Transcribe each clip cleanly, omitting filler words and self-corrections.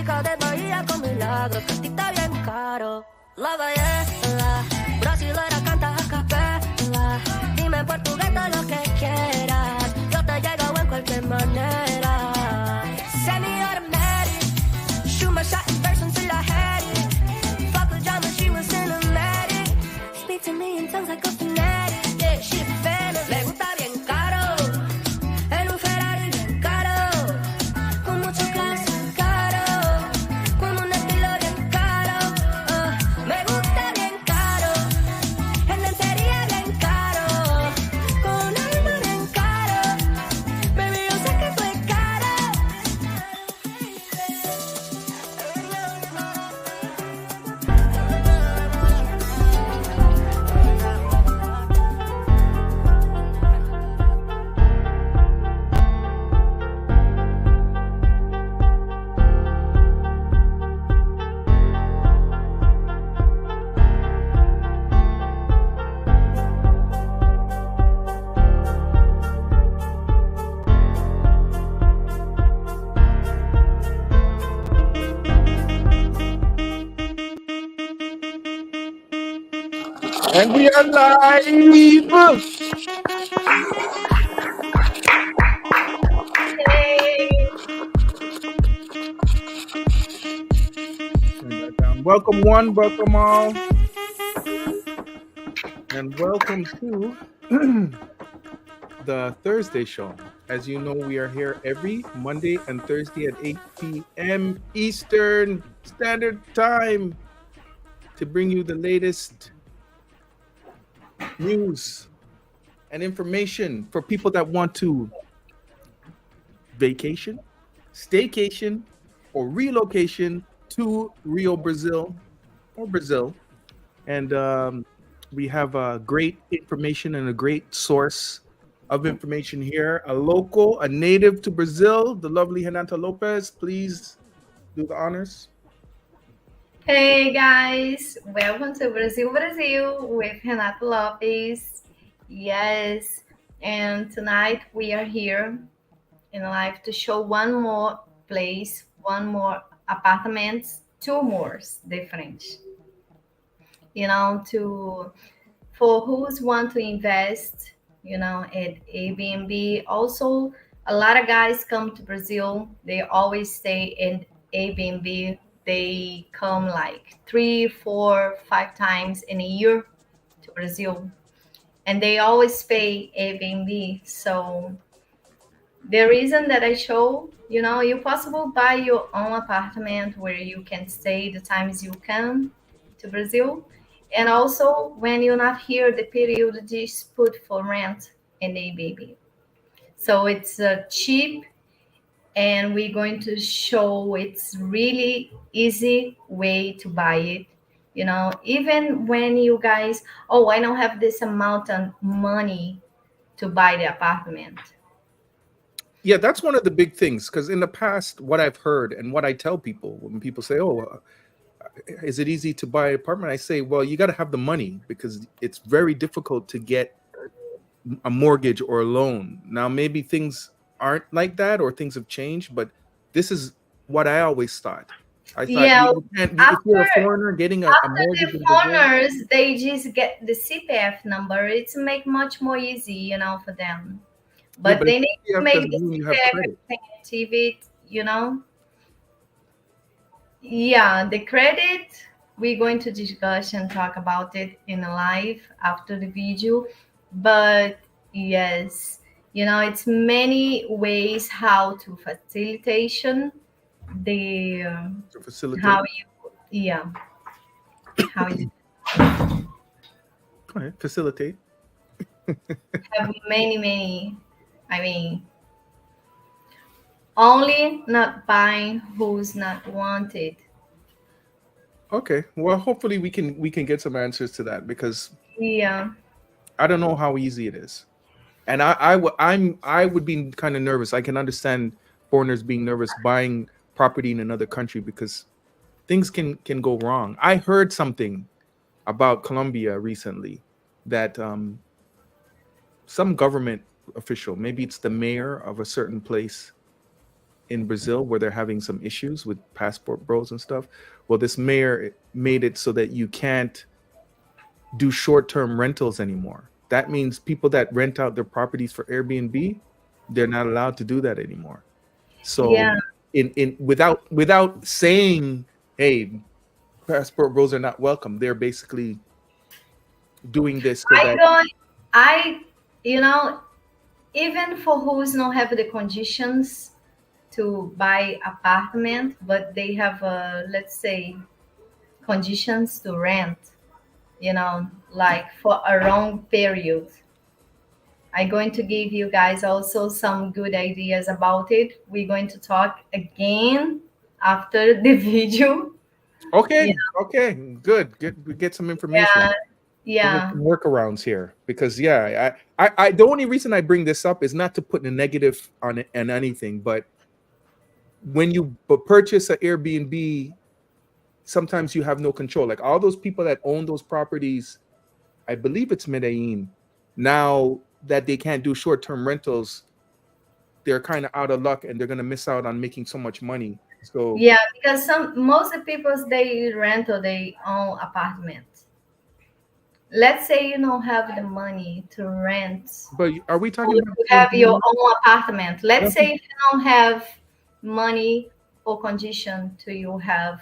cerca de Bahía con milagros, que a ti está bien caro. La belleza, brasilera canta a capela. Dime en portugués todo lo que quieras, yo te llego en cualquier manera. Semi-automatic, shoot my shot in verse until I had it. Fuck with drama, she was cinematic. Speak to me in tongues like a fanatic. Yeah, she a fan of, le gusta bien caro. En un Ferrari bien caro, con mucho clase caro, con un estilo bien caro. Me gusta bien caro, en lencería bien caro, con un alma bien caro. Baby, yo sé que tú es caro. And we are live. Welcome one, welcome all, and welcome to the Thursday show. As you know, we are here every Monday and Thursday at 8 p.m. Eastern Standard Time to bring you the latest news and information for people that want to vacation, staycation, or relocation to Rio, Brazil, or Brazil. And we have great information and a great source of information here. A local, a native to Brazil, the lovely Renata Lopez. Please do the honors. Hey guys, welcome to Brazil with Renata Lopez. Yes, and tonight we are here in live to show one more place, one more apartments, two more different. For who's want to invest, at Airbnb. Also, a lot of guys come to Brazil. They always stay in Airbnb. They come like 3, 4, 5 times in a year to Brazil, and they always pay Airbnb. So the reason that I show, you possible buy your own apartment where you can stay the times you come to Brazil. And also when you're not here, the period just put for rent in Airbnb. So it's cheap, and we're going to show it's really easy way to buy it. Even when you guys, I don't have this amount of money to buy the apartment. Yeah, that's one of the big things, because in the past, what I've heard and what I tell people when people say, is it easy to buy an apartment? I say, well, you got to have the money, because it's very difficult to get a mortgage or a loan. Now, maybe things aren't like that, or things have changed, but this is what I always thought. I thought if you're a foreigner getting a mortgage. The foreigners, they just get the CPF number. It's make much more easy, for them. But they need to make the CPF activate, Yeah, the credit, we're going to discuss and talk about it in a live after the video. But yes, it's many ways how to facilitation the to facilitate. how you Go ahead, facilitate. have many. I mean, only not buying who's not wanted. Okay, well, hopefully we can get some answers to that, because I don't know how easy it is, and I would be kind of nervous. I can understand foreigners being nervous buying property in another country, because things can go wrong. I heard something about Colombia recently that some government official, maybe it's the mayor of a certain place, in Brazil where they're having some issues with passport bros and stuff. Well, this mayor made it so that you can't do short-term rentals anymore. That means people that rent out their properties for Airbnb, they're not allowed to do that anymore. So Yeah, in without saying, hey, passport bros are not welcome, they're basically doing this so I that don't. I you know even for who's not have the conditions to buy apartment, but they have let's say conditions to rent. Like for a long period. I'm going to give you guys also some good ideas about it. We're going to talk again after the video. Yeah, okay, okay, good. Get some information. yeah, Give us yeah. some workarounds here because yeah, I the only reason I bring this up is not to put a negative on it and anything, but when you purchase an Airbnb, sometimes you have no control. Like all those people that own those properties, I believe it's Medellin. Now that they can't do short-term rentals, they're kind of out of luck and they're gonna miss out on making so much money. So, Yeah, because most of the people they rent or they own apartment. Let's say you don't have the money to rent but are we or talking about to the same have your thing? own apartment. I Let's don't say think. if you don't have money or condition to you have,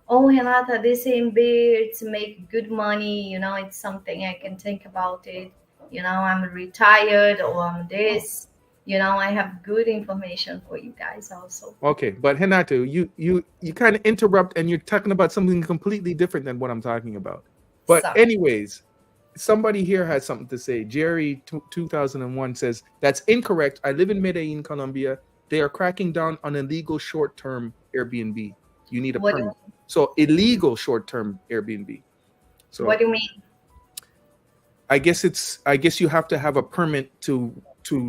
oh Renata, this in to make good money, it's something I can think about it. I'm retired or I'm this. I have good information for you guys also. Okay, but Renato, you kind of interrupt and you're talking about something completely different than what I'm talking about. But So anyways, somebody here has something to say. Jerry 2001 says that's incorrect. I live in Medellin, Colombia. They are cracking down on illegal short-term Airbnb. You need a what do permit. So illegal short-term Airbnb. what So do you mean? I guess you have to have a permit to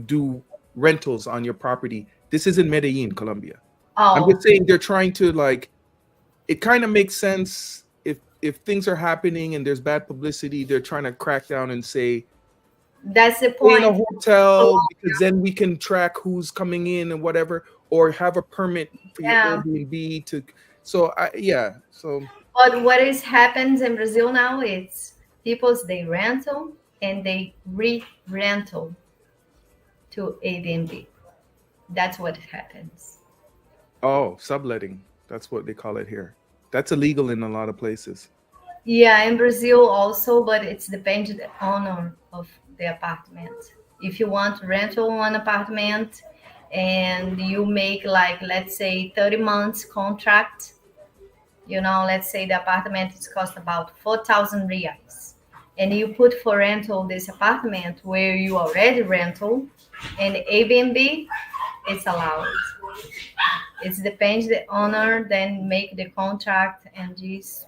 do rentals on your property. This is in Medellin, Colombia. I'm just Oh, saying they're trying to like it kind of makes sense if things are happening and there's bad publicity, they're trying to crack down and say that's the stay in a point. hotel because then we can track who's coming in and whatever, or have a permit for your Yeah. Airbnb to so I yeah. So But what is happens in Brazil now? It's people's they rental and they re-rental to Airbnb. That's what happens. oh, subletting. That's what they call it here. That's illegal in a lot of places. Yeah, in Brazil also, but it's depends the owner of the apartment. If you want to rental one apartment and you make like let's say 30 months contract, let's say the apartment is cost about 4,000 reais. And you put for rental this apartment where you already rental and Airbnb, it's allowed. It depends the owner then make the contract and this.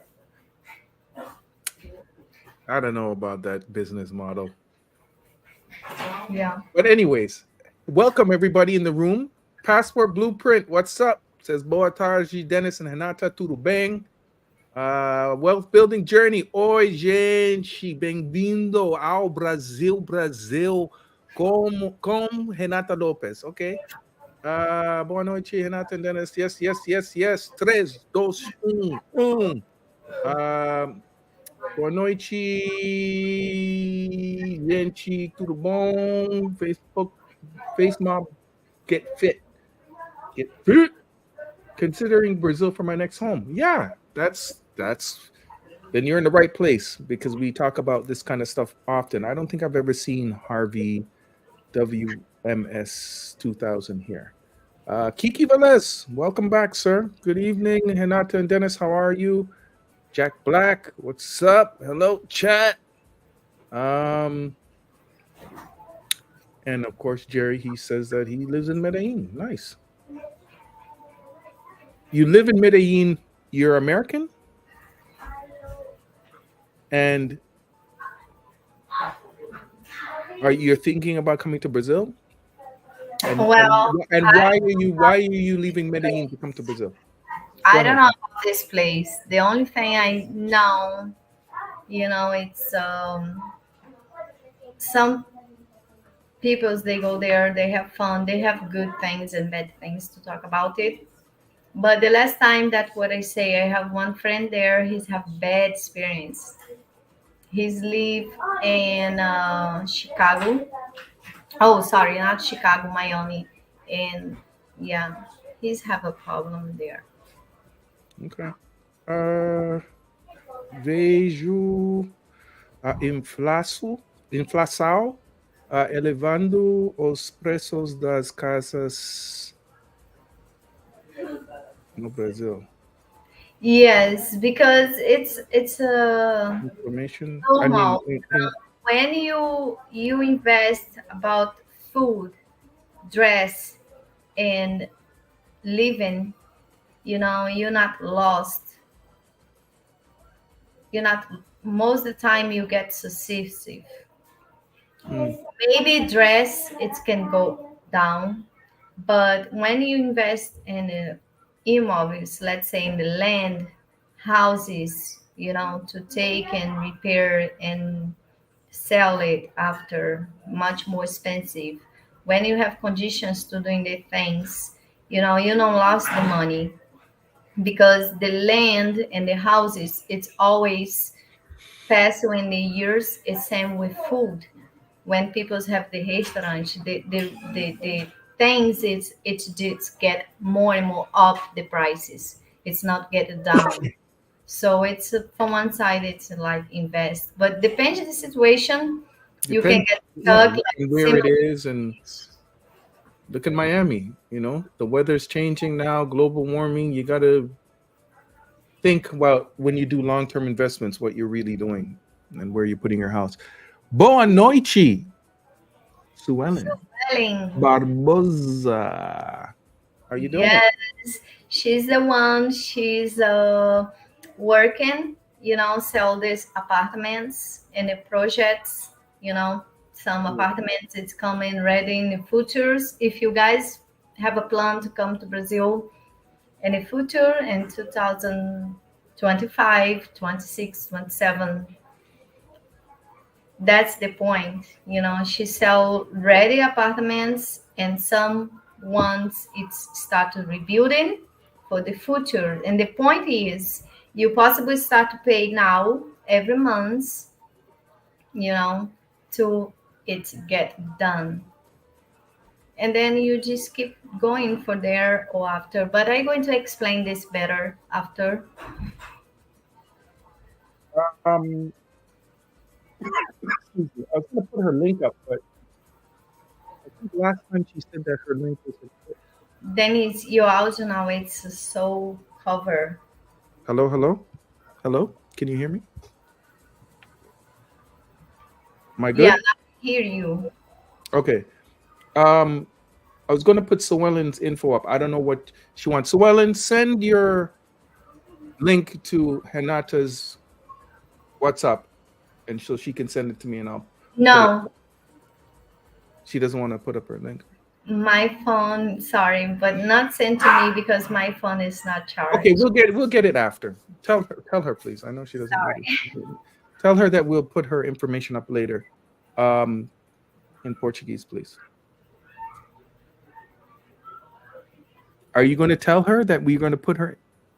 I don't know about that business model. Yeah. But anyways, welcome everybody in the room. Passport Blueprint, what's up? Says Boa tarde, Dennis and Renata, tudo bem? Wealth Building Journey. Oi, gente, bem-vindo ao Brasil, Brasil, com Renata Lopes, ok? Boa noite, Renata and Dennis. Yes, yes, yes, yes. 3, 2, 1, 1. Boa noite, gente, tudo bom? Facebook, FaceMob, get fit. Considering Brazil for my next home. Yeah, that's then you're in the right place because we talk about this kind of stuff often. I don't think I've ever seen Harvey WMS 2000 here. Kiki Velez, welcome back, sir. Good evening, Renata and Dennis. How are you? Jack Black, what's up? Hello, chat. Um, and of course, Jerry, he says that he lives in Medellin. Nice. You live in Medellin, you're American, and are you thinking about coming to Brazil? And Well, why are you leaving Medellin to come to Brazil? Go I don't ahead. know about this place. The only thing I know, it's some Peoples, they go there, they have fun, they have good things and bad things to talk about it. But the last time that what I say, I have one friend there, he's have bad experience. He's live in Chicago. Oh, sorry, not Chicago, Miami. And yeah, he's have a problem there. Okay. Uh, vejo a inflação elevando os preços das casas no Brasil. Yes, because it's Information. I mean, normal. When you invest about food, dress, and living, you're not lost. You're not, most of the time you get successive. Maybe dress it can go down, but when you invest in immobilies, let's say in the land, houses, to take and repair and sell it after much more expensive, when you have conditions to doing the things, you don't lost the money, because the land and the houses, it's always faster in the years. It's same with food. When people have the restaurant, the things, it's just get more and more up the prices. It's not get down. So it's from one side, it's like invest, but depends on the situation. You can depends, get yeah, stuck like and where it similar. is, and look at Miami. The weather's changing now, global warming. You got to think about when you do long-term investments, what you're really doing and where you're putting your house. Boa noite, Suellen Selling. Barbosa. How you doing? Yes, she's the one. She's working, sell these apartments and the projects. Some apartments it's coming ready in the futures. If you guys have a plan to come to Brazil in the future in 2025, 26, 27, that's the point. She sell ready apartments, and some ones it's started rebuilding for the future. And the point is, you possibly start to pay now every month, you know to it get done, and then you just keep going for there or after. But I'm going to explain this better after. Um, excuse me. I was going to put her link up, but I think last time she said that her link was. Then it's your audio now, it's so cover. Hello, hello, hello. Can you hear me? Am I Yeah, good? I hear you. Okay. Um, I was going to put Suellen's info up. I don't know what she wants. Suellen, send your link to Hanata's WhatsApp, and so she can send it to me, and I'll put it. No, She doesn't want to put up her link. my phone, sorry, but not sent to me because my phone is not Okay, charged. we'll get it after. Tell her, please. I know she doesn't know Sorry. this. Tell her that we'll put her information up later, um, in Portuguese, please. Are you going to tell her that we're going to put her?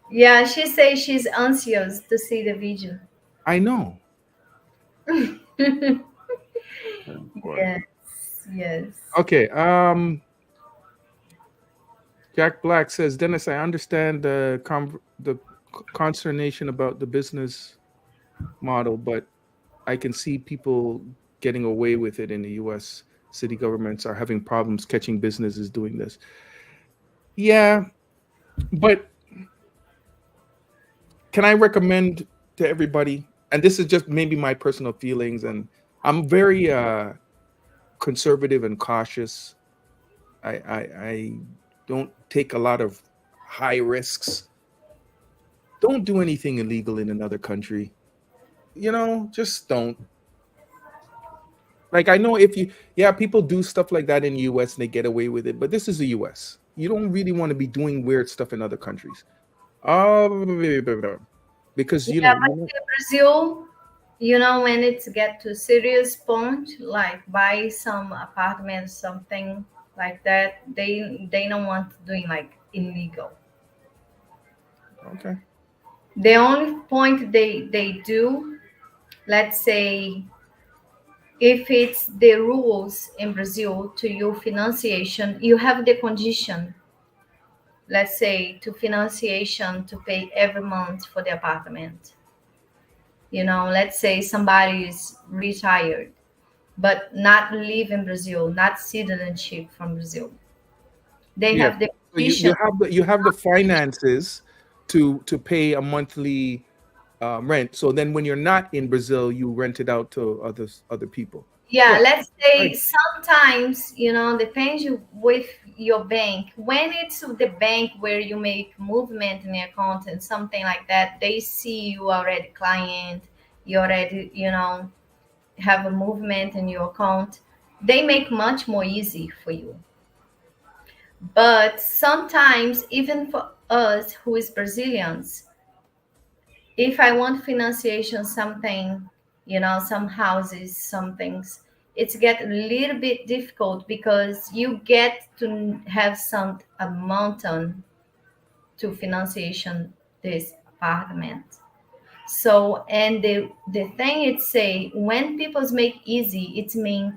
Yeah, she says she's anxious to see the video. I know. Yes, Oh, boy. yes. Okay. Jack Black says, Dennis, I understand the consternation about the business model, but I can see people getting away with it in the U.S. City governments are having problems catching businesses doing this. Yeah, but can I recommend to everybody? And this is just maybe my personal feelings, and I'm very conservative and cautious. I don't take a lot of high risks. Don't do anything illegal in another country. Just don't. Like, I know if you, yeah, people do stuff like that in the US and they get away with it, but this is the US. You don't really want to be doing weird stuff in other countries. Because Yeah, but in Brazil, You know, when it's get to serious point, like buy some apartment, something like that, they don't want doing like illegal. Okay. The only point they do, let's say, if it's the rules in Brazil to your financiation, you have the condition, let's say, to financiation to pay every month for the apartment. You know, let's say somebody is retired, but not live in Brazil, not citizenship from Brazil. They Yeah. have the So you condition. have the finances to pay a monthly rent. So then when you're not in Brazil, you rent it out to other people. Yeah, Yeah. let's say Right. sometimes, you know, depends with your bank. When it's the bank where you make movement in your account and something like that, they see you already client, you already, you know, have a movement in your account. They make much more easy for you. But sometimes, even for us who is Brazilians, if I want financiation something, you know, some houses, some things, it's get a little bit difficult because you get to have some amount on to financiation this apartment. So and the thing it's say when people make easy, it means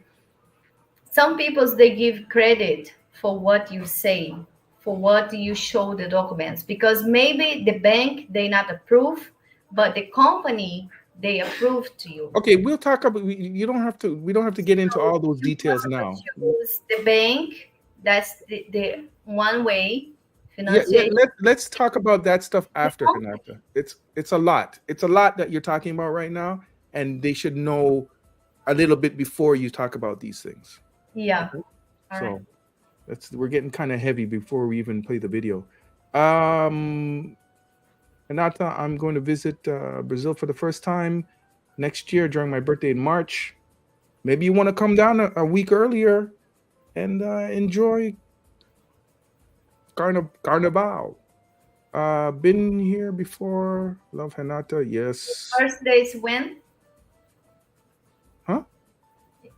some people they give credit for what you say, for what you show the documents, because maybe the bank they not approve, but the company they approve to you. Okay, we'll talk about. You don't have to. We don't have to get into So all those you details have to now. choose the bank. That's the one way Yeah, financiation. let's talk about that stuff The after, company. Hinata. It's a lot. It's a lot that you're talking about right now, and they should know a little bit before you talk about these things. Yeah. Okay. All right. So we're getting kind of heavy before we even play the video. Um, Hinata, I'm going to visit Brazil for the first time next year during my birthday in March. Maybe you want to come down a week earlier and enjoy Carnival. Been here before. Love Hinata. Yes. First day is when? Huh?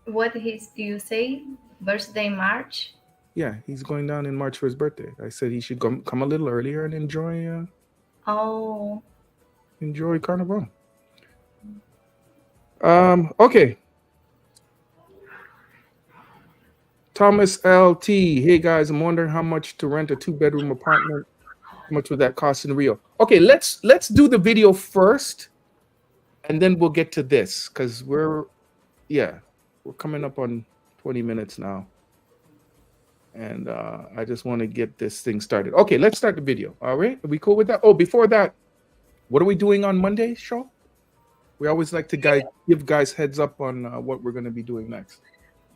What is you say? Birthday March. Yeah, he's going down in March for his birthday. I said he should come a little earlier and Oh, enjoy Carnival. Okay. Thomas LT. Hey guys, I'm wondering how much to rent a 2-bedroom apartment. How much would that cost in Rio? Okay, let's do the video first, and then we'll get to this because we're coming up on 20 minutes now, and I just want to get this thing started. Okay, let's start the video. All right, are we cool with that? Oh, before that, what are we doing on Monday's show? We always like to give guys heads up on what we're going to be doing next.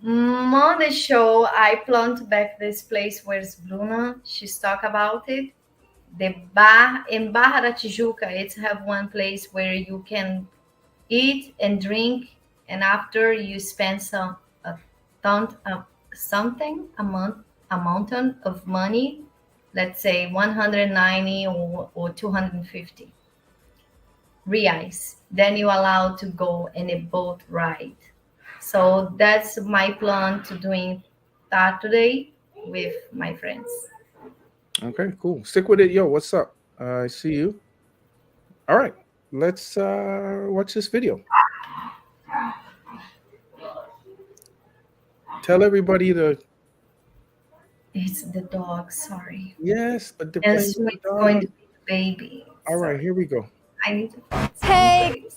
on the show, I plan to back this place where's Bruna. She's talk about it. The bar in Barra da Tijuca, it's have one place where you can eat and drink, and after you spend a ton something amount of money, let's say 190 or 250 reais. Then you're allowed to go in a boat ride. So that's my plan to doing that today with my friends. Okay, cool. Stick with it. Yo, what's up? I see you. All right, let's watch this video. Tell everybody to. It's the dog, sorry. Yes, but the And plane. soon it's going to be the baby. All right, Sorry. here we go. I need to find some Hey. place.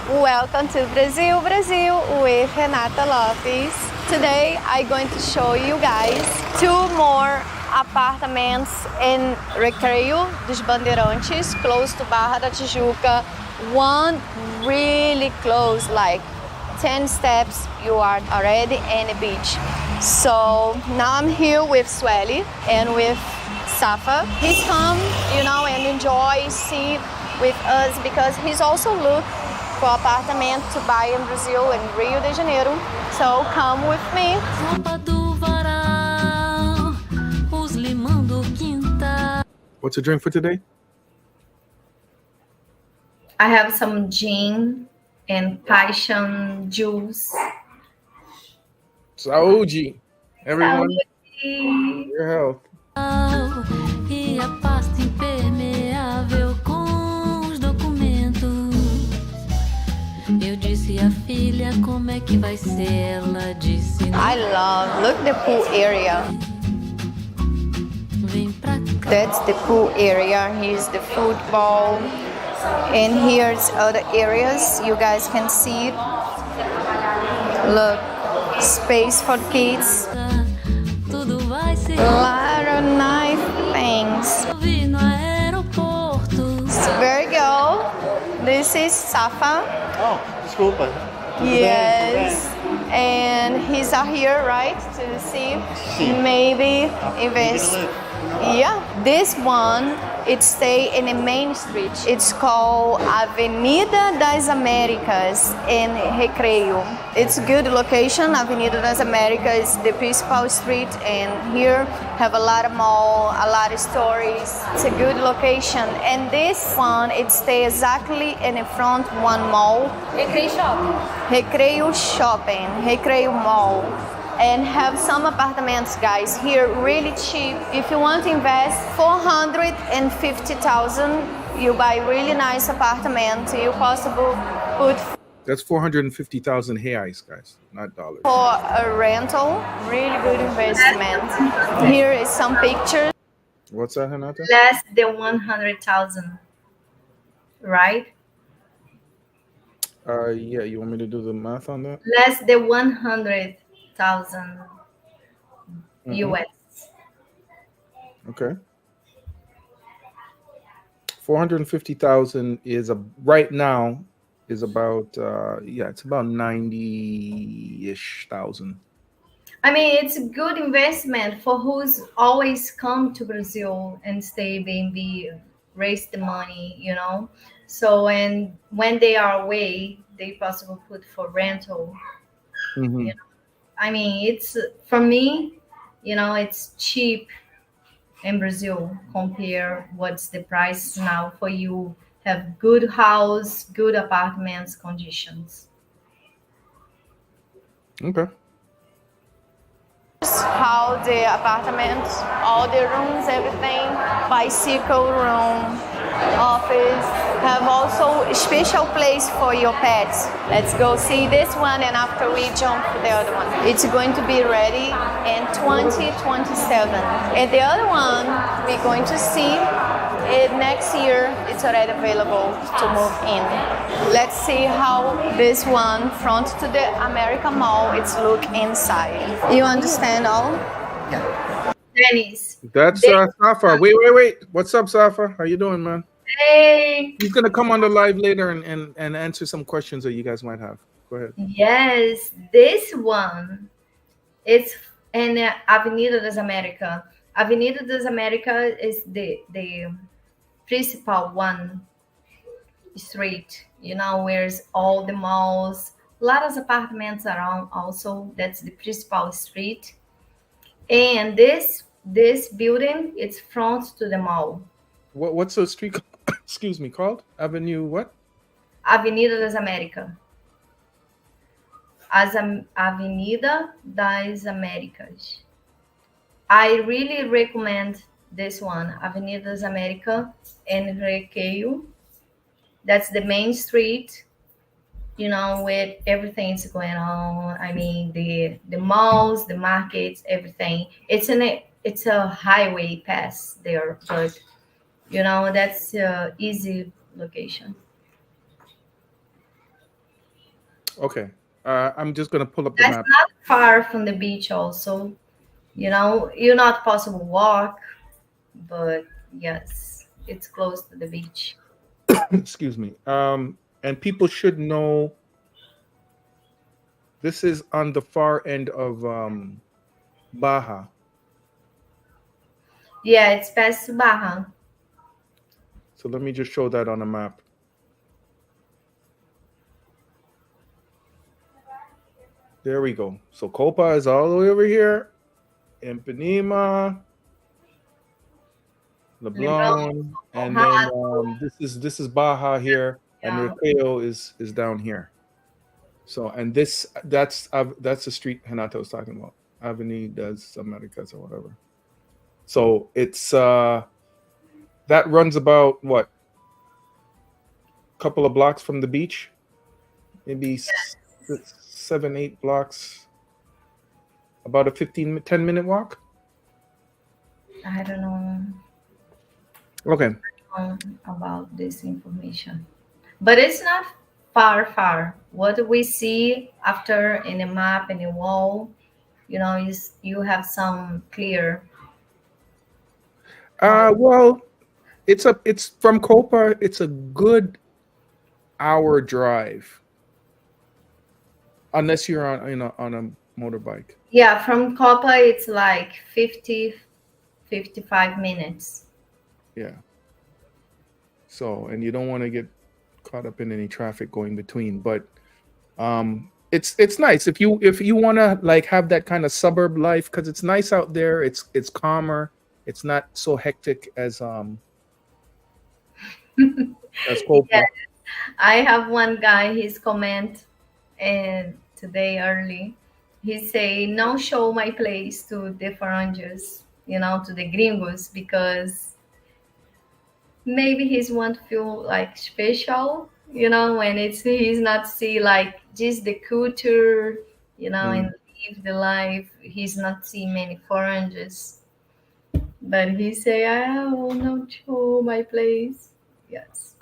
Welcome to Brazil, Brazil with Renata Lopes. Today I'm going to show you guys 2 more apartments in Recreio dos Bandeirantes, close to Barra da Tijuca. One really close, like 10 steps you are already in the beach. So now I'm here with Sueli and with Safa. He's come, and enjoy, see with us because he's also look for apartment to buy in Brazil, in Rio de Janeiro. So come with me. What's the drink for today? I have some gin and passion juice. Saúde, everyone. Saúde. Your health. E a pasta impermeável com os documentos. Eu disse à filha como é que vai ser. Ela disse. I love. Look the pool area. Vem pra cá. That's the pool area. Here's the football. And here's other areas. You guys can see it. Look, space for kids. Tudo vai ser. A lot of nice things. Vi no aeroporto. There you go. This is Safa. Oh, desculpa. Yes. And he's out here, right? To see maybe invest. Yeah, this one, it stay in the main street. It's called Avenida das Américas in Recreio. It's a good location. Avenida das Américas is the principal street, and here have a lot of mall, a lot of stores. It's a good location. And this one, it stay exactly in the front one mall. Recreio Shopping. Recreio Shopping, Recreio Mall. And have some apartments, guys, here really cheap. If you want to invest 450,000, you buy really nice apartment. You possible put That's 450,000 reais, guys, not dollars. for a rental. Really good investment. Here is some pictures. What's that, Renata? Less than 100,000, right? Yeah, you want me to do the math on that? Less than 100,000 US. Okay. 450,000 is right now is about it's about 90-ish thousand. I mean, it's a good investment for who's always come to Brazil and stay Airbnb, raise the money, you know. So when they are away, they possibly put for rental. Mm-hmm. You know? I mean, it's for me, you know, it's cheap in Brazil. Compare what's the price now for you have good house, good apartments, conditions. Okay. How the apartment, all the rooms, everything, bicycle room, office, have also a special place for your pets. Let's go see this one, and after we jump to the other one. It's going to be ready in 2027. And the other one we're going to see it next year. It's already available to move in. Let's see how this one, front to the American Mall, it's look inside. You understand all? Dennis. That's Safa. Wait. What's up, Safa? How you doing, man? Hey. He's gonna come on the live later and answer some questions that you guys might have. Go ahead. Yes, this one, it's in Avenida das Américas. Avenida das Américas is the principal one street, you know, where's all the malls, a lot of apartments around also. That's the principal street. And this building, it's front to the mall. What's the street excuse me, called? Avenue what? Avenida das Américas. Avenida das Américas. I really recommend this one, Avenida das Américas in Recreio. That's the main street, you know, with everything's going on. I mean, the malls, the markets, everything. It's a highway pass there, but you know, that's a easy location. Okay. I'm just gonna pull up the That's map. not far from the beach also. You know, you're not possible walk, but yes, it's close to the beach. Excuse me. And people should know this is on the far end of Baja. Yeah, it's past Baja. So let me just show that on a map. There we go. So Copa is all the way over here. Ipanema, Leblon, and then this is Baja here, and Recreio is down here. So, and that's the street Renata was talking about, Avenidas Americas or whatever. So it's that runs about what, couple of blocks from the beach, maybe 7-8 blocks, about a 10-minute walk. I don't know Okay. About this information, but it's not far. What we see after in a map, in a wall, is you have some clear. Well, it's from Copa. It's a good hour drive, unless you're on a motorbike. Yeah, from Copa it's like 50-55 minutes. Yeah. So, and you don't want to get caught up in any traffic going between, but it's nice if you want to like have that kind of suburb life, because it's nice out there. It's calmer. It's not so hectic as Copa. Yes. I have one guy, his comment and today early, he say, "No show my place to the foreigners, to the gringos, because maybe he's want to feel like special, when he's not see like just the culture, and live the life. He's not see many foreigners, but he say, I will not show my place." Yes.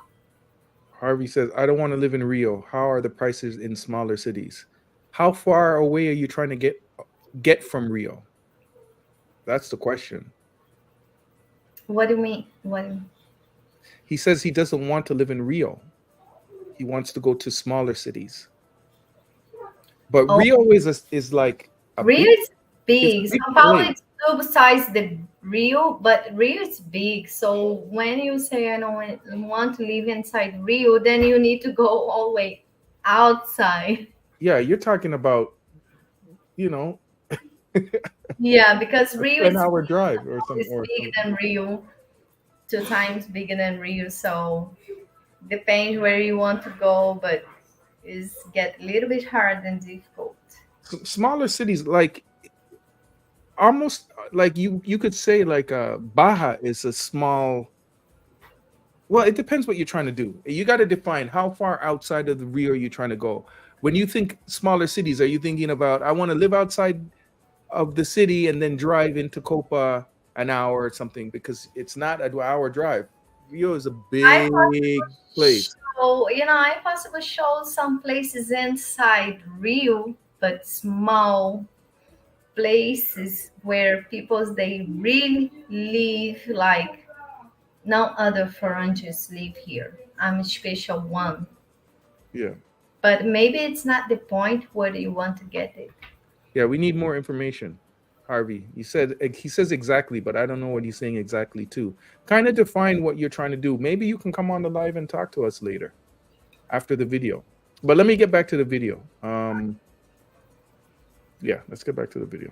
Harvey says, "I don't want to live in Rio. How are the prices in smaller cities? How far away are you trying to get from Rio? That's the question." What do you mean? He says he doesn't want to live in Rio. He wants to go to smaller cities. But Rio is like Rio is big. São Paulo is besides the Rio, but Rio is big. So when you say I don't want to live inside Rio, then you need to go all the way outside. Yeah, you're talking about, Yeah, because Rio is 10-hour drive or something. It's bigger than Rio, 2 times bigger than Rio. So depends where you want to go, but it's get a little bit hard and difficult. Smaller cities, like almost like you could say like Baja is a small. Well, it depends what you're trying to do. You got to define how far outside of the Rio you're trying to go. When you think smaller cities, are you thinking about I want to live outside of the city and then drive into Copa an hour or something? Because it's not an hour drive. Rio is a big place. So, I possibly show some places inside Rio, but small places where they really live like no other foreigners live here. I'm a special one. Yeah. But maybe it's not the point where you want to get it. Yeah, we need more information, Harvey. He says exactly, but I don't know what he's saying exactly too. Kind of define what you're trying to do. Maybe you can come on the live and talk to us later after the video. But let me get back to the video. Yeah, let's get back to the video.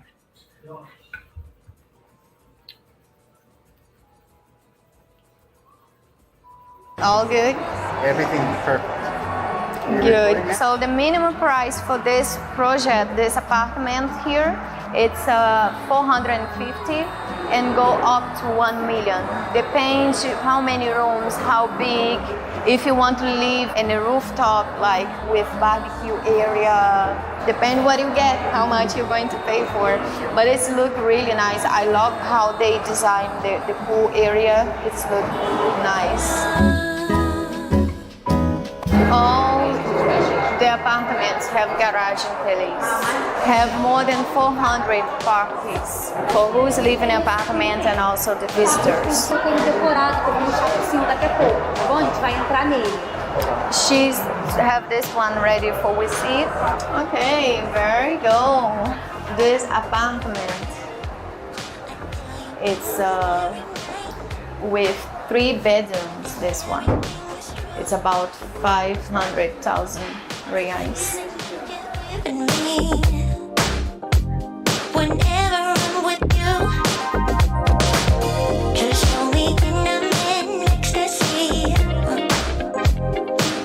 All good? Everything's perfect. Good. So the minimum price for this project, this apartment here, it's 450 and go up to 1 million. Depends how many rooms, how big. If you want to live in a rooftop, like with barbecue area, depend what you get, how much you're going to pay for. But it's look really nice. I love how they design the pool area. It's look nice. All the apartments have garage in place. Have more than 400 parties for who's living in apartments and also the visitors. Eu tenho decorado como um chapezinho daqui a pouco, tá bom? A gente vai entrar nele. She's have this one ready for we see. Okay, very good. This apartment, it's with 3 bedrooms. This one, it's about 500,000 reais. Whenever I'm with you, just show me when I'm in ecstasy.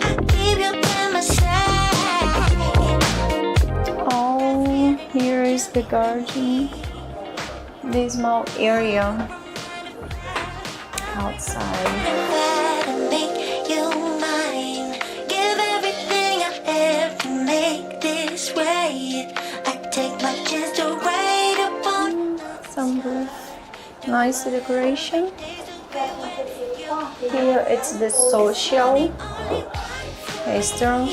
I keep you by my side. the garden. The small area outside. To make you mine. Give everything I have to make this right. I take my chance to ride upon. Some roof. Nice decoration. Here it's the social restaurant.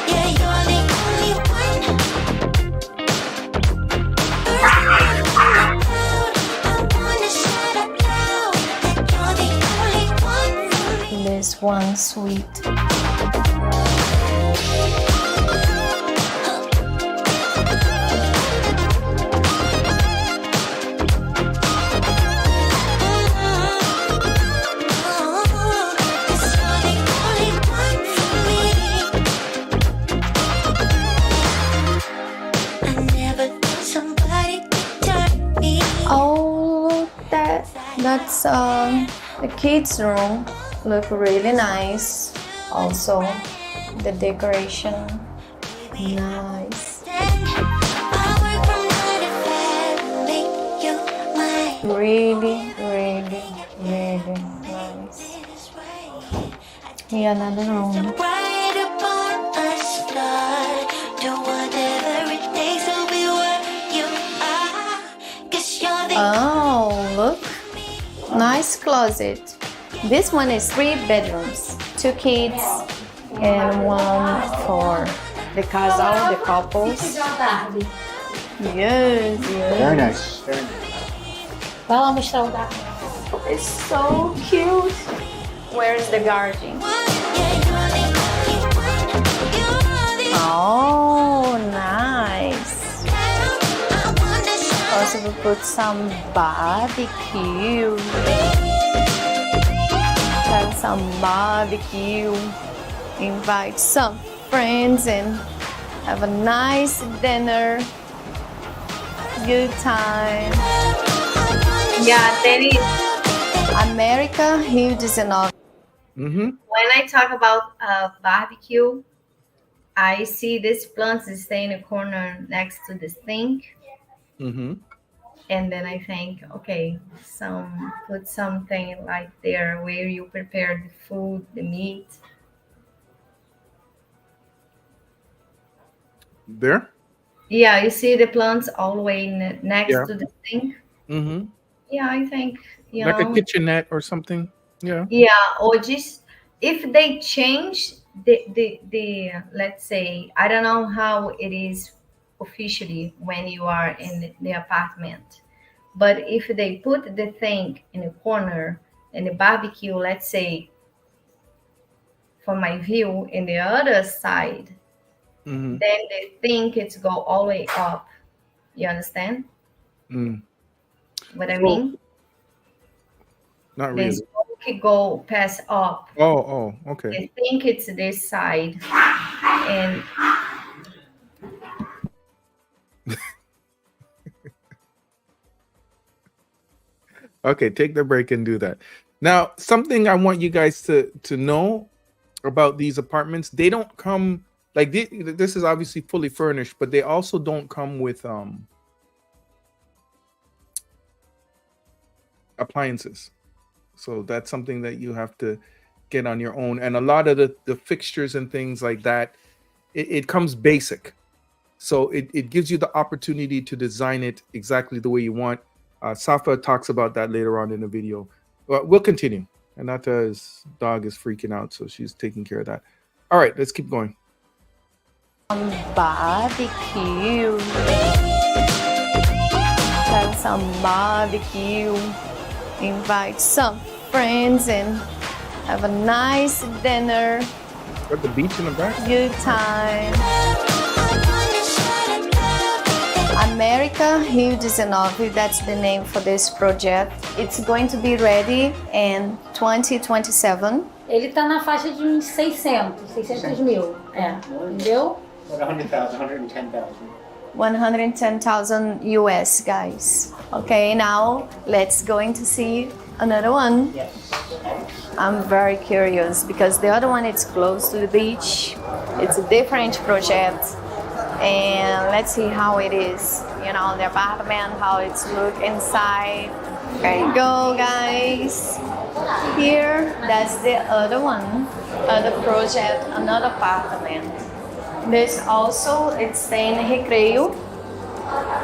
Yeah, you're the only one. I wanna shout out loud that you're the only one for me. This one sweet. Oh, that's the kids' room. Look really nice. Also, the decoration, nice. Really, really, really nice. Here another room. Oh, look. Nice closet. This one is 3 bedrooms, 2 kids, and one for the casal, the couples. Yes, yes. Very nice. Very nice. Vai lá mostrar o gato. It's so cute. Where is the garden? Oh, nice. Also, we put some barbecue. Have some barbecue. Invite some friends and have a nice dinner. Good time. Yeah, that is. America, Rio de Janeiro. When I talk about barbecue, I see this plant stay in the corner next to the sink. And then I think, okay, put something like there where you prepare the food, the meat. There? Yeah, you see the plants all the way next Yeah. to the sink. Mm-hmm. Yeah, I think Like a kitchenette or something. Yeah. Yeah, or just if they change the let's say, I don't know how it is officially when you are in the apartment, but if they put the thing in a corner and the barbecue, let's say, from my view in the other side, then the thing it's go all the way up. You understand what I mean? Not The really. smoke go pass up. Oh, okay. I think it's this side, and Okay, take the break and do that. Now, something I want you guys to know about these apartments, they don't come like this is obviously fully furnished, but they also don't come with appliances. So that's something that you have to get on your own. And a lot of the fixtures and things like that, it comes basic. So it gives you the opportunity to design it exactly the way you want. Safa talks about that later on in the video. But we'll continue. Anata's dog is freaking out, so she's taking care of that. All right, let's keep going. Barbecue. Have some barbecue. Invite some friends and have a nice dinner. Got the beach in the back. Good time. America, Rio de Janeiro, that's the name for this project. It's going to be ready in 2027. Ele tá na faixa de uns 600 mil. É, entendeu? About 100,000, 110,000. 110,000 US, guys. Okay, now let's going to see another one. Yes. I'm very curious because the other one is close to the beach. It's a different project. and let's see how it is, you know, the apartment, how it's look inside. There you go, guys. Here, that's the other one, other project, another apartment. This also, it's in Recreio,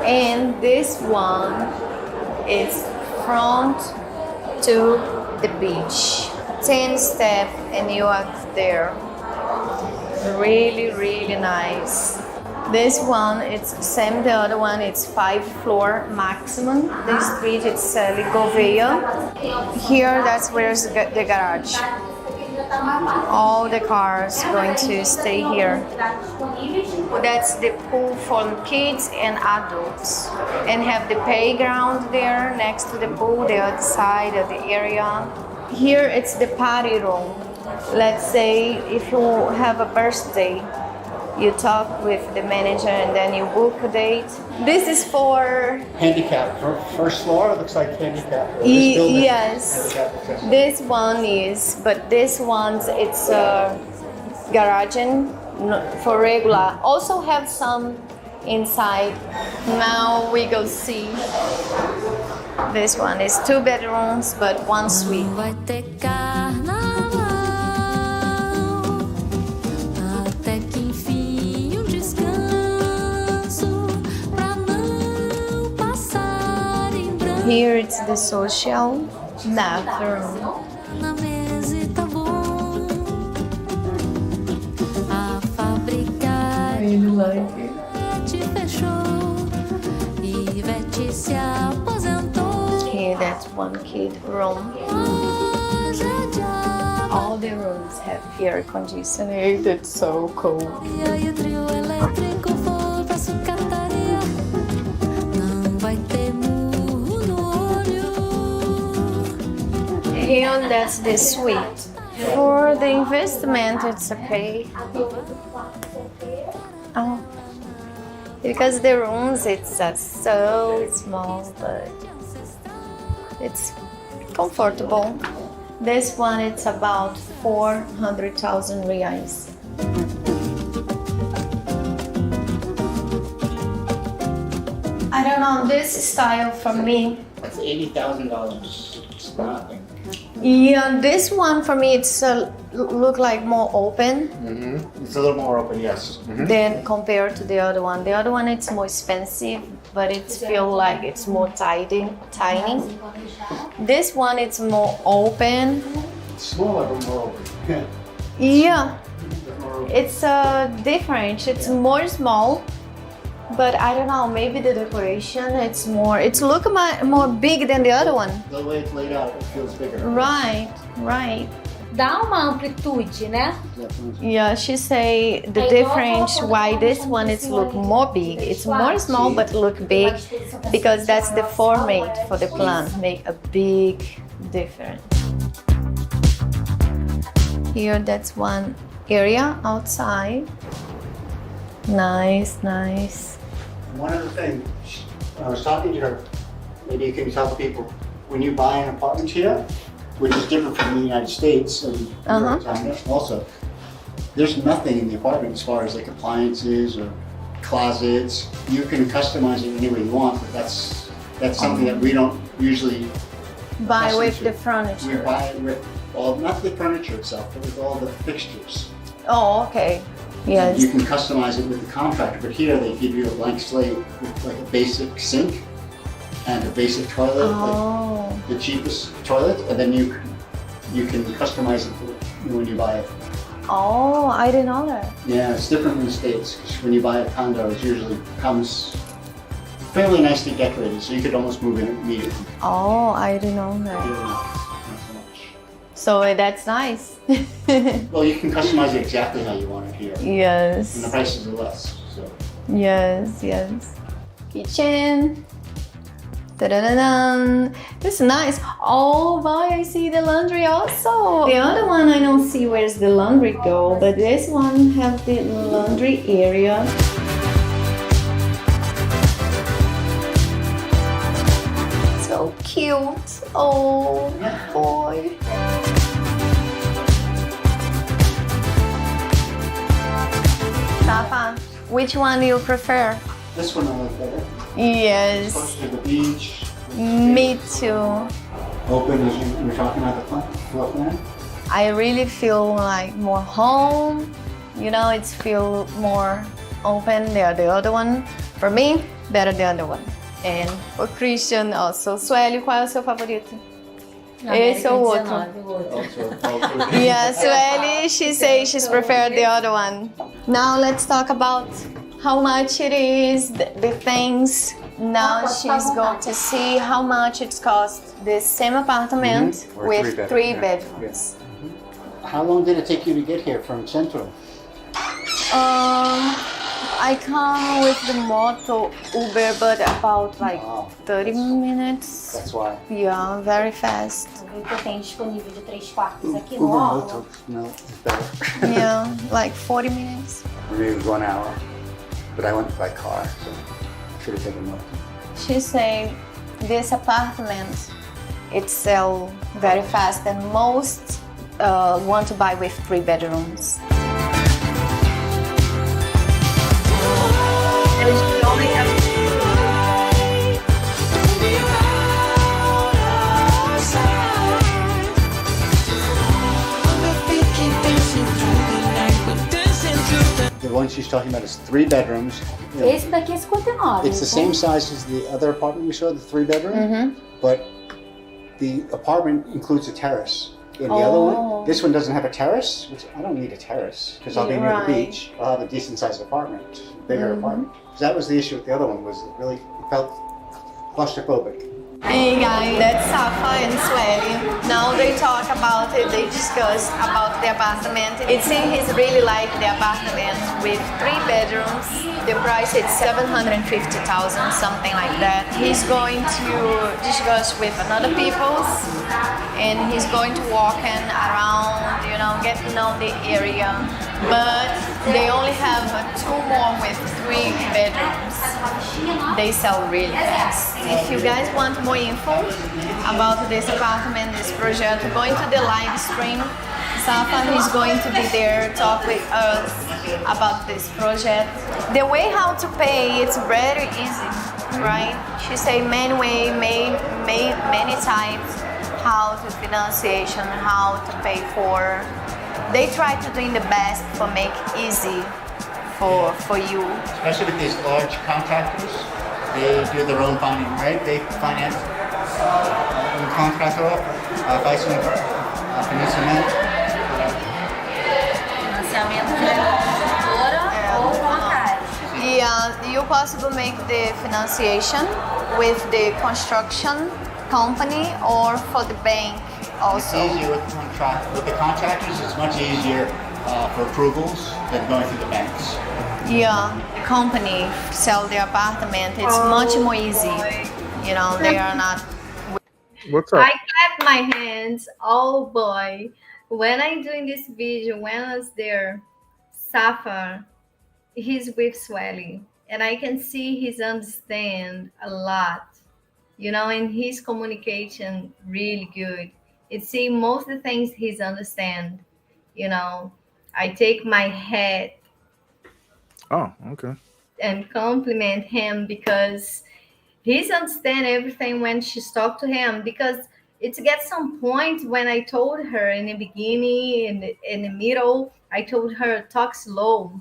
and this one is front to the beach. 10 steps and you are there. Really, really nice. This one, it's same the other one, it's 5 floor maximum. The street, it's Gouveia. Here, that's where's the garage. All the cars going to stay here. That's the pool for kids and adults. And have the playground there next to the pool, the other side of the area. Here it's the party room. Let's say if you have a birthday, you talk with the manager and then you book a date. This is for Handicap. First floor, it looks like handicap. yes. This one is, but this one's it's garage for regular. Also have some inside. Now we go see. This one is 2 bedrooms but 1 suite. Vai ter carnaval, até que enfim descanso pra não passar em branco. Here it's the social bathroom. Na mesa e tá bom. A fábrica te fechou e Ivete se aposentou. Here that's 1 kid room. Hoje é dia. All the rooms have air conditioning. It's so cool. E aí o trio elétrico for pra sucataria. Não vai ter murro no olho. Here that's the suite. For the investment, it's okay. Oh, because the rooms it's so small, but it's comfortable. This one it's about 400,000 reais. I don't know, this style for me. That's $80,000. It's nothing. Yeah, this one for me it's look like more open It's a little more open, yes. than compared to the other one. The other one it's more expensive, but it feel like it's more tiny. This one it's more open. It's smaller but more open. Yeah, it's different. It's more small, but I don't know. Maybe the decoration it's more. It's look more big than the other one. The way it's laid out, it feels bigger. Right. Dá uma amplitude, né? Yeah, she say the difference why this one is look more big. It's more small but look big because that's the format for the plant. Make a big difference. Here, that's one area outside. Nice. One other thing, I was talking to her, maybe you can tell people, when you buy an apartment here, which is different from the United States and China also, there's nothing in the apartment as far as like appliances or closets. You can customize it any way you want, but that's something that we don't usually Buy with the We furniture. buy it with all, not the furniture itself, but with all the fixtures. Oh, okay. Yes. You can customize it with the contractor, but here they give you a blank slate with like a basic sink and a basic toilet, Oh. like the cheapest toilet, and then you can customize it when you buy it. Oh, I didn't know that. Yeah, it's different in the States, because when you buy a condo, it usually comes fairly nicely decorated, so you could almost move in immediately. Oh, I didn't know that. Here, not so much. So that's nice. Well, you can customize it exactly how you want it here, and the Yes. prices are less. So Yes. Kitchen. Ta-da-da-dan. This is nice. Oh, boy, I see the laundry also. The other one I don't see where's the laundry go, but this one have the laundry area. So cute. Oh, boy. Tafa, Which one do you prefer? This one I like better. Yes, Close to the beach. me too. Open as you were talking about the floor plan. I really feel like more home. You know, it's feel more open than the other one. For me, better the other one. And for Christian also. Sueli, qual é o seu favorito? Esse ou outro? Yeah, Sueli, she says she's preferred the other one. Now let's talk about how much it is, the things. Now she's going to see how much it's cost. The same apartment with three bedrooms. How long did it take you to get here from Central? I come with the moto Uber, but about like 30 minutes. That's why. Yeah, very fast. O que eu tenho disponível de 3 quartos aqui Uber no Moto, no, it's better. Yeah, like 40 minutes. For me, it was 1 hour, but I went by car, so I should have taken Moto. She say this apartment it sell very fast and most want to buy with 3 bedrooms. The one she's talking about is 3 bedrooms. Esse daqui é 59. It's the same size as the other apartment we saw, the 3-bedroom, but the apartment includes a terrace. In the other one, this one doesn't have a terrace, which I don't need a terrace because I'll be near the beach. I'll have a decent sized apartment, bigger apartment. So that was the issue with the other one, was it felt claustrophobic. Hey guys, that's Safa and Sueli. Now they talk about it, they discuss about the apartment. It seems he's really like the apartment with 3 bedrooms. The price is 750,000, something like that. He's going to discuss with another people's and he's going to walk around, you know, get to know the area. But they only have 2 more with 3 bedrooms. They sell really fast. If you guys want more info about this apartment, this project, go into the live stream. Safa is going to be there, talk with us about this project. The way how to pay, it's very easy, right? She say many way, many types, how to financiation, how to pay for. They try to do the best for make easy for you. Especially with these large contractors, they do their own funding, right? They finance um contractor, faz financiamento. Financiamento de construtora ou bancário. Yeah, you possible make the financiation with the construction company or for the bank also. It's easier with the contractors. It's much easier for approvals than going through the banks. Yeah, the company sell their apartment. It's much more easy. You know, they are not. What's up? I clap my hands. Oh boy. When I'm doing this video, when I was there, Safa, he's with Swelly. And I can see he's understand a lot. You know, and his communication really good. It see most of the things he's understand. You know, I take my head Oh, okay. and compliment him because he's understand everything when she's talked to him, because it gets some point when I told her in the beginning, in the middle, I told her talk slow,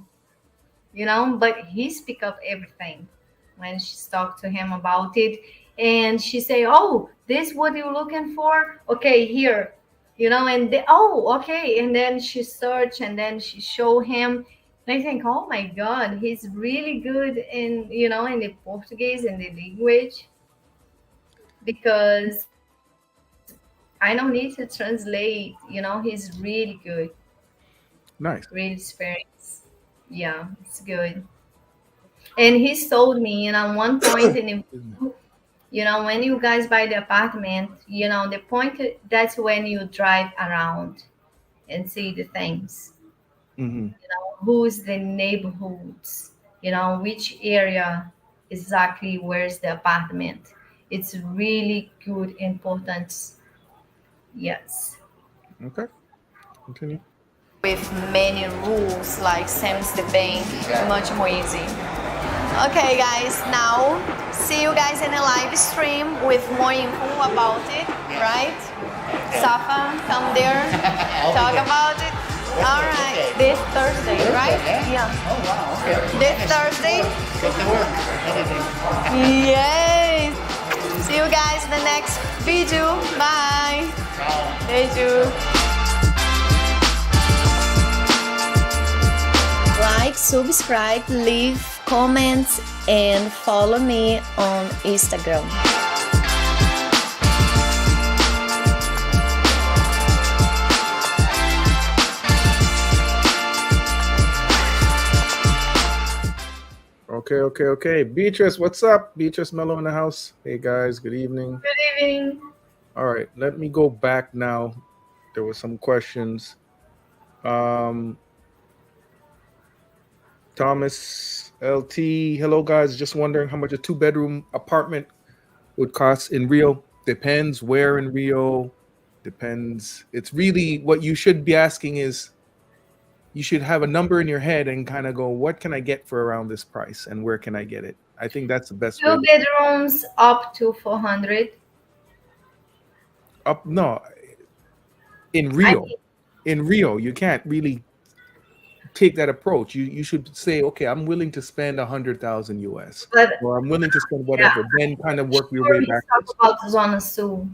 you know, but he speak up everything when she's talked to him about it. And she say, oh, this what you looking for? Okay, here, you know, and oh, okay. And then she search and then she show him. And I think, oh my God, he's really good in, you know, in the Portuguese and the language, because I don't need to translate, you know, he's really good, Nice. really experienced. Yeah, it's good. And he told me, you know, one point in the, you know, when you guys buy the apartment, you know, the point that's when you drive around and see the things. Mm-hmm. You know, who's the neighborhoods, you know, which area exactly where's the apartment. It's really good, important. Yes. Okay. Continue. with many rules like same the bank, much more easy. Okay guys, now see you guys in a live stream with more info about it, right? Safa, come there, talk about it. All right, this Thursday, right? Yeah. Oh, wow. Okay. This Thursday. Get to work. Anything. Yay! See you guys in the next video. Bye. Beijo. Like, subscribe, leave comments, and follow me on Instagram. Okay. Beatrice, what's up? Beatrice Mello in the house. Hey guys, good evening. Good evening. All right, let me go back now. There were some questions. Thomas LT, hello guys. Just wondering how much a 2-bedroom apartment would cost in Rio. Depends where in Rio. Depends. It's really what you should be asking is you should have a number in your head and kind of go, what can I get for around this price and where can I get it? I think that's the best way. 2 bedrooms up to 400. No, in Rio, you can't really take that approach. You should say, okay, I'm willing to spend 100,000 US, or I'm willing to spend whatever. Then kind of work your way back. Talk about Zona Sul.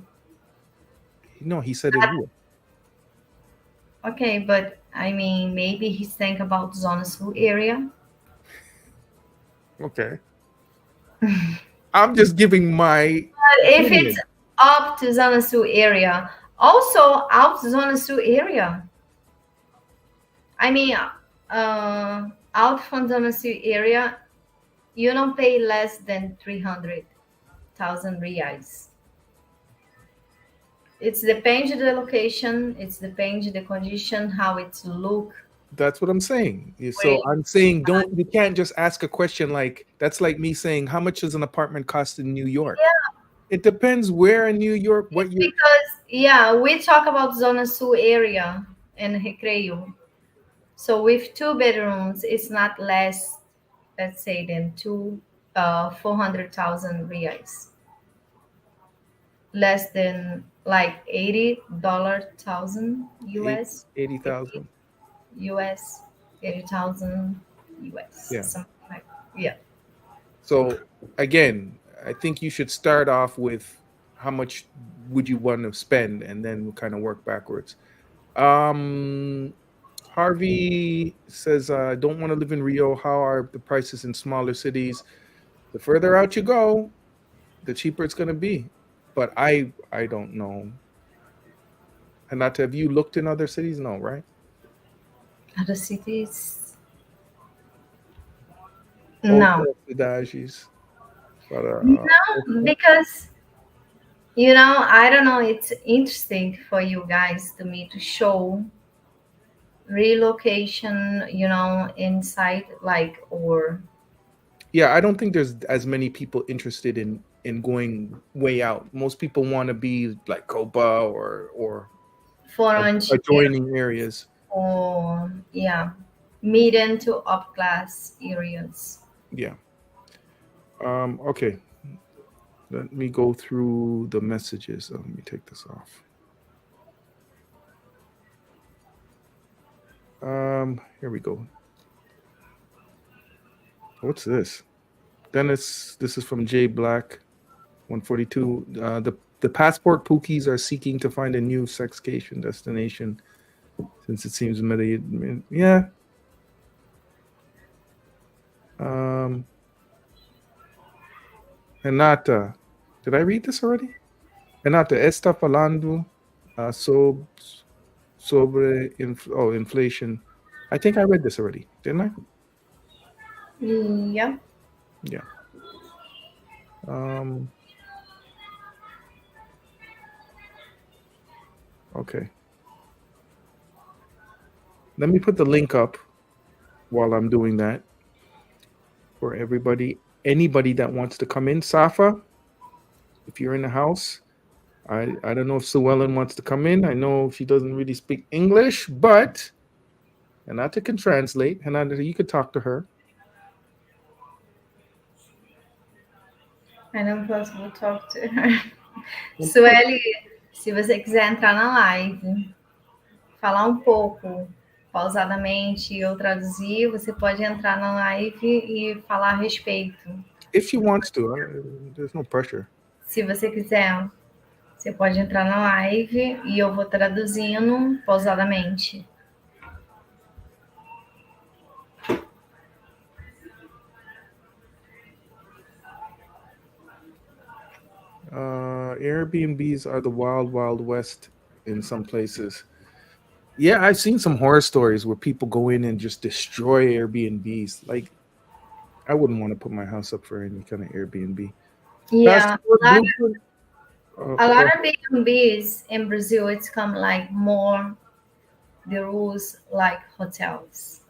No, he said in Rio. Okay, but I mean, maybe he's thinking about Zona Sul area. Okay. I'm just giving my. But if it's up to Zona Sul area, also out Zona Sul area. I mean, out from Zona Sul area, you don't pay less than 300,000 reais. It's depends the location. It's depends the condition, how it's look. That's what I'm saying. So I'm saying, you can't just ask a question like that's like me saying, how much does an apartment cost in New York? Yeah. It depends where in New York. Because we talk about Zona Sul area and Recreio. So with 2 bedrooms, it's not less, let's say, than 400,000 reais. Less than like $80,000 US. 80,000 US, 80,000 US. Yeah. Something like yeah. So again, I think you should start off with how much would you want to spend, and then we'll kind of work backwards. Harvey says, I don't want to live in Rio. How are the prices in smaller cities? The further out you go, the cheaper it's going to be. But I don't know. And not to have you looked in other cities? No, right? Other cities? No. No, because, I don't know. It's interesting for you guys to me to show relocation, inside or. Yeah, I don't think there's as many people interested in going way out. Most people want to be like Copa or adjoining areas. Or medium to up class areas. Yeah. Okay. Let me go through the messages. Let me take this off. Here we go. What's this? Dennis, this is from J Black 142. The passport pookies are seeking to find a new sexcation destination since it seems yeah. Renata, did I read this already? Renata, está falando sobre inflation. I think I read this already, didn't I? Yeah. Yeah. Okay. Let me put the link up while I'm doing that for anybody that wants to come in. Safa, if you're in the house, I don't know if Sue Ellen wants to come in. I know she doesn't really speak English, but Renata can translate. Renata, you could talk to her. Eu não posso talk to her. Sueli, se você quiser entrar na live, falar um pouco pausadamente e eu traduzir, você pode entrar na live e falar a respeito. If she wants to, there's no pressure. Se você quiser, você pode entrar na live e eu vou traduzindo pausadamente. Airbnbs are the wild, wild west in some places. Yeah, I've seen some horror stories where people go in and just destroy Airbnbs. Like, I wouldn't want to put my house up for any kind of Airbnb. Yeah, a lot of Airbnbs in Brazil, it's come like more the rules like hotels.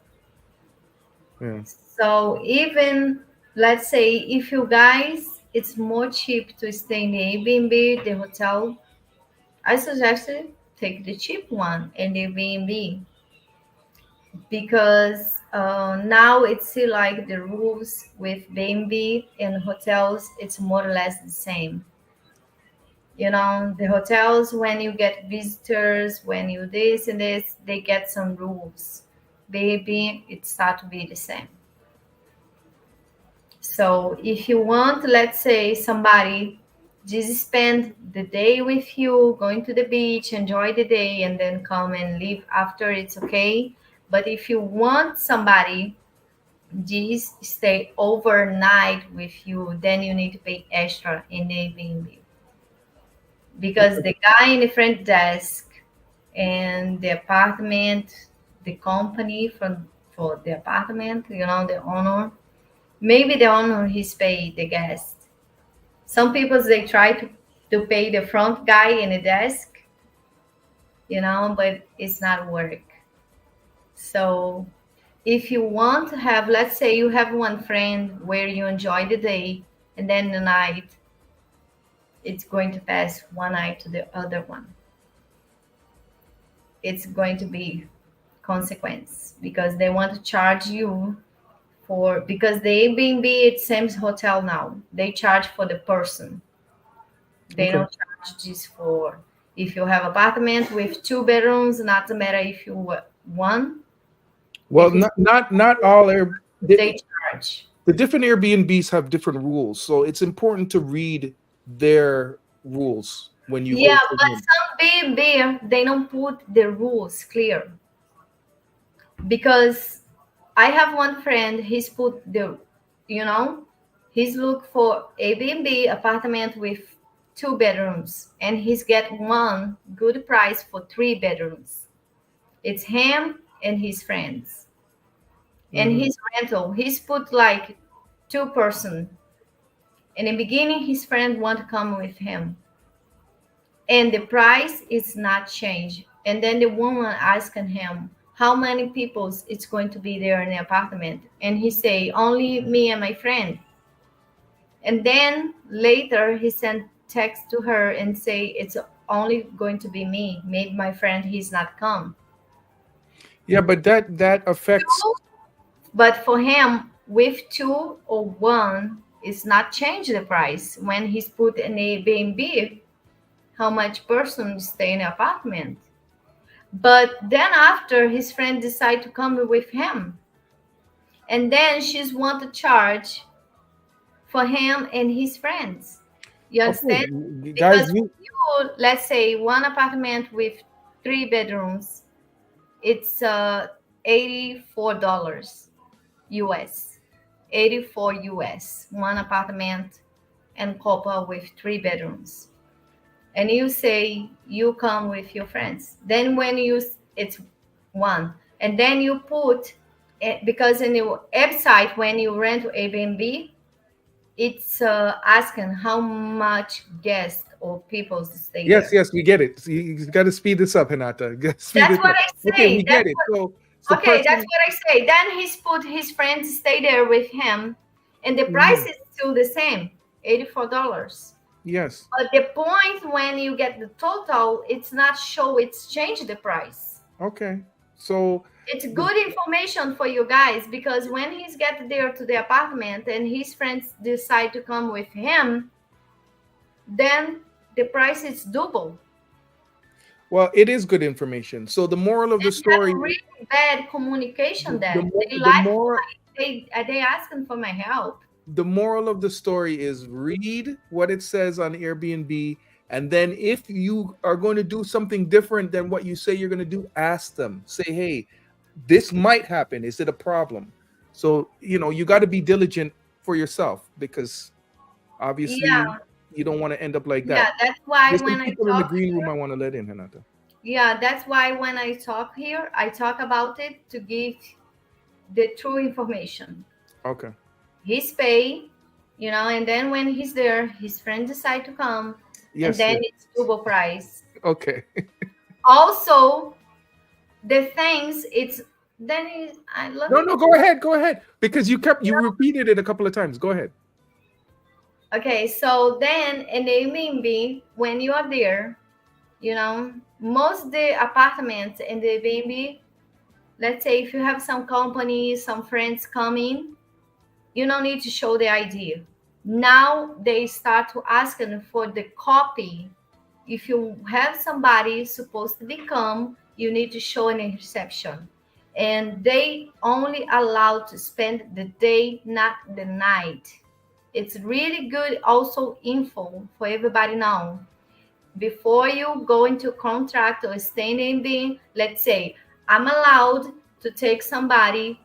Yeah. So even, let's say, if you guys, it's more cheap to stay in the Airbnb, the hotel, I suggest you take the cheap one in the Airbnb. Because now it's still like the rules with B&B and hotels, it's more or less the same. You know, the hotels, when you get visitors, when you this and this, they get some rules. Baby, it start to be the same. So if you want, let's say somebody just spend the day with you, going to the beach, enjoy the day, and then come and leave after, it's okay. But if you want somebody just stay overnight with you, then you need to pay extra in the Airbnb. Because the guy in the front desk and the apartment, the company for the apartment, you know, the owner, maybe the owner he's paid the guest. Some people they try to pay the front guy in the desk, you know, but it's not work. So if you want to have, let's say you have one friend where you enjoy the day and then the night, it's going to pass one night to the other one. It's going to be consequence because they want to charge you for, because the Airbnb, it's same hotel now. They charge for the person. They don't charge just for, if you have apartment with 2 bedrooms, not matter if you one. Well, not all they charge. The different Airbnbs have different rules, so it's important to read their rules when you go but some B&B they don't put the rules clear. Because I have one friend, he's put the, you know, he's look for Airbnb apartment with 2 bedrooms and he's get one good price for 3 bedrooms. It's him and his friends. And his rental, he's put like 2 person. In the beginning, his friend want to come with him. And the price is not changed. And then the woman asking him, how many people it's going to be there in the apartment? And he say, only me and my friend. And then later he sent text to her and say, it's only going to be me. Maybe my friend, he's not come. Yeah, but that affects. But for him, with 2 or 1, it's not change the price. When he's put in a Airbnb, how much person stay in the apartment. But then after, his friend decide to come with him. And then she's want to charge for him and his friends. You understand? Okay. Because you, let's say, one apartment with 3 bedrooms, it's $84 US. 84 US. One apartment and couple with 3 bedrooms. And you say you come with your friends. Then when it's 1. And then you put, because in your website, when you rent Airbnb, it's asking how much guests or people stay yes, there. Yes, we get it. So you got to speed this up, Renata. That's what I say. Okay, we get it. So okay, that's what I say. Then he's put his friends stay there with him, and the price is still the same, $84. Yes. But the point when you get the total, it's not show it's changed the price. Okay. So it's good information for you guys, because when he's get there to the apartment and his friends decide to come with him, then the price is double. Well, it is good information. So the moral of the story, Really bad communication that they the like more they asking for my help. the moral of the story is read what it says on Airbnb, and then if you are going to do something different than what you say you're going to do, ask them. Say, hey, this might happen. Is it a problem? So you got to be diligent for yourself, because obviously you don't want to end up like that. Yeah, that's why There's when some I people in the talk green room I want to let in, Renata. Yeah, that's why when I talk here, I talk about it to give the true information. Okay. He's pay, and then when he's there, his friends decide to come, and then it's double price. Okay. Also, the things I love No, go ahead, because you repeated it a couple of times. Go ahead. Okay, so then in Airbnb, when you are there, most the apartments in the Airbnb, let's say if you have some company, some friends coming, you don't need to show the ID. Now they start to asking for the copy. If you have somebody supposed to become, you need to show an reception. And they only allow to spend the day, not the night. It's really good also info for everybody now. Before you go into contract or stay in Airbnb, let's say I'm allowed to take somebody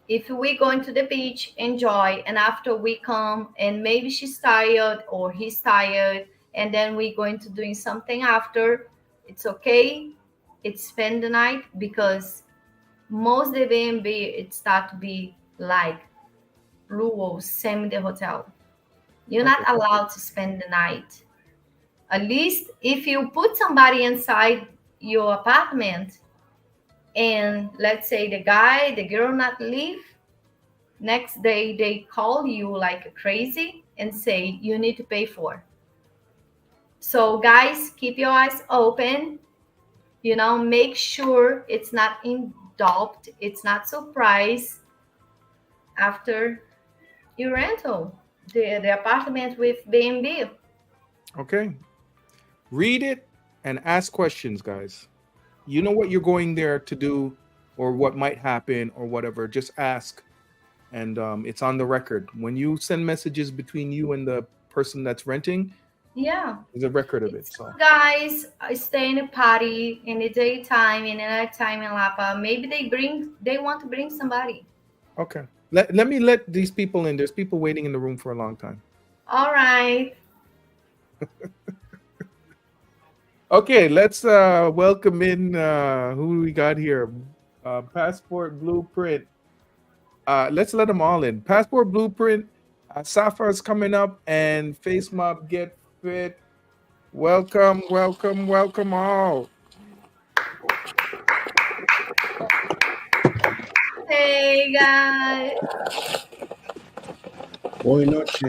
if we go into the beach, enjoy, and after we come and maybe she's tired or he's tired, and then we go into doing something after, it's okay. It's spend the night, because most Airbnb it start to be like rules, same in the hotel. You're not allowed to spend the night. At least if you put somebody inside your apartment and let's say the girl not leave, next day they call you like crazy and say you need to pay for. So guys, keep your eyes open. Make sure it's not in doubt, it's not surprise after you rental the apartment with B&B. Okay. Read it and ask questions, guys. You know what you're going there to do, or what might happen, or whatever. Just ask, and it's on the record. When you send messages between you and the person that's renting, there's a record of it. So guys stay in a party in the daytime, in the nighttime in Lapa. Maybe they want to bring somebody. Okay. Let me let these people in. There's people waiting in the room for a long time. All right. Okay, let's welcome in who we got here. Passport Blueprint. Let's let them all in. Passport Blueprint. Safa is coming up, and Face Mob Get Fit. Welcome all. Hey guys. Boa noite.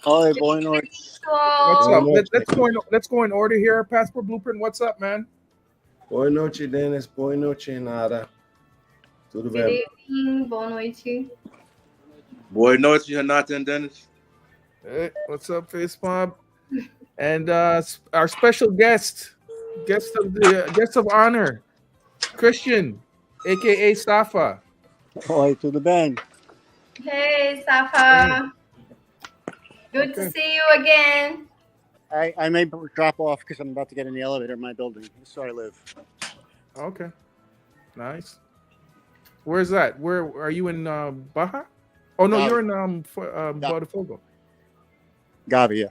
Oi, boa noite. What's up? Let's go in order here. Passport Blueprint, what's up, man? Boa noite, Dennis. Boa noite, Nara. Tudo bem? Boa noite. Boa noite, Renata and Dennis. Hey, what's up, Face Mob? And our special guest of honor, Christian, aka Safa. Oi, tudo bem? Hey, Safa. Good to see you again. I may drop off because I'm about to get in the elevator in my building. This is where I live. Okay, nice. Where's that? Where are you in Baja? Oh no, you're in Botafogo. Gavia.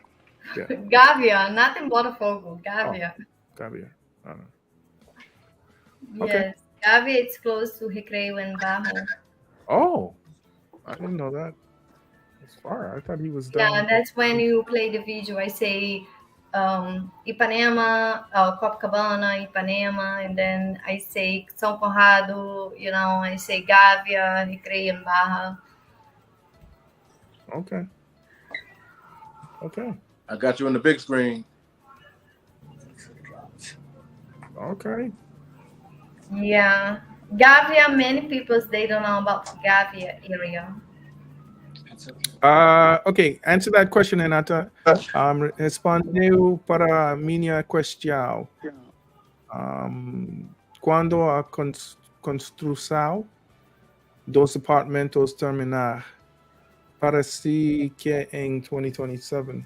Yeah. Gavia, not in Botafogo. Gavia. Oh, Gavia. I don't know. Yes, Okay. Gavia. It's close to Recreio and Barro. Oh, I didn't know that. It's far. I thought he was down. Yeah, that's when you play the video. I say Ipanema, Copacabana, Ipanema, and then I say São Conrado, I say Gavia, Recreio and Barra. Okay. I got you on the big screen. Okay. Yeah. Gavia, many people they don't know about Gavia area. Okay, answer that question, Renata. Respondeu para minha questão. Quando a construção dos apartamentos terminar, parece que em 2027.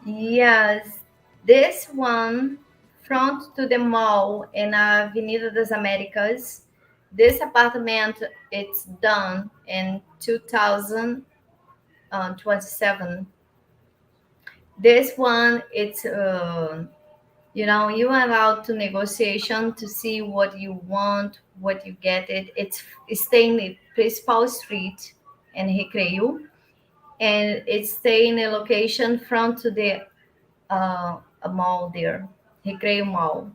Yes. This one, front to the mall in Avenida das Américas. This apartment, it's done in 2027. This one, it's you know, you are allowed to negotiation to see what you want, what you get it. It's staying in principal street in Recreio, and it's staying in a location front to the a mall there, Recreio Mall.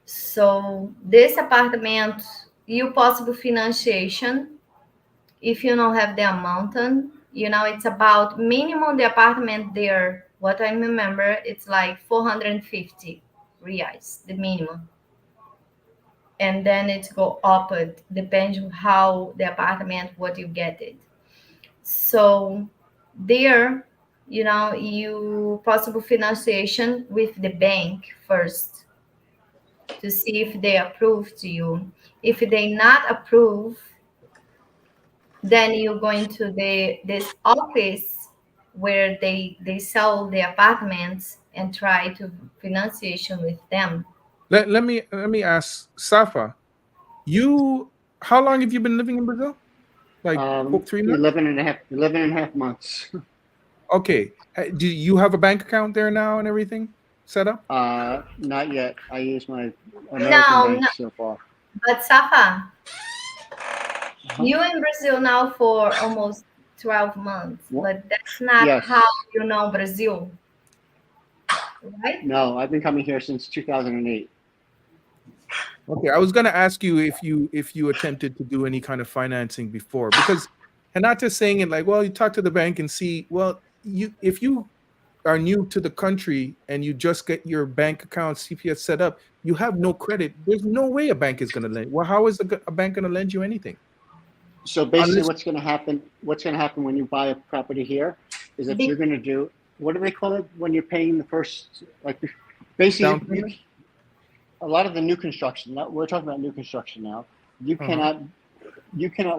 So this apartment, you possible financiation if you don't have the amount, you know, it's about minimum the apartment there. What I remember, it's like 450 reais, the minimum. And then it go up, it depends on how the apartment, what you get it. So there, you know, you possible financiation with the bank first to see if they approve to you. If they not approve, then you go into this office where they sell the apartments and try to financiation with them. Let me ask Safa. How long have you been living in Brazil? Like 3 months? 11 and a half months. Okay. Do you have a bank account there now and everything set up? Not yet. I use my American No, bank so far. but Safa, you in Brazil now for almost 12 months, but that's not Yes. how you know Brazil, right? No, I've been coming here since 2008. Okay, I was gonna ask you if you attempted to do any kind of financing before, because and not just saying it like, well, you talk to the bank and see, well, if you are new to the country and you just get your bank account CPS set up, you have no credit. There's no way a bank is gonna lend. Well, how is a bank gonna lend you anything? So basically, what's going to happen when you buy a property here is that you're going to do, what do they call it when you're paying the first, like basically a lot of the new construction. We're talking about new construction now. You cannot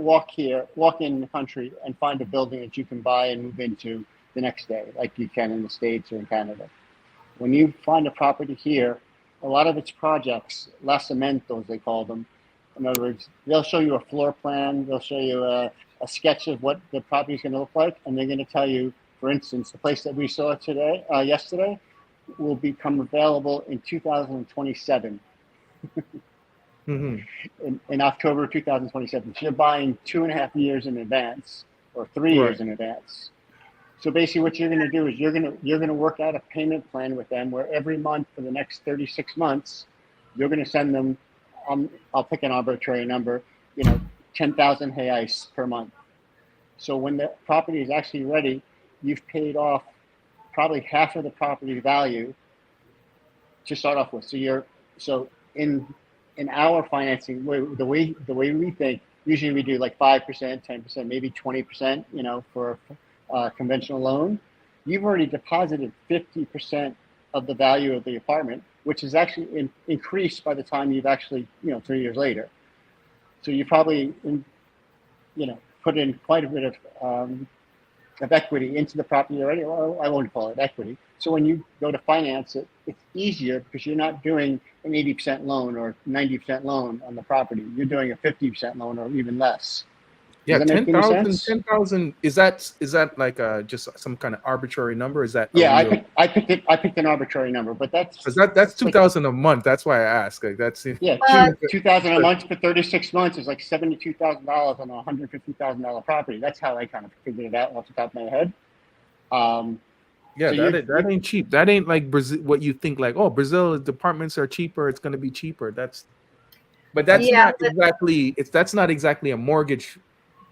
walk in the country and find a building that you can buy and move into the next day like you can in the States or in Canada. When you find a property here, a lot of its projects, lançamentos they call them. In other words, they'll show you a floor plan, they'll show you a sketch of what the property is going to look like, and they're going to tell you, for instance, the place that we saw yesterday, will become available in 2027. In October 2027. So you're buying 2.5 years in advance or 3 years in advance. So basically what you're going to do is you're going to work out a payment plan with them where every month for the next 36 months, you're going to send them, I'll pick an arbitrary number, 10,000 reais per month. So when the property is actually ready, you've paid off probably half of the property value to start off with. So in our financing, the way we think, usually we do like 5%, 10%, maybe 20%, for a conventional loan. You've already deposited 50% of the value of the apartment, which is actually increased by the time you've actually, 3 years later. So you probably, put in quite a bit of equity into the property already. Well, I won't call it equity. So when you go to finance it, it's easier because you're not doing an 80% loan or 90% loan on the property. You're doing a 50% loan or even less. Yeah, Does that make any sense? 10,000. Is that like just some kind of arbitrary number? Is that I picked an arbitrary number, but that's 2,000 a month. That's why I ask. Like that's 2,000 a month for 36 months is like $72,000 on a $150,000 property. That's how I kind of figured it out off the top of my head. Yeah, so that ain't cheap. That ain't like Brazil. What you think like? Oh, Brazil apartments are cheaper. It's going to be cheaper. That's not exactly a mortgage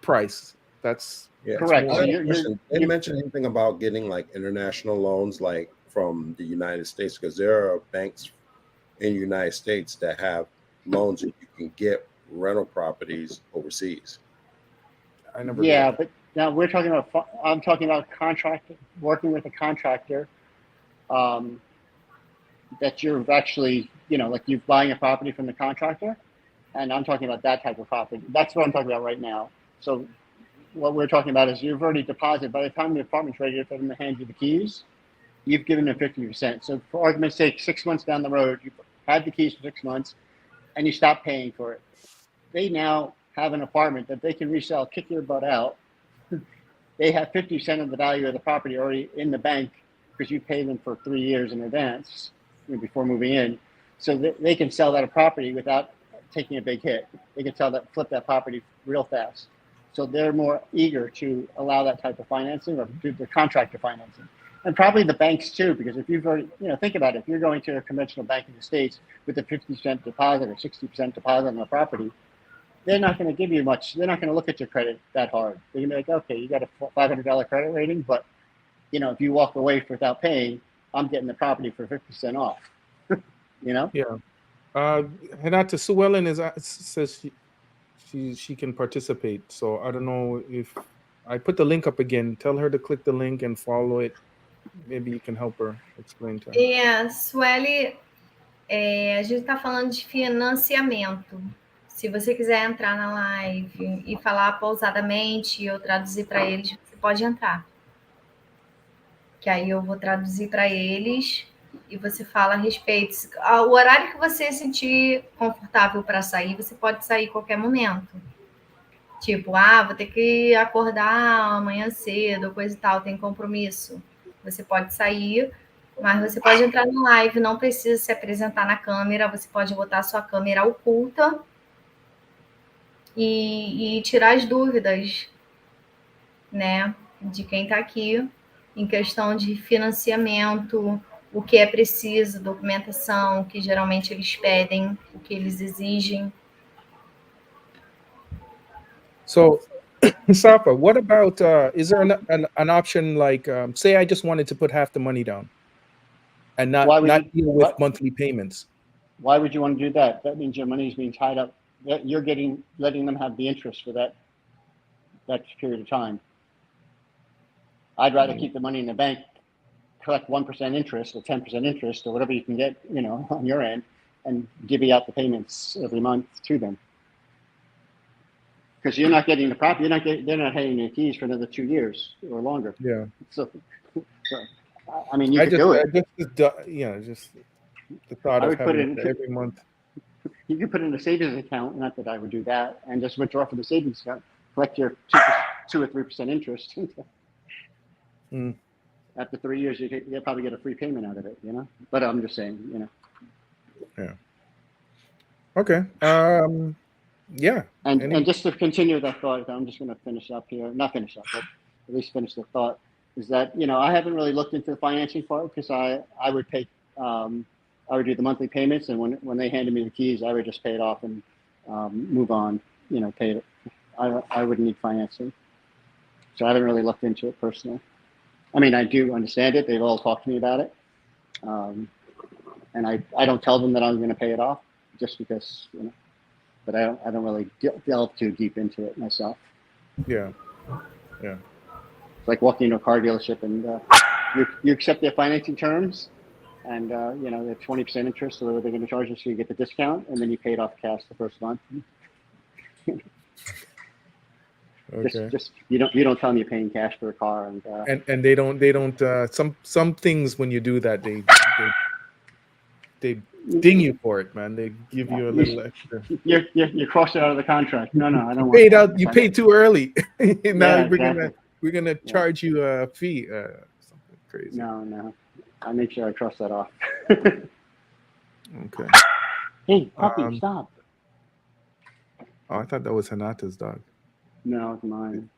price. That's correct. So you mentioned anything about getting like international loans, like from the United States, because there are banks in the United States that have loans that you can get rental properties overseas. I never. Yeah, but now we're talking about. I'm talking about working with a contractor. That you're actually, like you're buying a property from the contractor, and I'm talking about that type of property. That's what I'm talking about right now. So what we're talking about is you've already deposited. By the time the apartment's ready for them to hand you the keys, you've given them 50%. So for argument's sake, 6 months down the road, you've had the keys for 6 months, and you stop paying for it. They now have an apartment that they can resell, kick your butt out. They have 50% of the value of the property already in the bank because you pay them for 3 years in advance before moving in. So they can sell that property without taking a big hit. They can flip that property real fast. So they're more eager to allow that type of financing or do the contractor financing. And probably the banks too, because if you've already, think about it, if you're going to a conventional bank in the States with a 50% deposit or 60% deposit on the property, they're not going to give you much. They're not going to look at your credit that hard. They're going to be like, okay, you got a $500 credit rating, but if you walk away without paying, I'm getting the property for 50% off. Yeah. Renata Sue Ellen says she can participate. So I don't know if I put the link up again. Tell her to click the link and follow it. Maybe you can help her explain to her. Yeah, Sueli, a gente está falando de financiamento. Se você quiser entrar na live e falar pausadamente e eu traduzir para eles, você pode entrar. Que aí eu vou traduzir para eles e você fala a respeito. O horário que você sentir confortável para sair, você pode sair a qualquer momento. Tipo, vou ter que acordar amanhã cedo, coisa e tal, tem compromisso. Você pode sair, mas você pode entrar no live, não precisa se apresentar na câmera, você pode botar a sua câmera oculta e tirar as dúvidas, né, de quem está aqui, em questão de financiamento, o que é preciso, documentação, que geralmente eles pedem, o que eles exigem. So, Safa, what about, is there an option like, say I just wanted to put half the money down and not deal with monthly payments? Why would you want to do that? That means your money is being tied up. You're letting them have the interest for that period of time. I'd rather keep the money in the bank, collect 1% interest or 10% interest or whatever you can get, on your end, and divvy out the payments every month to them. Because you're not getting the property, they're not handing you the keys for another 2 years or longer. Yeah. So I mean, you could do it. Just the thought of having it every month. You could put in a savings account. Not that I would do that, and just withdraw from the savings account, collect your 2 or 3% interest. After 3 years, you'll probably get a free payment out of it, But I'm just saying, Yeah. Okay. Yeah. And just to continue that thought, I'm just going to finish up here. Not finish up, but at least finish the thought. Is that I haven't really looked into the financing part because I would pay. I would do the monthly payments, and when they handed me the keys, I would just pay it off and move on. Pay it. I wouldn't need financing, so I haven't really looked into it personally. I mean, I do understand it. They've all talked to me about it, and I don't tell them that I'm going to pay it off just because but I don't really delve too deep into it myself. Yeah. It's like walking into a car dealership and you accept their financing terms, and they're 20% interest, or they're going to charge you so you get the discount, and then you pay it off cash the first month. Okay. Just you don't tell them you're paying cash for a car, and they don't some things when you do that they ding you for it, man. They give you a little extra. You cross it out of the contract. No, I don't. You paid too early. Now exactly. we're gonna charge you a fee. Something crazy. No. I make sure I cross that off. Okay. Hey, puppy, stop. Oh, I thought that was Hanata's dog. No, it's mine.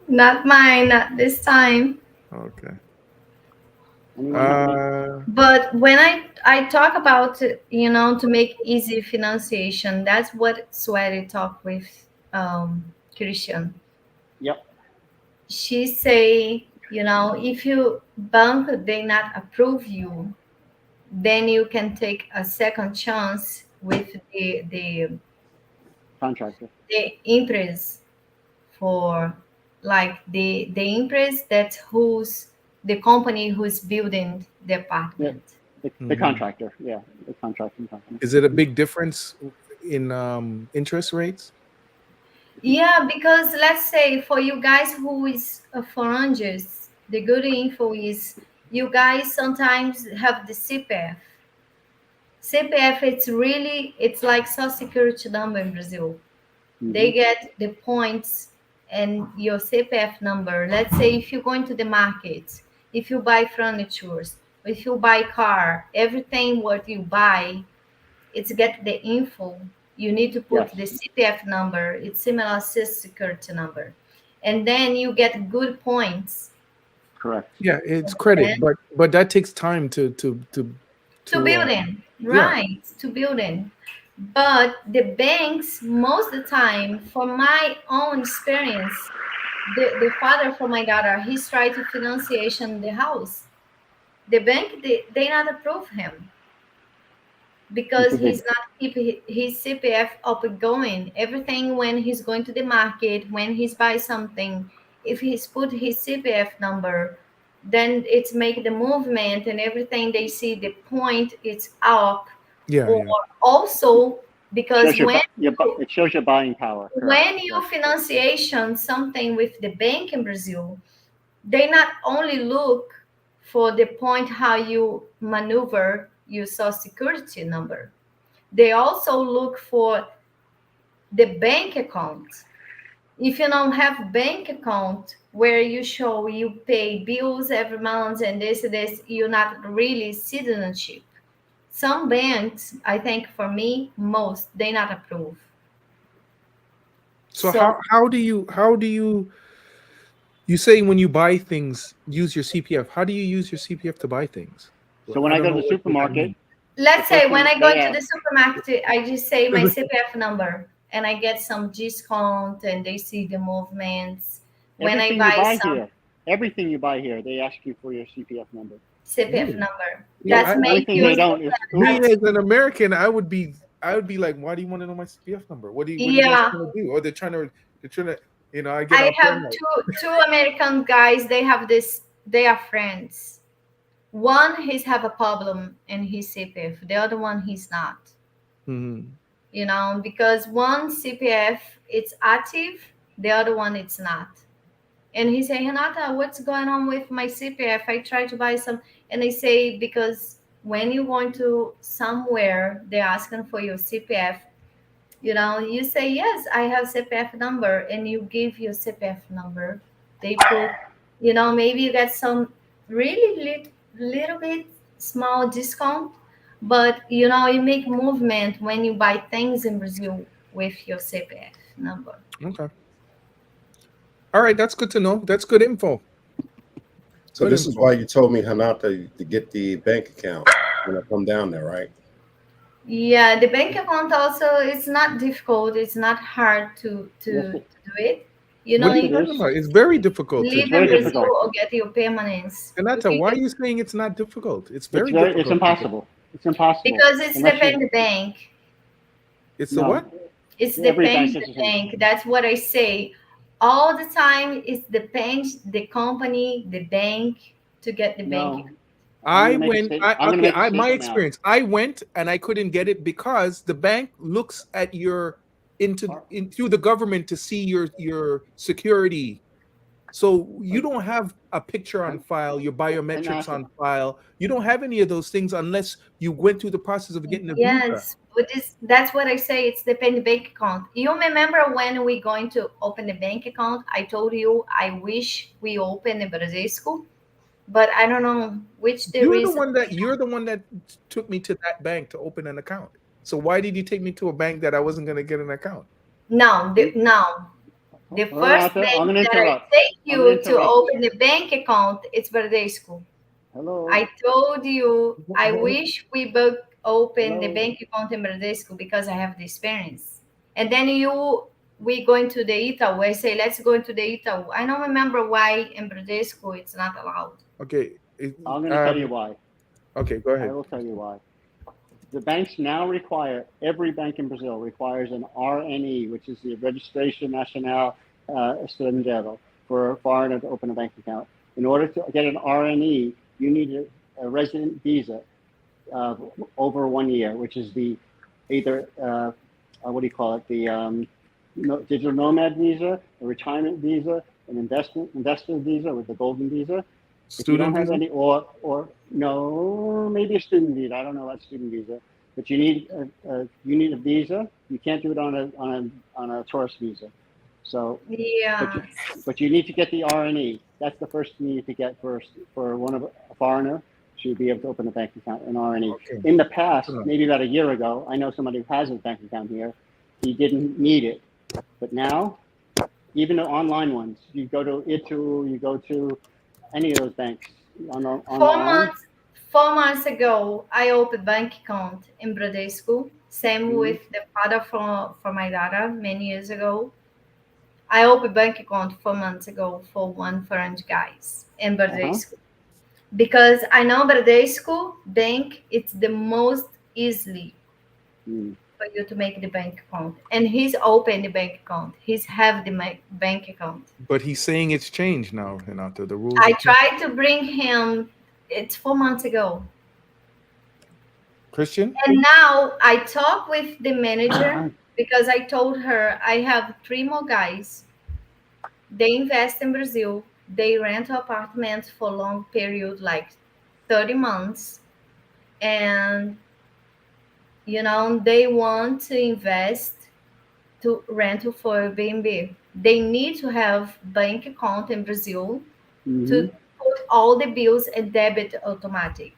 Not mine, not this time. Okay. But when I talk about, to make easy financiation, that's what Sweaty talked with Christian. Yep. She say, if you bank, they not approve you, then you can take a second chance with Contractor. the impress for like the impress that's who's the company who's building the apartment. The contractor. Yeah, the contracting company. Is it a big difference in interest rates? Yeah, because let's say for you guys who is foreigners, the good info is you guys sometimes have the CPF. CPF, it's like social security number in Brazil. They get the points and your CPF number. Let's say if you go into the market, if you buy furniture, if you buy car, everything what you buy, it's get the info. You need to put the CPF number. It's similar social security number, and then you get good points. Correct. Yeah, it's credit, but that takes time to building, right? To building. But the banks, most of the time, from my own experience, the father for my daughter, he's trying to financiation the house. The bank, they not approve him because he's not keep his CPF up and going. Everything when he's going to the market, when he's buy something, if he's put his CPF number, then it's make the movement and everything. They see the point, it's up. Or also because it shows your buying power. When you financiation something with the bank in Brazil, they not only look for the point how you maneuver your social security number, they also look for the bank account. If you don't have bank account where you show you pay bills every month and this, you're not really citizenship. Some banks, I think for me, most, they not approve. So how do you say when you buy things, use your CPF? How do you use your CPF to buy things? So when I go to the supermarket, let's say when I go to the supermarket, I just say my CPF number and I get some discount and they see the movements. When I buy everything you buy here, they ask you for your CPF number. CPF number. Yeah, That's make you. They don't is me as an American, I would be like, why do you want to know my CPF number? What are you guys trying to do? Or they're trying to, I have two American guys. They have this. They are friends. One, he's have a problem in his CPF. The other one, he's not. Because one CPF it's active, the other one it's not. And he say, Renata, what's going on with my CPF? I try to buy some, and they say because when you going to somewhere, they're asking for your CPF. You say yes, I have CPF number, and you give your CPF number. They put, maybe you get some really little bit small discount, but you make movement when you buy things in Brazil with your CPF number. Okay. All right, that's good to know. That's good info. So this is why you told me, Hanata, to get the bank account when I come down there, right? Yeah, the bank account also, it's not difficult. It's not hard to do it. It's very difficult. Live in Brazil or get your permanence. Hanata, why are you saying it's not difficult? It's very difficult. It's impossible. It's impossible. Because it's depend the bank. It's the what? It's depends the bank. That's what I say. All the time it depends the company, the bank to get the bank. My experience. I went and I couldn't get it because the bank looks at your through the government to see your security. So you don't have a picture on file, your biometrics on file. You don't have any of those things unless you went through the process of getting a visa. Yes, but that's what I say. It's depend bank account. You remember when we going to open the bank account? I told you I wish we open a Bradesco, but I don't know which the reason. You're the one that took me to that bank to open an account. So why did you take me to a bank that I wasn't going to get an account? No. The first bank that I take you to open the bank account, it's Bradesco. Hello. I told you I wish we both open the bank account in Bradesco because I have the experience. And then we going to the Itaú. I say let's go into the Itaú. I don't remember why in Bradesco it's not allowed. Okay. I'm going to tell you why. Okay, go I ahead. will tell you why. The banks now require, every bank in Brazil requires an RNE, which is the Registration Nacional Estrangeiro, for a foreigner to open a bank account. In order to get an RNE, you need a resident visa over 1 year, which is the either, what do you call it, the digital nomad visa, a retirement visa, an investor visa with the golden visa. If you don't Student have visa? any, or no, maybe a student visa. I don't know about student visa, but you need a visa. You can't do it on a tourist visa. So, Yeah. but you need to get the RNE. That's the first thing you need to get first for a foreigner to be able to open a bank account, an RNE. Okay. In the past, Sure. maybe about a year ago, I know somebody who has a bank account here. He didn't need it, but now, even the online ones, you go to Itu, you go to any of those banks online. 4 months ago, I opened bank account in Bradesco. Same with the father for my daughter many years ago. I opened bank account 4 months ago for one foreign guys in Bradesco. Because I know Bradesco bank, it's the most easily for you to make the bank account. And he's open the bank account. He's have the bank account. But he's saying it's changed now, Renato. The rules. I tried to bring him, it's 4 months ago. Christian? And now I talk with the manager because I told her I have 3 more guys. They invest in Brazil. They rent apartments for long period, like 30 months. And, they want to invest to rental for Airbnb. They need to have bank account in Brazil to put all the bills and debit automatic.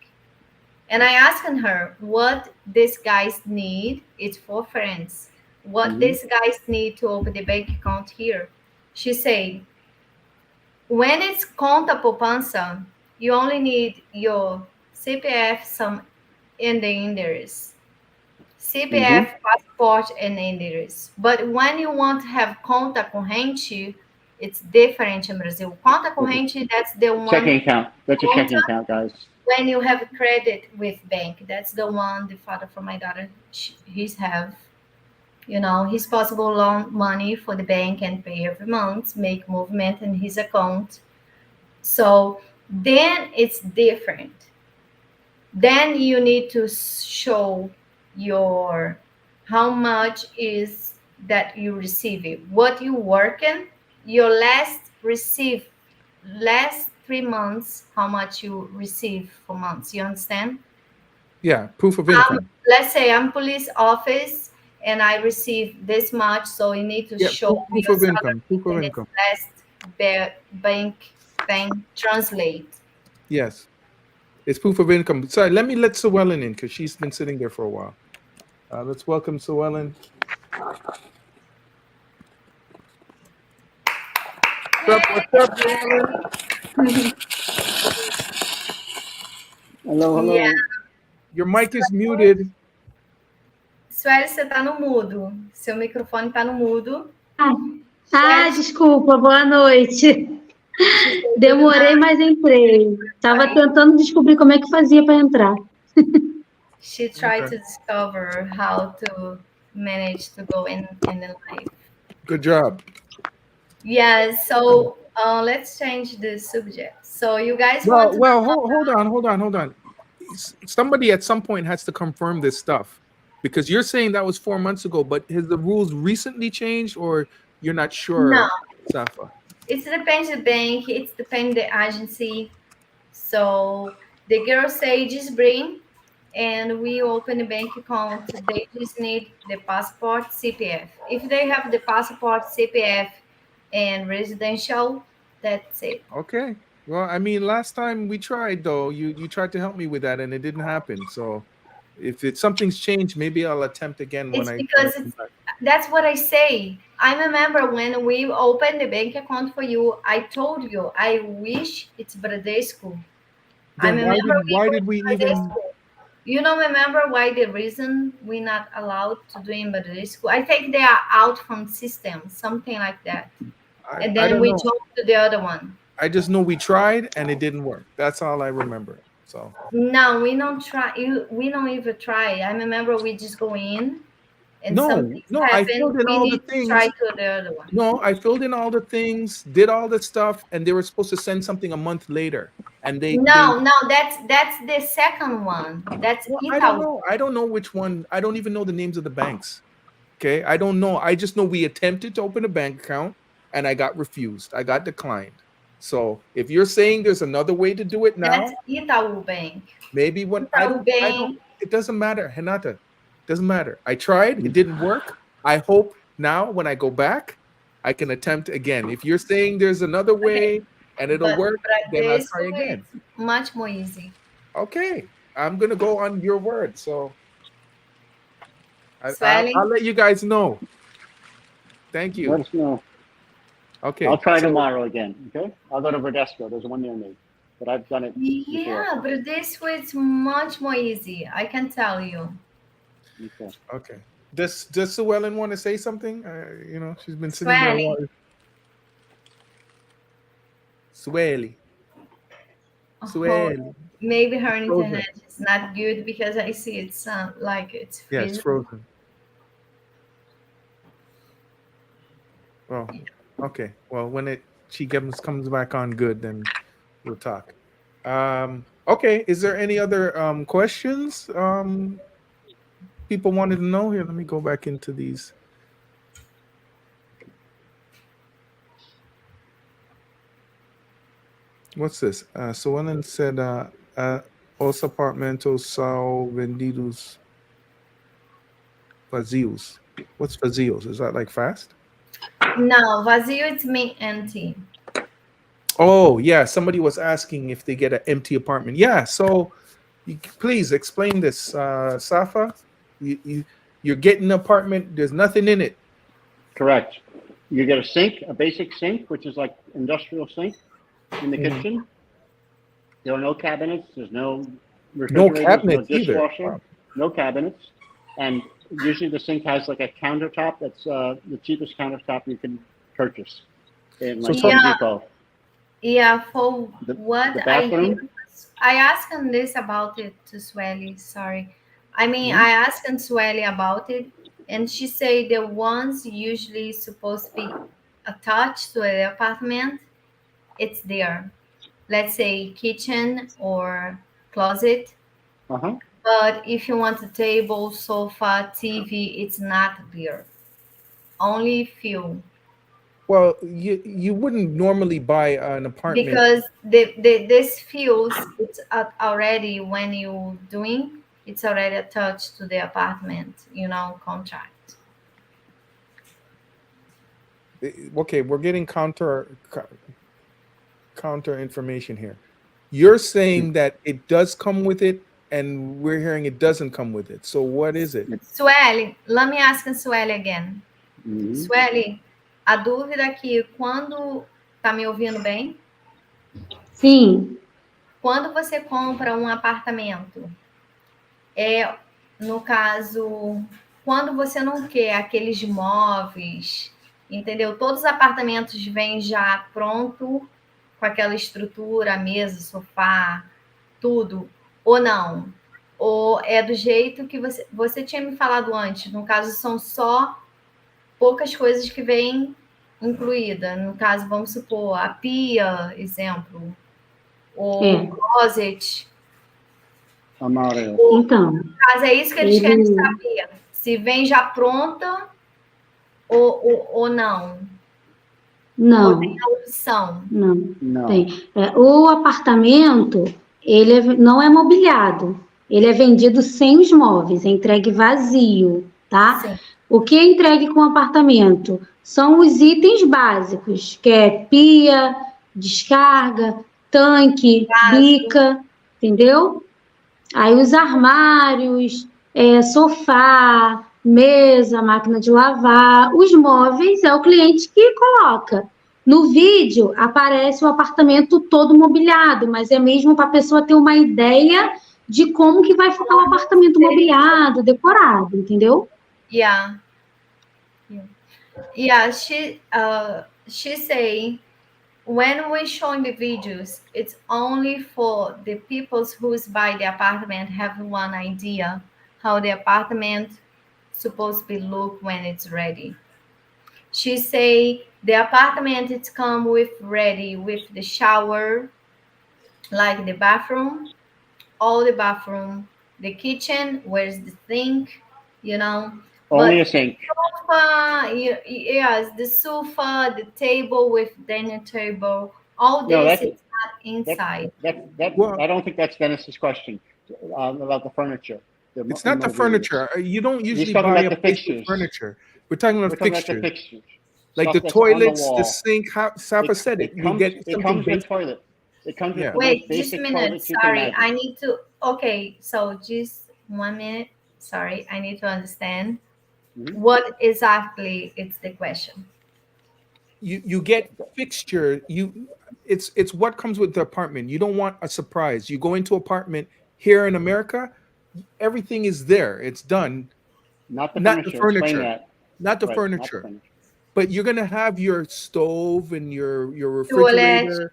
And I asked her what these guys need. It's for friends. What these guys need to open the bank account here. She said, when it's conta poupança, you only need your CPF, some and the endereço. CPF, passport, and endereço. But when you want to have conta corrente, it's different in Brazil. Conta corrente, that's the one. Checking account. That's a checking account, guys. When you have credit with bank, that's the one the father for my daughter, he's have. He's possible loan money for the bank and pay every month, make movement in his account. So then it's different. Then you need to show your how much is that you receive, what you working, your last 3 months, how much you receive for months. You understand? Yeah, proof of income. Let's say I'm police office and I receive this much, so you need to show proof of income. Proof of income. Last bank thing translate. Yes, it's proof of income. Sorry, let Sue Ellen in because she's been sitting there for a while. Let's welcome Sue Ellen. What's up, Sue Ellen? Hello. Yeah. Your mic is muted. Sueli, você tá no mudo. Seu microfone tá no mudo. Desculpa, boa noite. Demorei, mas entrei. Tava tentando descobrir como é que fazia para entrar. She tried to discover how to manage to go in the live. Good job. Yeah, so let's change the subject. So you guys hold on. Somebody at some point has to confirm this stuff because you're saying that was 4 months ago, but has the rules recently changed or you're not sure? No. Safa? It depends the bank, it depends the agency. So the girl say just bring and we open a bank account. They just need the passport, CPF. If they have the passport, CPF, and residential, that's it. Okay. Well, I mean, last time we tried, though, you tried to help me with that, and it didn't happen. So, if something's changed, maybe I'll attempt again that's what I say. I remember when we opened the bank account for you, I told you I wish it's Bradesco. Why did we even? Remember why the reason we're not allowed to do in Bradesco? I think they are out from system, something like that. And then we jumped to the other one. I just know we tried and it didn't work. That's all I remember. So No, we don't try. We don't even try. I remember we just go in, and something no, I happen. filled in We all the need to try things. to the other one. No, I filled in all the things, did all the stuff, and they were supposed to send something a month later. And they No, that's the second one. That's well, I don't Itaú. know. I don't know which one. I don't even know the names of the banks. Okay, I don't know. I just know we attempted to open a bank account and I got refused. I got declined. So if you're saying there's another way to do it That's now, Itaú Bank. maybe when Itaú I don't. Bank. It doesn't matter, Renata. Doesn't matter. I tried. It didn't work. I hope now when I go back, I can attempt again. If you're saying there's another way and it'll But work, then I'll try Bradesco again. it's much more easy. Okay, I'm gonna go on your word. So I'll Swelling. let you guys know. Thank you. Let us know. Okay. I'll try so- tomorrow again. Okay. I'll go to Bradesco. There's one near me, but I've done it before. Yeah, Bradesco it's much more easy. I can tell you. Okay. Okay. Does Sue Ellen want to say something? You know, she's been sitting there a Swelling. while. Sueli. Oh, Sueli. maybe her Frozen. internet is not good because I see it's like it's Yeah, freezing. it's frozen. Well, okay. Well, when she comes back on good, then we'll talk. Okay. Is there any other questions? People wanted to know here. Let me go back into these. What's this? So Ellen said, os apartamentos são vendidos vazios. What's vazios? Is that like fast? No, vazio it's mean empty. Oh, yeah. Somebody was asking if they get an empty apartment. Yeah. So please explain this, Safa. You're getting an apartment. There's nothing in it. Correct. You get a sink, a basic sink, which is like industrial sink in the Mhm. kitchen. There are no cabinets. There's no No refrigerators, cabinets no either. dishwasher, Wow. no cabinets. And usually the sink has like a countertop that's the cheapest countertop you can purchase in like So Home Yeah. Depot. Yeah, for The- what the I bathroom? use, I asked him this about it to Swelly. Sorry, I mean Mhm. I asked Swelly about it, and she said the ones usually supposed to be attached to the apartment, it's there. Let's say kitchen or closet. Uh-huh. But if you want a table, sofa, TV, it's not there. Only few. Well, you wouldn't normally buy an apartment. Because this feels it's already when you doing it's already attached to the apartment, contract. Okay, we're getting counter information here. You're saying that it does come with it, and we're hearing it doesn't come with it. So what is it? Sueli, let me ask Sueli again. Mhm. Sueli, a dúvida aqui, quando tá me ouvindo bem? Sim, Quando você compra um apartamento, no caso, quando você não quer aqueles móveis, entendeu? Todos os apartamentos vêm já pronto, com aquela estrutura, mesa, sofá, tudo, ou não? Ou é do jeito que você tinha me falado antes, no caso, são só poucas coisas que vêm incluída. No caso, vamos supor, a pia, exemplo, o closet. Amarelo. então, No caso, é isso que eles querem ele- saber. Se vem já pronta ou não. Ou não, tem a opção. não. Não. Tem. O apartamento, não é mobiliado. Ele é vendido sem os móveis, é entregue vazio, tá? Sim. O que é entregue com o apartamento? São os itens básicos, que é pia, descarga, tanque, bica, entendeu? Aí os armários, sofá, mesa, máquina de lavar, os móveis é o cliente que coloca. No vídeo aparece o apartamento todo mobiliado, mas é mesmo para a pessoa ter uma ideia de como que vai ficar o apartamento mobiliado, decorado, entendeu? Yeah, she say when we showing the videos, it's only for the people who's buy the apartment have one idea how the apartment supposed to be look when it's ready. She say the apartment it's come with ready with the shower, like the bathroom, all the bathroom, the kitchen, where's the sink, you know. Only But a sink. sofa, yes, the sofa, the table with dinner table, all No, this that's is not inside. Well, I don't think that's Dennis's question about the furniture. it's not the furniture. You don't He's usually talking buy about a the place with fixtures. furniture. We're talking We're about talking about the fixtures, fixtures, like the stuff that's on the toilets, the wall. sink. Safa said it. You get It something comes with basic. toilet. It comes with Yeah. the most Wait, just a basic minute. toilets you can Sorry, I imagine. need to. Okay, so just 1 minute. Sorry, I need to understand Mhm. what exactly is the question. You get fixture. It's what comes with the apartment. You don't want a surprise. You go into apartment here in America, everything is there. It's done. Not the Not the furniture. Explain furniture. that. Not the Right, not the furniture. furniture. But you're gonna have your stove and your Toilet. refrigerator,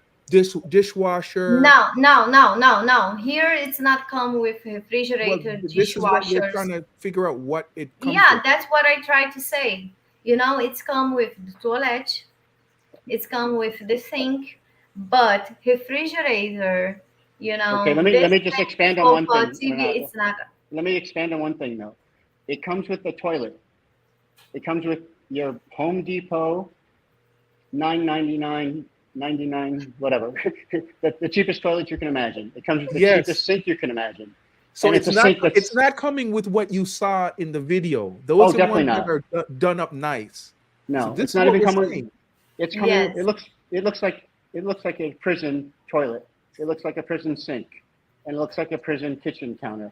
dishwasher. No, no, no, no, no. Here it's not come with Well, refrigerator, this is what we're trying dishwashers. to figure out what it comes Yeah, with. that's what I try to say. You know, it's come with the toilet, it's come with the sink, but refrigerator, Okay, let this me just thing expand on for one thing, TV, Renata. it's not. Let me expand on one thing though. It comes with the toilet. It comes with your Home Depot, 9.99, 99, whatever. The cheapest toilet you can imagine. It comes with the cheapest Yes. sink you can imagine. So And it's a sink that's it's not coming with what you saw in the video. oh, Those are definitely ones that not. are done up nice. So No, this it's is not what even we're coming. saying. It's coming. Yes. It looks like a prison toilet. It looks like a prison sink, and it looks like a prison kitchen counter.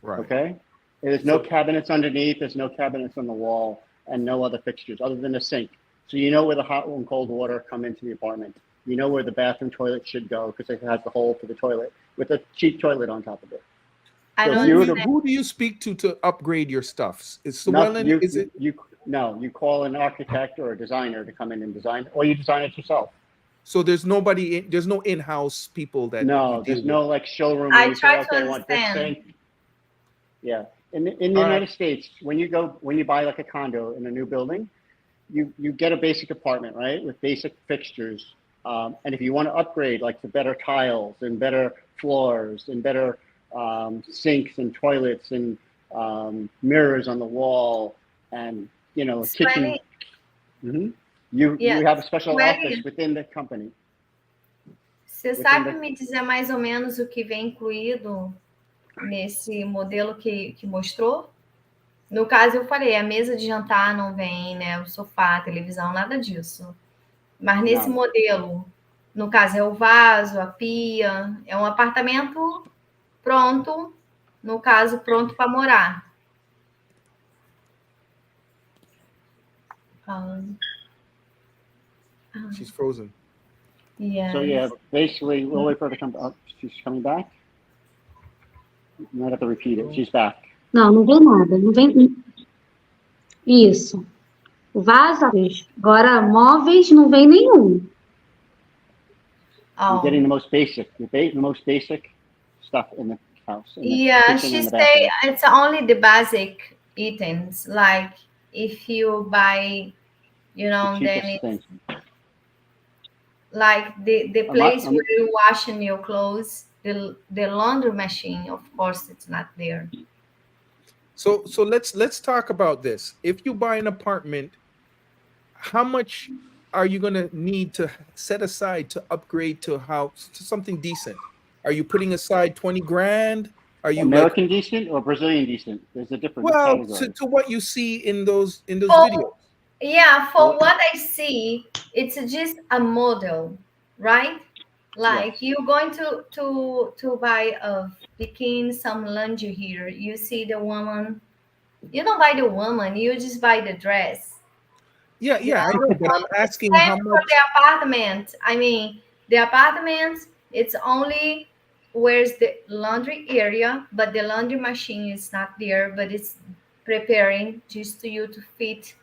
Right. Okay. There's no So cabinets underneath. There's no cabinets on the wall, and no other fixtures other than a sink. So you know where the hot and cold water come into the apartment. You know where the bathroom toilet should go because it has the hole for the toilet with a cheap toilet on top of it. I So don't if you were to understand. who do you speak to upgrade your stuffs? Is not Llewellyn? Is it you no, you call an architect or a designer to come in and design, or you design it yourself. so? There's nobody. There's no in-house people that you No, deal there's with. no like showroom where I you say, try to okay, I want this understand. sink. Yeah. In the All right. United States, when you buy like a condo in a new building, you get a basic apartment, right, with basic fixtures. And if you want to upgrade, like to better tiles and better floors and better sinks and toilets and mirrors on the wall and kitchen, Sueli, mhm, yes. you have a special office Sueli, within the company. você Within sabe the me dizer mais ou menos o que vem incluído nesse modelo que mostrou? No caso, eu falei, a mesa de jantar não vem, né? O sofá, a televisão, nada disso. Mas nesse nada. modelo, no caso, é o vaso, a pia, é um apartamento pronto, no caso, pronto para morar. She's frozen. Yes. So yeah, basically we'll wait for her to come. Oh, she's coming back. You might have to repeat it. She's back. Não, não vem nada. Não vem. Isso. O vaso. Agora, móveis, não vem nenhum. You're Oh. getting the most basic stuff in the house. In the Yeah, kitchen she and the say bathroom. it's only the basic items. Like if you buy, The then cheapest it's things. like the place where you're washing your clothes, the laundry machine, of course, it's not there. So let's talk about this. If you buy an apartment, how much are you going to need to set aside to upgrade to something decent? Are you putting aside 20 grand? Are you like, American decent or Brazilian decent? There's a different well, category. to what you see in those For videos? Yeah, for what I see, it's just a model, right? Like Yes. you're going to buy a bikini, some lingerie here. You see the woman. You don't buy the woman. You just buy the dress. Yeah, I know, but I'm asking Same how for much. the apartment. I mean, the apartment, it's only where's the laundry area, but the laundry machine is not there, but it's preparing just to you to fit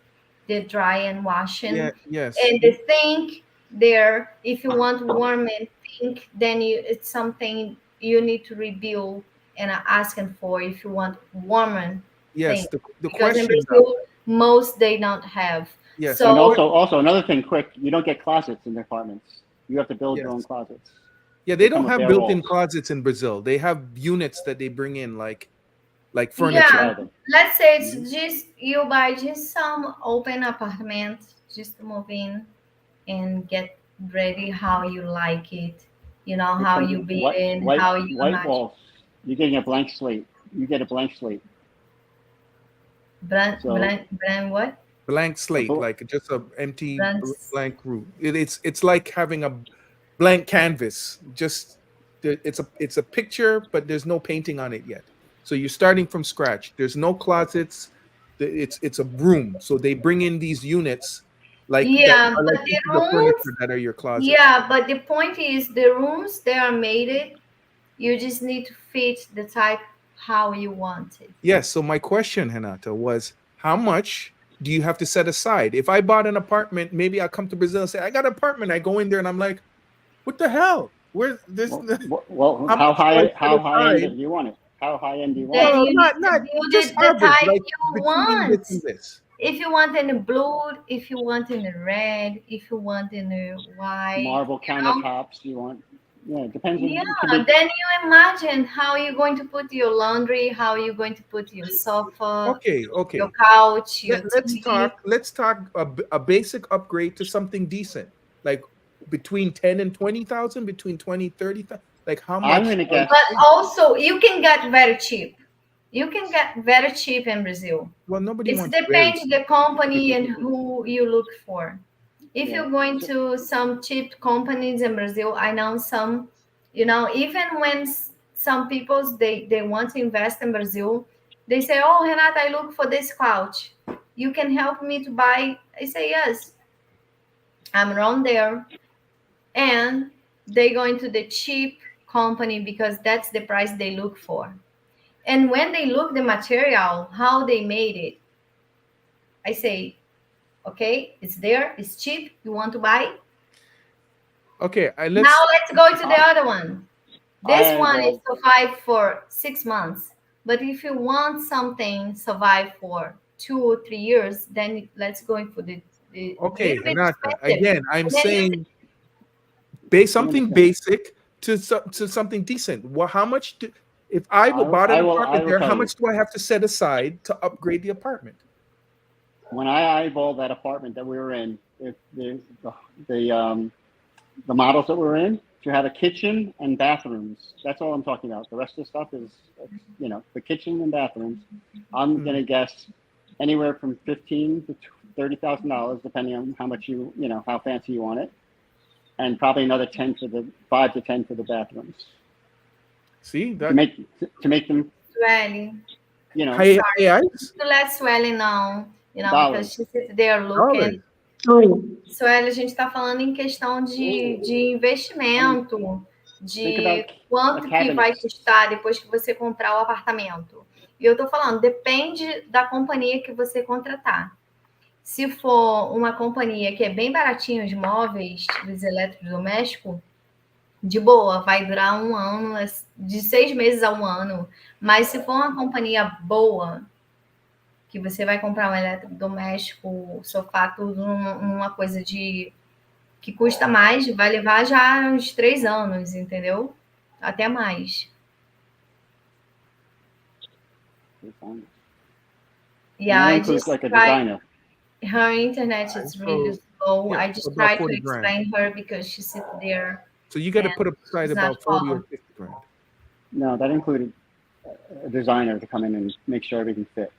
the dry and washing. Yeah, yes. And the sink, there. If you want warm and pink, then it's something you need to rebuild and asking for if you want warmer Yes, thing. the Because in question Brazil, most they don't have. yes, And So also another thing, quick, you don't get closets in the apartments. You have to build your own yes. closets. Yeah, they come don't with have bare built-in walls. closets in Brazil. They have units that they bring in like You furniture. buy yeah, them. let's say it's just you buy just some open apartment just to move in and get ready how you like it. You know They how come you with build it, how you white imagine. walls. You're getting a blank slate. You get a blank slate. Brand, So what? Blank a slate, like just a empty Brand. blank room. It's like having a blank canvas. Just it's a picture, but there's no painting on it yet. So you're starting from scratch. There's no closets. It's a room. So they bring in these units like that Yeah, are but like the pieces of rooms, furniture that are your closets. yeah, but the point is the rooms they are made it. You just need to fit the type how you want it. Yes. So my question, Hanata, was how much do you have to set aside? If I bought an apartment, maybe I come to Brazil and say, I got an apartment. I go in there and I'm like, what the hell? Where's this? well, How much do I set how high end do aside? you want it? How high end do you want Then it? Well, you need to not build just it the average, type like you between this want. and this. If you want in the blue, if you want in the red, if you want in the white, Marble you know. countertops you want? Yeah, it depends on. Yeah, It could be. then you imagine how you're going to put your laundry, how you're going to put your sofa, Okay, your okay. couch, your Let's TV. talk. Let's talk a basic upgrade to something decent, like between 10 and 20,000, between 20 30,000. Like how I'm much gonna are you guess. But paying? also, you can get very cheap. You can get very cheap in Brazil. Well, nobody It wants very depends cheap. the company and who you look for. If Yeah. you're going to some cheap companies in Brazil, I know some, even when some people they want to invest in Brazil, they say, "Oh, Renata, I look for this couch. You can help me to buy." I say, "Yes, I'm around there," and they go into the cheap company because that's the price they look for. And when they look the material, how they made it, I say, okay, it's there, it's cheap. You want to buy? Okay, Now let's. let's go to the other one. This I one is well, survive for 6 months. But if you want something survive for 2 or 3 years, then let's go for the Okay, little bit Hanaka. expensive. Again, I'm And then you saying I something understand. basic to something decent. Well, how much do if I bought an I apartment will there? tell How you. much do I have to set aside to upgrade the apartment? When I eyeballed that apartment that we were in, the models that we were in, you had a kitchen and bathrooms. That's all I'm talking about. The rest of the stuff is, the kitchen and bathrooms. I'm gonna guess anywhere from $15,000 to $30,000, depending on how much how fancy you want it, and probably another 10 for the 5 to 10 for the bathrooms See to that make them, swelling. high ice To let swelling know, because dollars. she sits there looking. dollars. Oi. Sueli, a gente está falando em questão de investimento, Think de about quanto que vai cabinets. custar depois que você comprar o apartamento. E eu estou falando, depende da companhia que você contratar. Se for uma companhia que é bem baratinho os móveis, os eletrodomésticos, de boa, vai durar um ano, de 6 meses a um ano. Mas se for uma companhia boa, que você vai comprar um eletrodoméstico, sofá, tudo numa coisa que custa mais, vai levar já uns 3 anos, entendeu? Até mais. And Yeah, that I includes just like a try. designer. Her internet is really So slow. yeah, I just about try to 40 grand. explain her because she sits there So you got to and put aside she's not about 40 or following. 50 grand. No, that included a designer to come in and make sure everything fit.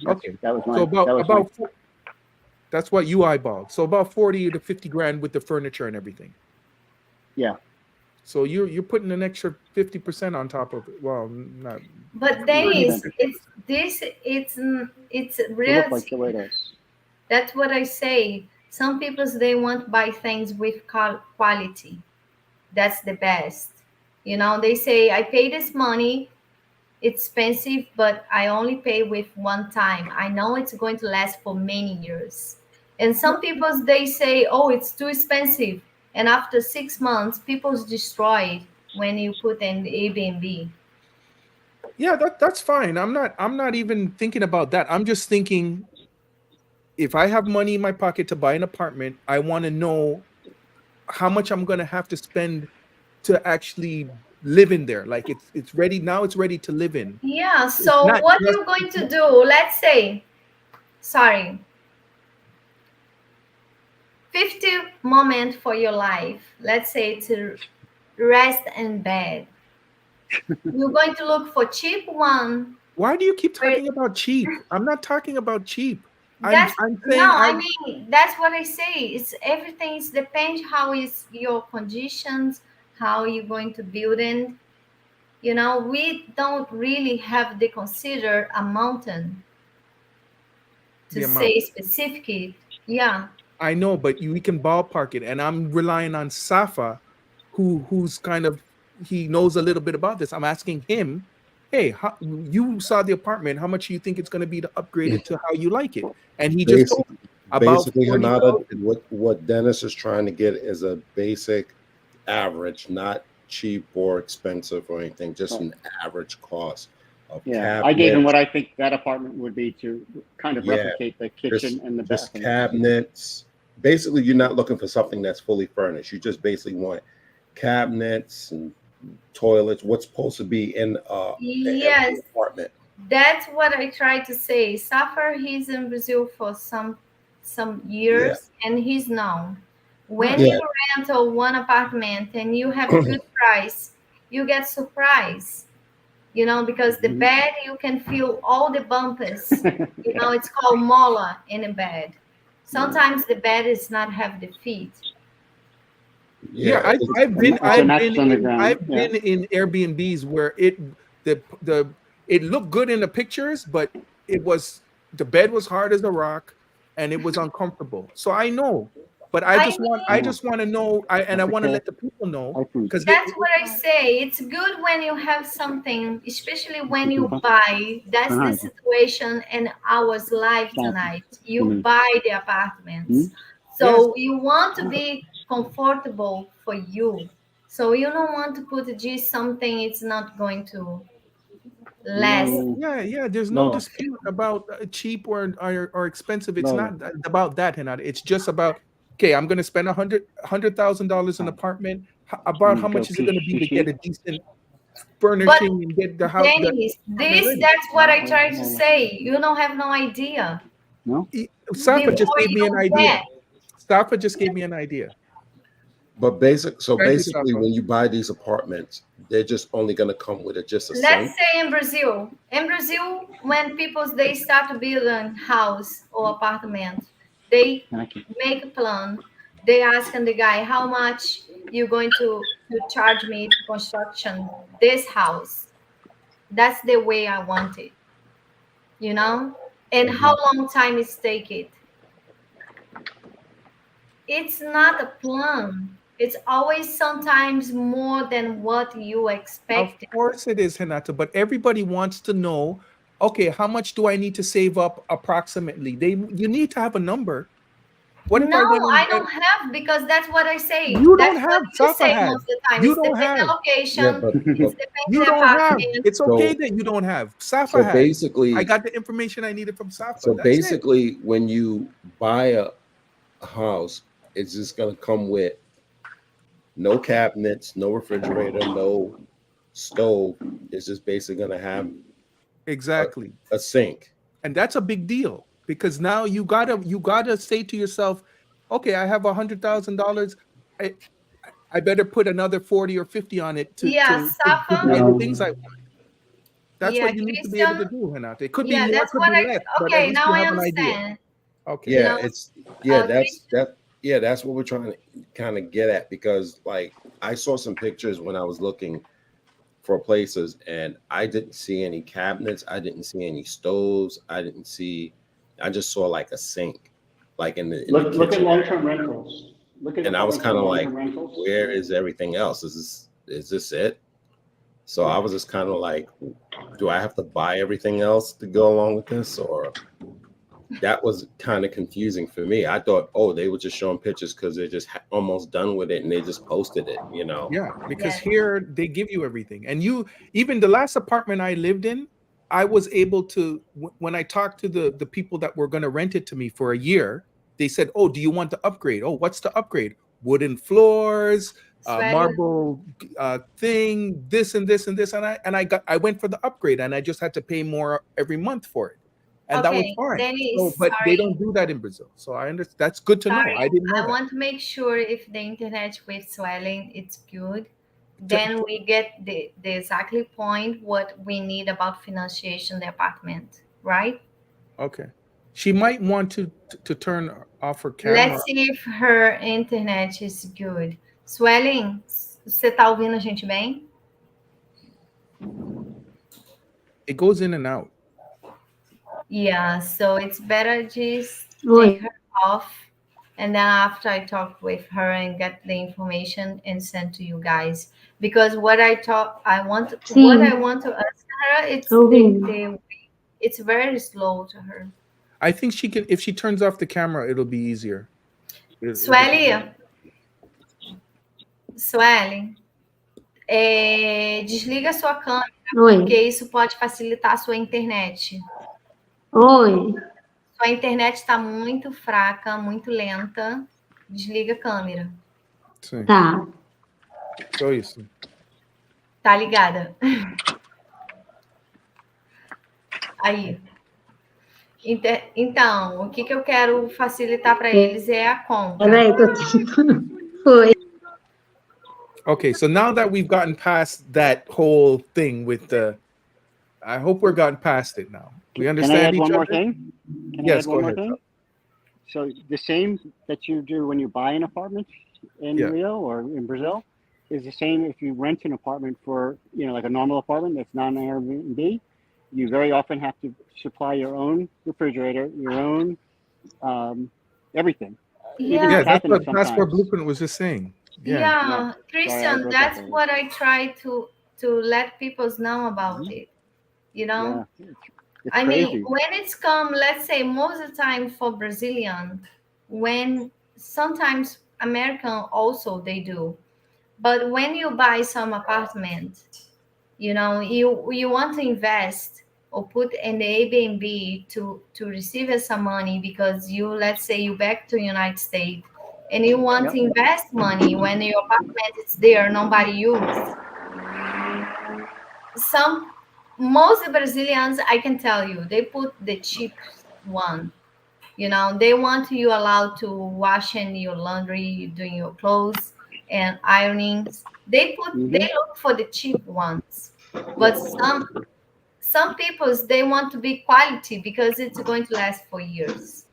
Okay. That was my. So that was my, that's what you eyeballed. So about 40 to 50 grand with the furniture and everything. Yeah. So you're putting an extra 50% on top of it. Well, not. But Dennis, 30%. it's It looked reality. like the way it is. That's what I say. Some people they want to buy things with quality. That's the best. They say I pay this money. It's expensive, but I only pay with one time. I know it's going to last for many years. And some people, they say, oh, it's too expensive. And after 6 months, people's destroyed when you put in the Airbnb. Yeah, that's fine. I'm not even thinking about that. I'm just thinking, if I have money in my pocket to buy an apartment, I want to know how much I'm going to have to spend to actually live in there. Like it's ready now, it's ready to live in. Yeah, It's so not what just you're going to do, let's say, sorry, 50 moment for your life, let's say to rest in bed. You're going to look for cheap one. Why do you keep where- talking about cheap? I'm not talking about cheap. I'm That's no, saying I mean that's what I say. It's everything. It depends how is your conditions, how you're going to build in. You know, we don't really have to consider a mountain to the amount. say specifically. Yeah. I know, but we can ballpark it, and I'm relying on Safa, who's kind of, he knows a little bit about this. I'm asking him, hey, you saw the apartment. How much do you think it's going to be to upgrade it to how you like it? And he just told me about Basically, 40,000. Hanada, what Dennis is trying to get is a basic average, not cheap or expensive or anything, just an average cost of cabinets. I gave him what I think that apartment would be to kind of replicate the kitchen and the just bathroom. cabinets. Basically, you're not looking for something that's fully furnished. You just basically want cabinets and toilets. What's supposed to be in Yes, apartment. that's what I try to say. Safar, he's in Brazil for some years, and he's known. When you rent a one apartment and you have a good price, you get surprised. You know, because the bed, you can feel all the bumpers. You know, it's called mola in a bed. Sometimes the bed is not have the feet. Yeah, I've been in Airbnbs where it looked good in the pictures, but the bed was hard as a rock and it was uncomfortable. So I know, but I just want to know, I want to let the people know, because that's what I say. It's good when you have something, especially when you buy. That's the situation in our life tonight. You buy the apartments, so you want to be comfortable for you. So you don't want to put just something it's not going to last. Yeah. There's no dispute about cheap or expensive. It's not about that, Hinata. It's just about, okay, I'm going to spend $100,000 in an apartment. About how much is it going to be to get a decent furnishing and get the house? Dennis, that's what I try to say. You don't have no idea. No. Safa just gave me an idea. Safa just gave me an idea. But basically, when you buy these apartments, they're just only going to come with just a Let's sink. say in Brazil, when people they start to build a house or apartment, they make a plan. They ask the guy, how much you going to charge me to construction this house? That's the way I want it, you know. And how long time it take it? It's not a plan. It's always sometimes more than what you expect. Of course it is, Hinata, but everybody wants to know, okay, how much do I need to save up approximately? You need to have a number. What if I don't have, because that's what I say. You that's don't have. what you Safa say has. most of the time. You It's don't depending have. location. It's depending You don't have. It's okay that you don't have. Safa So has. basically, I got the information I needed from Safa. So That's basically, when you buy a house, it's just going to come with no cabinets, no refrigerator, no stove. It's just basically going to have a sink. And that's a big deal, because now you gotta say to yourself, okay, I have $100,000. I better put another 40 or 50 on it to Safa. buy the things I want. That's what you need to be able to Christian, do, Hinata. It could be more, that's could what be less, but at least now you I have an idea. understand. Okay. That's what we're trying to kind of get at, because like I saw some pictures when I was looking for places and I didn't see any cabinets, I didn't see any stoves, I just saw like a sink, like in the Look kitchen. at long-term rentals. And I was kind of like, where is everything else? Is this it? So I was just kind of like, do I have to buy everything else to go along with this, or? that was kind of confusing for me. I thought, oh, they were just showing pictures because they're just almost done with it and they just posted it, you know? Yeah, because Yes. here they give you everything. And you, even the last apartment I lived in, I was able to, when I talked to the people that were going to rent it to me for a year, they said, oh, do you want to upgrade? Oh, what's the upgrade? Wooden floors, Sweaty. marble thing, this and this and this. I went for the upgrade and I just had to pay more every month for it. And that was Okay, fine. So, Dennis, but they don't sorry. do that in Brazil. So I understand. That's good to know. Sorry, I didn't know I that. want to make sure if the internet with swelling it's good. T- Then we get the exactly point what we need about financiation the apartment, right? Okay. She might want to turn off her camera. Let's see if her internet is good. Swelling, você tá ouvindo a gente bem? It goes in and out. Yeah, so it's better just Oi. take her off, and then after I talk with her and get the information and send to you guys. Because what I want to ask her, it's very slow to her. I think she can, if she turns off the camera, it'll be easier. Sueli, desliga sua câmera, porque Oi. isso pode facilitar a sua internet. Oi. Sua internet está muito fraca, muito lenta. Desliga a câmera. Sim. Tá. Só isso. Tá ligada? Aí. Então, o que eu quero facilitar para eles é a compra. Peraí, tô tentando. Foi. Okay, so now that we've gotten past that whole thing with the, I hope we're gotten past it now. We understand each one other? more thing? Can I Yes, add go one more ahead. thing? So the same that you do when you buy an apartment in Yeah. Rio or in Brazil is the same if you rent an apartment for, like a normal apartment that's not an Airbnb. You very often have to supply your own refrigerator, your own everything. Yeah. Yeah, that's what Sometimes. Passport Blueprint was just saying. Yeah, Christian, broke that's up. what I try to let people know about it. You know? Yeah, it's I crazy. mean, when it's come, let's say most of the time for Brazilian, when sometimes American also they do, but when you buy some apartment, you want to invest or put in the Airbnb to receive some money because let's say you back to United States and you want to invest money when your apartment is there, nobody use. Most Brazilians, I can tell you, they put the cheap one. They want you allowed to wash in your laundry, doing your clothes and ironings. They look for the cheap ones. But some people, they want to be quality because it's going to last for years.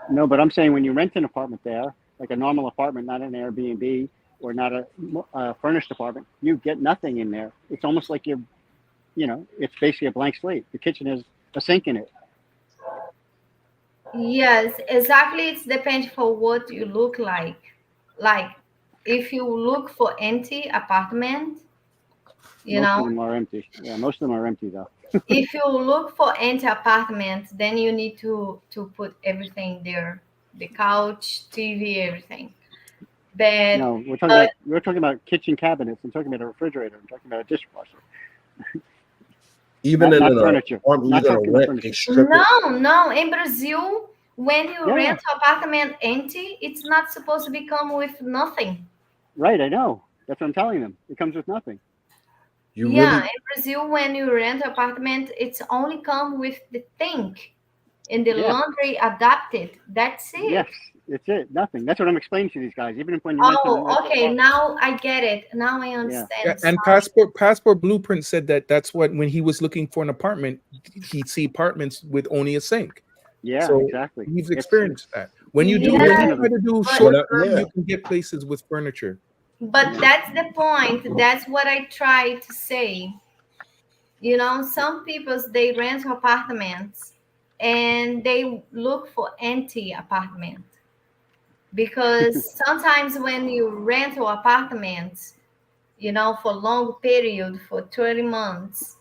No, but I'm saying when you rent an apartment there, like a normal apartment, not an Airbnb or not a furnished apartment, you get nothing in there. It's almost like it's basically a blank slate. The kitchen has a sink in it. Yes, exactly. It depends for what you look like. Like if you look for empty apartment, Most of them are empty. Yeah, most of them are empty though. If you look for empty apartments, then you need to put everything there, the couch, TV, everything. But No, we're talking about kitchen cabinets. I'm talking about a refrigerator. I'm talking about a dishwasher. Even not in furniture. Not talking about furniture. No. In Brazil, when you rent an apartment empty, it's not supposed to become with nothing. Right, I know. That's what I'm telling them. It comes with nothing. In Brazil, when you rent an apartment, it's only come with the sink and the laundry adapted. That's it. Yes, it's it. Nothing. That's what I'm explaining to these guys. Even if when you okay. Now I get it. Now I understand. Yeah, and Passport Blueprint said that's what, when he was looking for an apartment, he'd see apartments with only a sink. Yeah, so exactly. He's experienced that. When you try to do short term, you can get places with furniture. But that's the point. That's what I try to say. Some people, they rent apartments and they look for empty apartment. Because sometimes when you rent an apartment, for long period, for 30 months,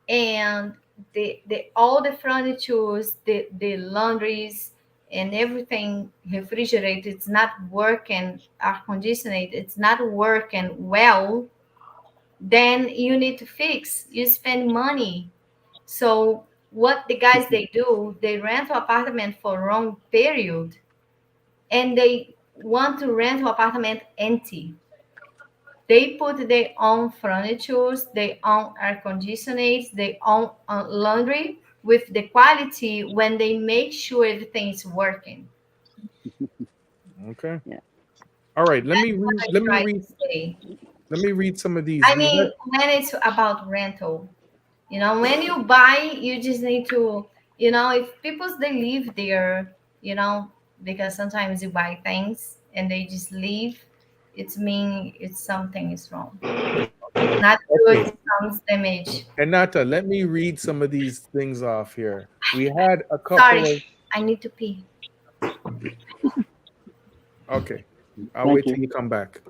and the all the furnitures, the laundries and everything refrigerated, it's not working, air conditioned, it's not working well, then you need to fix. You spend money. So what the guys they do, they rent an apartment for a long period, and they want to rent an apartment empty. They put their own furnitures, their own air conditioners, their own laundry with the quality when they make sure everything is working. Okay. Yeah. All right. Let me What read. I Let me try read. to say. Let me read some of these. I mean, when it's about rental, when you buy, you just need to, if people they live there, because sometimes you buy things and they just leave, it's mean it's something is wrong. It's not good. Okay. It sounds damage. Anata, let me read some of these things off here. We had a Sorry, couple of. I need to pee. Okay. I'll Thank wait you. till you come back.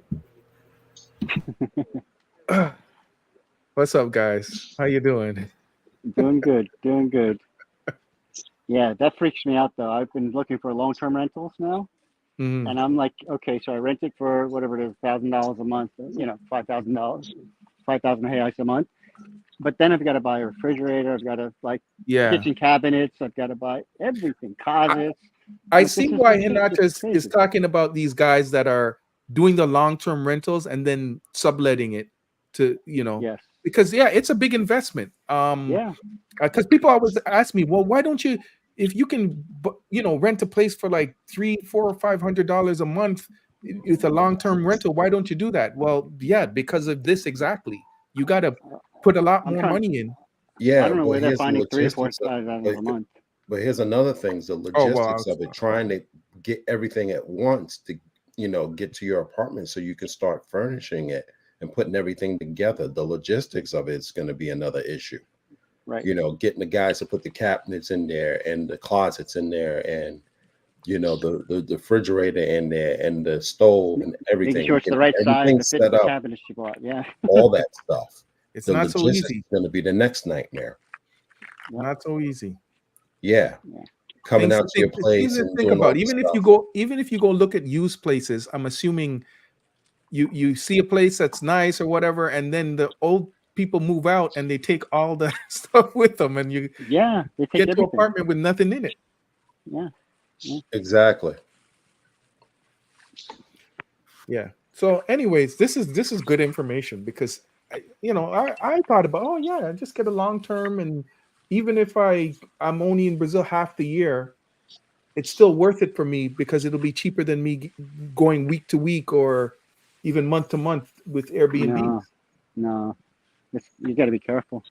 What's up, guys? How you doing? Doing good. Doing good. Yeah, that freaks me out though. I've been looking for long-term rentals now, Mhm. and I'm like, okay, so I rent it for whatever it is, $1,000 a month. $5,000, 5,000 reais a month. But then I've got to buy a refrigerator. I've got to Yeah. kitchen cabinets. I've got to buy everything, closets. I Like, see this is why ridiculous. Hinata This is is crazy. talking about these guys that are doing the long-term rentals and then subletting it to, Yes. because it's a big investment. Yeah. Because people always ask me, well, why don't you, if you can, rent a place for like $300, $400, or $500 a month with a long-term rental, why don't you do that? Well, yeah, because of this exactly. You got to put a lot I'm more trying. money in. I Yeah, don't know but where they're here's the finding 3 or 4 logistics of $5,000 a month. but here's another thing, the Oh, well, logistics of it, trying to get everything at once to, get to your apartment so you can start furnishing it and putting everything together. The logistics of it's going to be another issue. Right. Getting the guys to put the cabinets in there and the closets in there and the refrigerator in there and the stove and everything. Making sure it's the right size to fit the cabinets you bought. Yeah. All that stuff. It's The not so logistics easy. is going to be the next nightmare. Yep. Not so easy. Yeah. Coming out to your place and think doing all about the even stuff. if you go look at used places, I'm assuming you see a place that's nice or whatever, and then the old people move out and they take all the stuff with them, and you they take get to everything. an apartment with nothing in it. Yeah. Exactly. Yeah. So, anyways, this is good information because I thought about, oh yeah, just get a long term, and even if I'm only in Brazil half the year, it's still worth it for me because it'll be cheaper than me going week to week or even month to month with Airbnb. No. You got to be careful.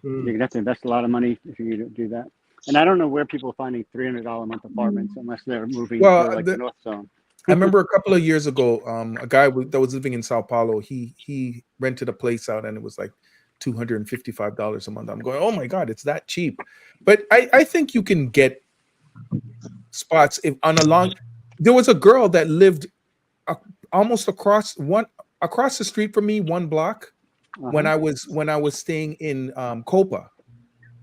You're gonna have to invest a lot of money if you do that. And I don't know where people are finding $300 a month apartments unless they're moving to the North Zone. I remember a couple of years ago, a guy that was living in Sao Paulo, he rented a place out and it was like $255 a month. I'm going, oh my God, it's that cheap. But I think you can get spots there was a girl that lived almost across the street from me, one block, when I was staying in Copa.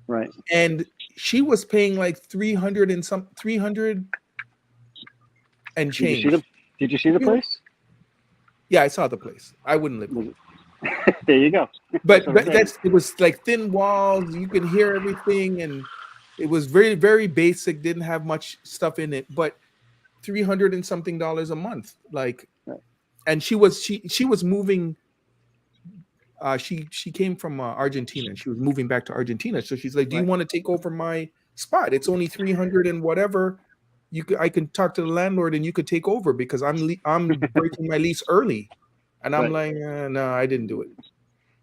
Right. And she was paying like 300 and change. Did you see the place? Yeah, I saw the place. I wouldn't live there. There you go. But it was like thin walls. You could hear everything, and it was very, very basic. Didn't have much stuff in it, but $300 and something a month. Like, and she was moving. She came from Argentina, and she was moving back to Argentina. So she's like, "Do you want to take over my spot? It's only 300 and whatever. I can talk to the landlord, and you could take over because I'm breaking my lease early." And I'm like, "No, I didn't do it."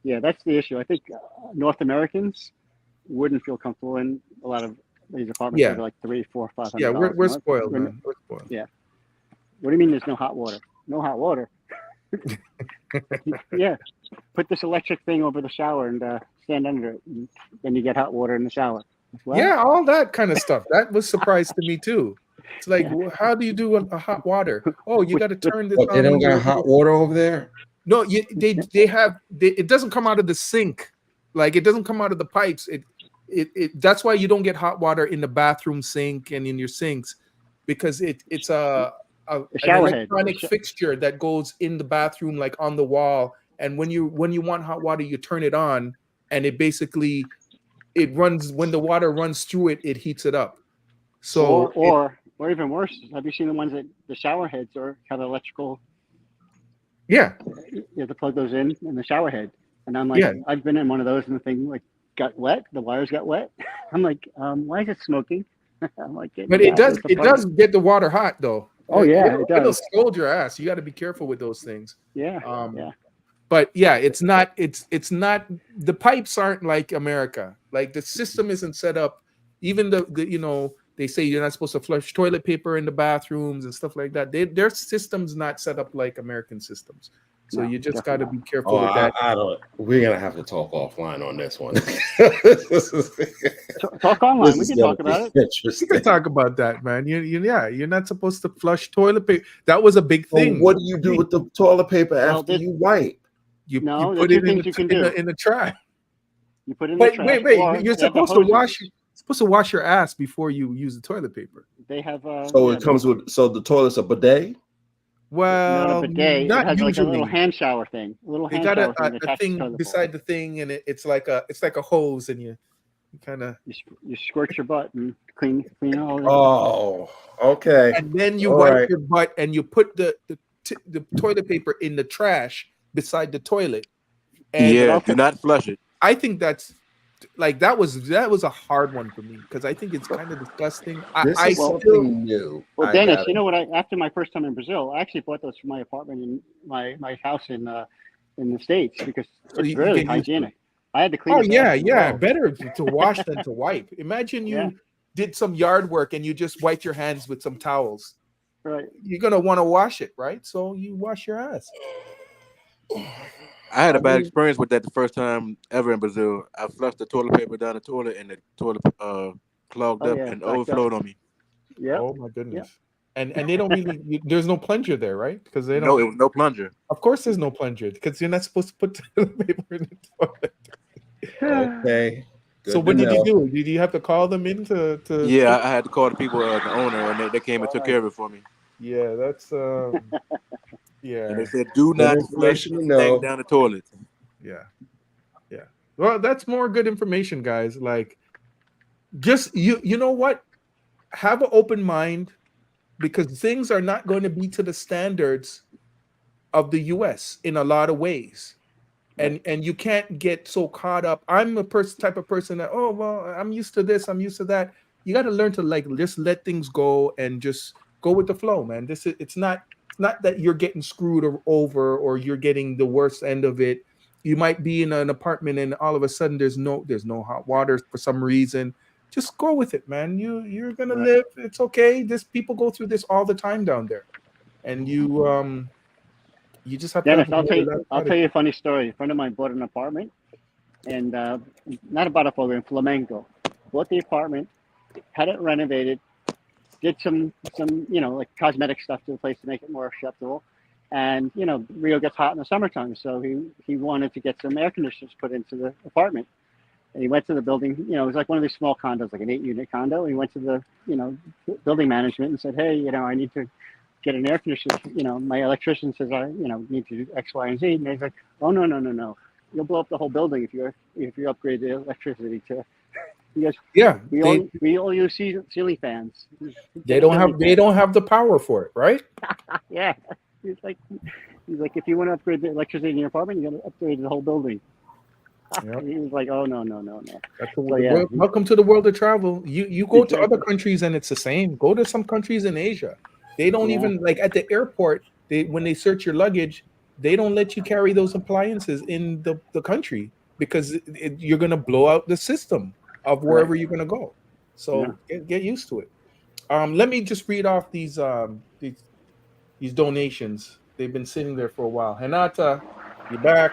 Yeah, that's the issue. I think North Americans wouldn't feel comfortable in a lot of these apartments that are like $300, $400, $500. Yeah, we're spoiled, man. We're spoiled. Yeah. What do you mean there's no hot water? No hot water. Yeah. Put this electric thing over the shower and stand under it. And then you get hot water in the shower. What? Yeah, all that kind of stuff. That was surprise to me too. It's like, how do you do a hot water? Oh, you got to turn this on. They don't got hot water over there? No, it doesn't come out of the sink. Like it doesn't come out of the pipes. It that's why you don't get hot water in the bathroom sink and in your sinks, because it's an shower head. electronic fixture that goes in the bathroom, like on the wall. And when you want hot water, you turn it on, and it basically it runs when the water runs through it, it heats it up. So or even worse, have you seen the ones that the shower heads have electrical? Yeah, you have to plug those in the shower head. And I'm like, Yeah. I've been in one of those, and the thing like got wet. The wires got wet. I'm like, why is it smoking? I'm like, but it does get the water hot though. Oh yeah, it It'll does. scald your ass. You got to be careful with those things. Yeah, yeah. But yeah, it's not. The pipes aren't like America. Like the system isn't set up. Even the they say you're not supposed to flush toilet paper in the bathrooms and stuff like that. Their system's not set up like American systems. So you just got to be careful with that. We're gonna have to talk offline on this one. Talk online. We can talk about it. We can talk about that, man. You're not supposed to flush toilet paper. That was a big thing. What do you do with the toilet paper after you wipe? You put it in the trash. You put it in the trash. Wait. You're supposed to wash your ass before you use the toilet paper. They have. So it comes with. So the toilet's a bidet. Well, not a bidet. Not it has usually. Like a little hand shower thing. They got a thing beside the thing, and it's like a hose, and you kind of you squirt your butt and clean all that. Oh, okay. And then you wipe your butt, and you put the toilet paper in the trash beside the toilet. And do not flush it. I think that was a hard one for me because I think it's kind of disgusting. I still new. Well, Dennis, you know what? After my first time in Brazil, I actually bought those for my apartment in my house in the States because it's really hygienic. I had to clean. Oh yeah. Better to wash than to wipe. Imagine you did some yard work and you just wipe your hands with some towels. Right. You're gonna want to wash it, right? So you wash your ass. I had a bad experience with that the first time ever in Brazil. I flushed the toilet paper down the toilet, and the toilet clogged up and overflowed on me. Yeah. Oh my goodness. And they don't really. There's no plunger there, right? Because they don't. No, it was no plunger. Of course, there's no plunger because you're not supposed to put toilet paper in the toilet. Okay. So what did you do? Did you have to call them in to? Yeah, I had to call the people, the owner, and they came and took care of it for me. Yeah, that's yeah. And they said, "Do not flush the thing down the toilet." Yeah. Well, that's more good information, guys. Like, just you know what? Have an open mind because things are not going to be to the standards of the U.S. in a lot of ways, and you can't get so caught up. I'm a type of person that I'm used to this, I'm used to that. You got to learn to just let things go and just go with the flow, man. It's not that you're getting screwed over or you're getting the worst end of it. You might be in an apartment and all of a sudden there's no hot water for some reason. Just go with it, man. You're gonna live. It's okay. People go through this all the time down there, and you just have Dennis, to. I'll tell you a funny story. A friend of mine bought an apartment, and not a Botafogo in Flamengo. Bought the apartment, had it renovated, did some like cosmetic stuff to the place to make it more acceptable. And Rio gets hot in the summertime, so he wanted to get some air conditioners put into the apartment. And he went to the building. It was like one of these small condos, like an 8-unit condo. He went to the building management and said, "Hey, I need to get an air conditioner. My electrician says I need to do X, Y, and Z." And he's like, "Oh no, you'll blow up the whole building if you upgrade the electricity to." He goes, "Yeah, we all use ceiling fans. They don't have the power for it, right?" Yeah. He's like, if you want to upgrade the electricity in your apartment, you got to upgrade the whole building. Yep. He was like, "Oh no." Welcome to the world of travel. You go to other countries and it's the same. Go to some countries in Asia. They don't even like at the airport. When they search your luggage, they don't let you carry those appliances in the country because you're gonna blow out the system of wherever you're gonna go. So get used to it. Let me just read off these donations. They've been sitting there for a while. Renata, you're back.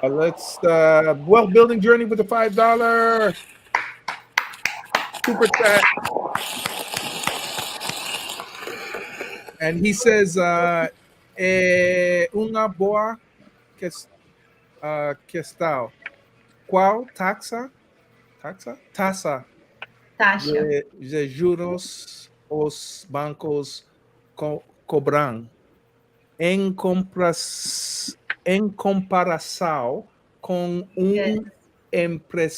Let's wealth building journey with the $5 super chat. And he says una boa questão. qual taxa Taxa. de juros os bancos cobram em comparação com Yes. empréstimo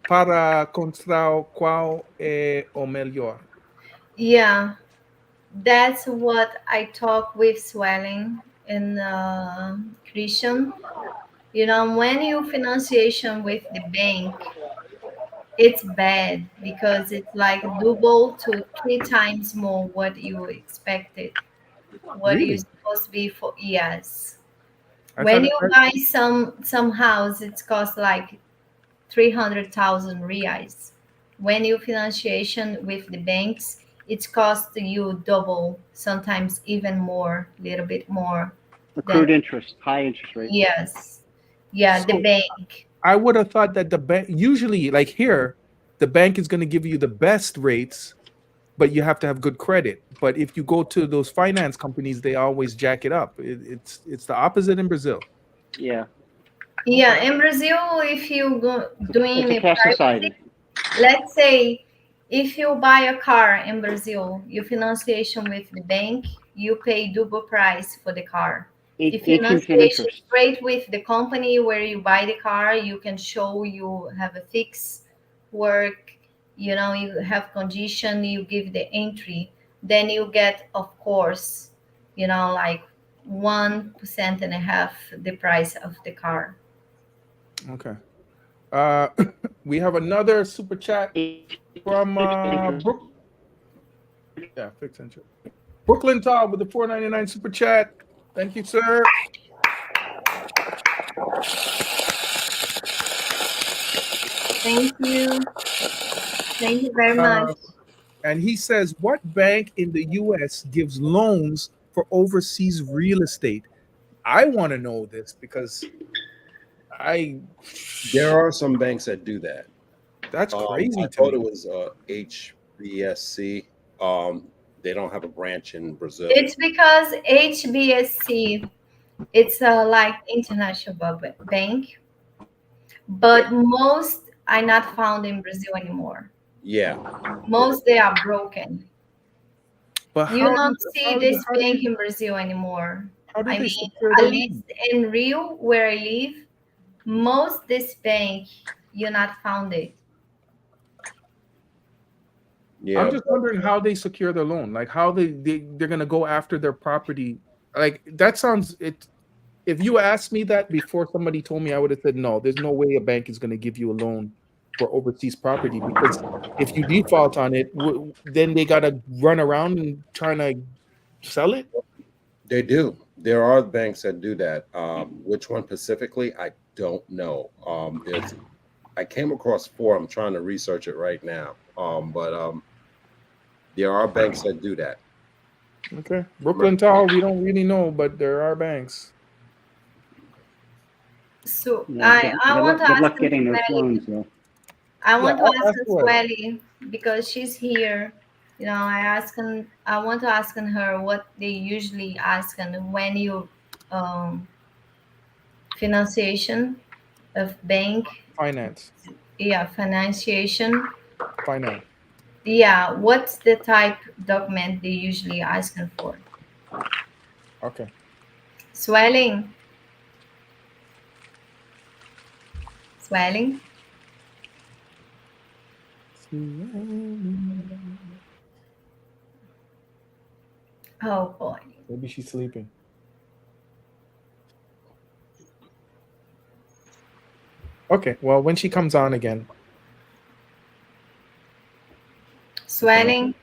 para encontrar qual é o melhor. Yeah, that's what I talk with Swelling and Christian. You know, when you financiation with the bank, it's bad because it's like double to 3 times more what you expected, what you Really? supposed to be for. Yes, I when thought you buy some house, it's cost like 300,000 reais. When you financiation with the banks, it's cost you double, sometimes even more, little bit more than. Accrued interest, high interest rate. Yes, yeah, the so. bank. I would have thought that the bank usually, like here, the bank is going to give you the best rates, but you have to have good credit. But if you go to those finance companies, they always jack it up. It's the opposite in Brazil. Yeah. Yeah, in Brazil, if you go doing It's a a cash private, society. let's say if you buy a car in Brazil, you financiation with the bank, you pay double price for the car. If 18% financiation interest. straight with the company where you buy the car, you can show you have a fixed work, you know, you have condition, you give the entry, then you get, of course, you know, like 1% and a half the price of the car. Okay. Uh, we have another super chat from Brook. Yeah, fixed interest. Brooklyn Todd with the $4.99 super chat. Thank you, sir. Thank you. Thank you very much. And he says, what bank in the US gives loans for overseas real estate? I want to know this because there are some banks that do that. That's crazy I to thought me. it was HBSC. They don't have a branch in Brazil. It's because HBSC, it's a like international bank, but most are not found in Brazil anymore. Yeah. Most they are broken. But You how don't do, see this bank in Brazil anymore. how do I they mean, secure at the least loan? in Rio, where I live, most this bank you not found it. Yeah. I'm just wondering how they secure their loan. Like how they're gonna go after their property. Like that sounds it. If you asked me that before somebody told me, I would have said no. There's no way a bank is gonna give you a loan for overseas property because if you default on it, then they gotta run around and trying to sell it. They do. There are banks that do that. Which one specifically, I don't know. I came across four. I'm trying to research it right now. But there are banks that do that. Okay, Brooklyn Tower, we don't really know, but there are banks. So Yeah, I want to good ask luck getting those Swelly. loans, though. I Yeah, want to I'll ask ask Swelly. Swelly because she's here. You know, I want to ask her what they usually ask and when you financiation of bank, Finance. yeah, financiation. Finance. Yeah, what's the type document they usually asking for? Okay. Swelling. Swelling. Oh boy. Maybe she's sleeping. Okay, well, when she comes on again. Swelling.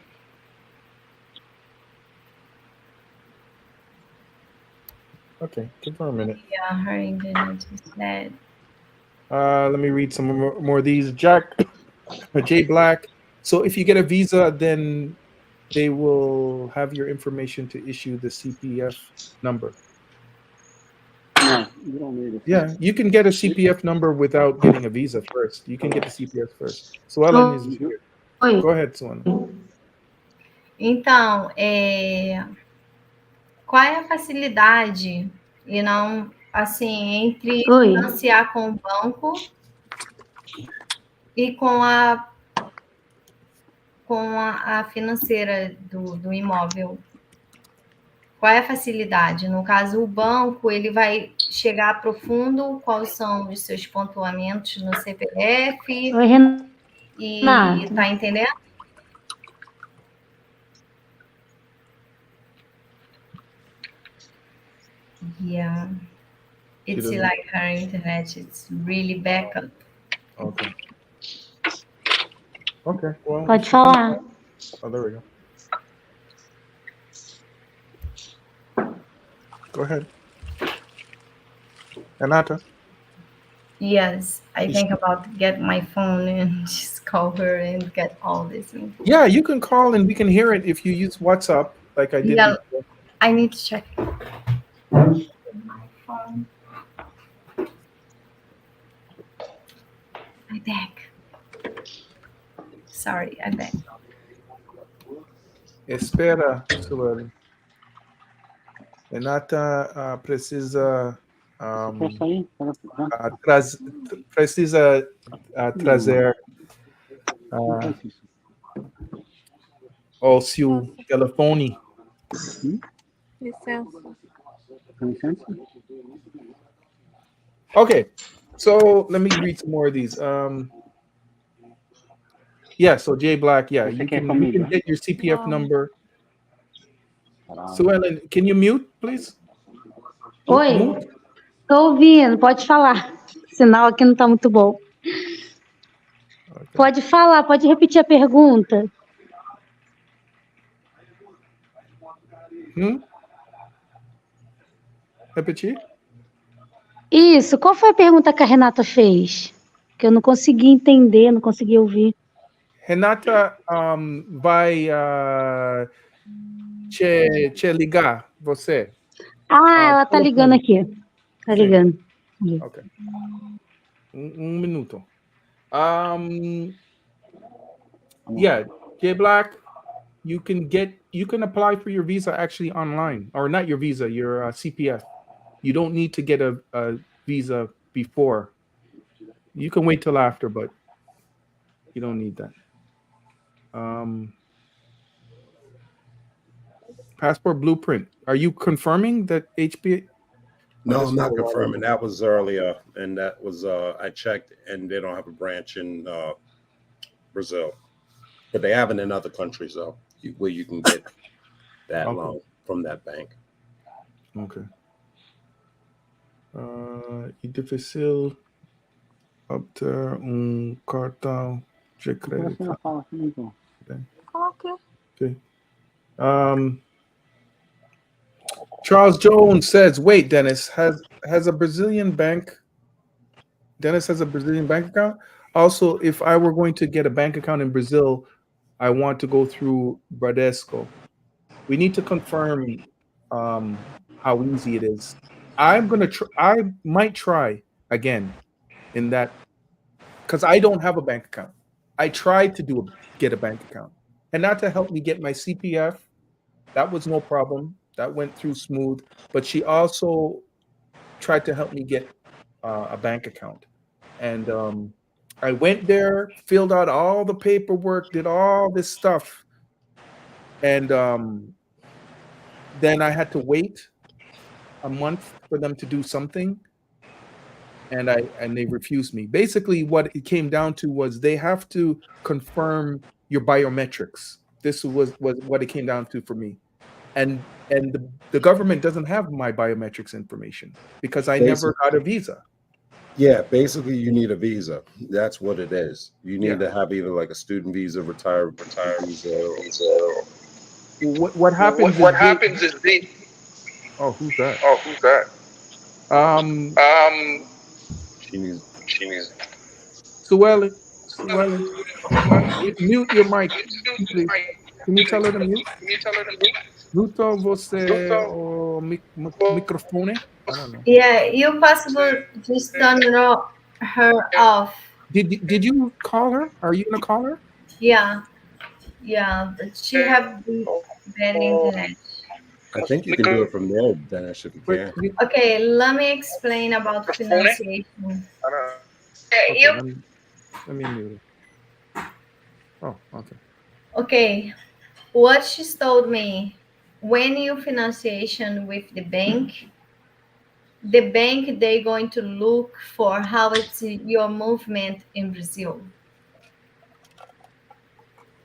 Okay, give her a minute. Yeah, her internet is bad. Let me read some more of these. Jack, J Black. So if you get a visa, then they will have your information to issue the CPF number. No, you don't need it. Yeah, you can get a CPF number without getting a visa first. You can get the CPF first. So Ellen is here. Go ahead, Suana. Então, qual é a facilidade, assim, entre Oi. financiar com o banco e com a financeira do imóvel. Qual é a facilidade? No caso, o banco, ele vai chegar profundo, quais são os seus pontuamentos no CPF. Oi, E Renata. tá entendendo? Yeah. It's doesn't- like her internet, it's really backup. Okay. Okay. Well, Pode falar. oh, there we go. Go ahead. Renata. Yes, I think about get my phone and just call her and get all this info. Yeah, you can call and we can hear it if you use WhatsApp like I did Yeah, before. I need to check my phone. I beg. Sorry, I beg. Espera, Sueli. Renata precisa precisa trazer o seu telefone. Licença. Okay, so let me read some more of these. Yeah, so Jay Black, yeah, you can get your CPF number. Suelen, can you mute, please? Oi. Mute. Tô ouvindo, pode falar. O sinal aqui não tá muito bom. Okay. Pode falar, pode repetir a pergunta. Repetir? Isso, qual foi a pergunta que a Renata fez? Que eu não consegui entender, não consegui ouvir. Renata vai te ligar, você. Ela tá ligando aqui. Tá ligando. Ok. Um minuto. Yeah, J Black, you can apply for your visa actually online, or not your visa, your CPF. You don't need to get a visa before. You can wait till after, but you don't need that. Passport blueprint. Are you confirming that HB? No, I'm not confirming. That was earlier, and that was I checked, and they don't have a branch in Brazil, but they have it in other countries though, where you can get that loan from that bank. Okay. E difícil obter cartão de crédito. Okay. Charles Jones says, "Wait, Dennis has a Brazilian bank. Dennis has a Brazilian bank account. Also, if I were going to get a bank account in Brazil, I want to go through Bradesco. We need to confirm how easy it is. I might try again in that because I don't have a bank account. I tried to get a bank account, and not to help me get my CPF. That was no problem. That went through smooth. But she also tried to help me get a bank account. And I went there, filled out all the paperwork, did all this stuff. And then I had to wait a month for them to do something. And they refused me. Basically, what it came down to was they have to confirm your biometrics. This was what it came down to for me. And the government doesn't have my biometrics information because I never got a visa. Yeah, basically you need a visa. That's what it is. You need to have either like a student visa, retirement visa. What happens? What happens is they. Oh, who's that? She needs. Sueli, mute your mic, please. Can you tell her to mute? Muta você o microphone? I don't know. Yeah, you possible just turn her off. Did you call her? Are you gonna call her? Yeah, but she have bad internet. I think you can do it from there, Dennis, if you Wait, can. Okay, let me explain about financiation. okay, let me mute it. Oh, okay. Okay, what she told me, when you financiation with the bank they going to look for how it's your movement in Brazil.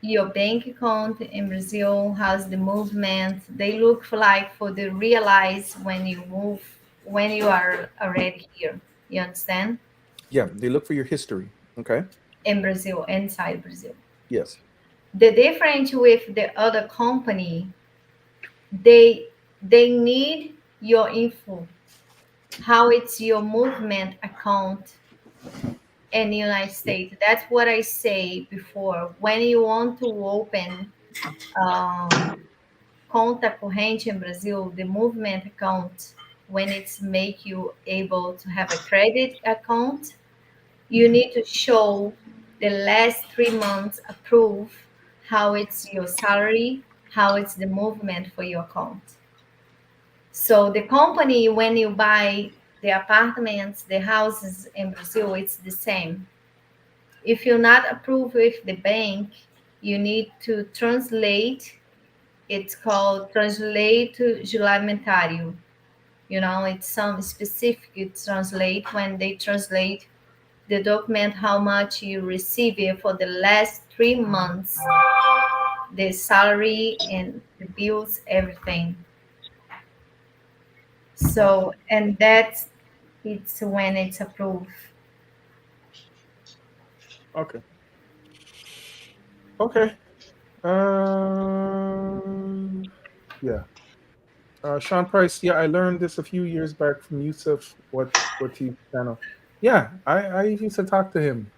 Your bank account in Brazil has the movement. They look for like for the realize when you move when you are already here. You understand? Yeah, they look for your history. Okay. In Brazil, inside Brazil. Yes. The difference with the other company, they need your info, how it's your movement account in the United States. That's what I say before. When you want to open conta corrente in Brazil, the movement account, when it's make you able to have a credit account, you need to show the last 3 months approve how it's your salary, how it's the movement for your account. So the company, when you buy the apartments, the houses in Brazil, it's the same. If you're not approved with the bank, you need to translate. It's called translate julamentário. You know, it's some specific translate when they translate the document how much you receive it for the last 3 months, the salary and the bills, everything. So, and that's it's when it's approved. Okay. Okay. Yeah. Sean Price. Yeah, I learned this a few years back from Yusuf. What he channel. Yeah, I used to talk to him.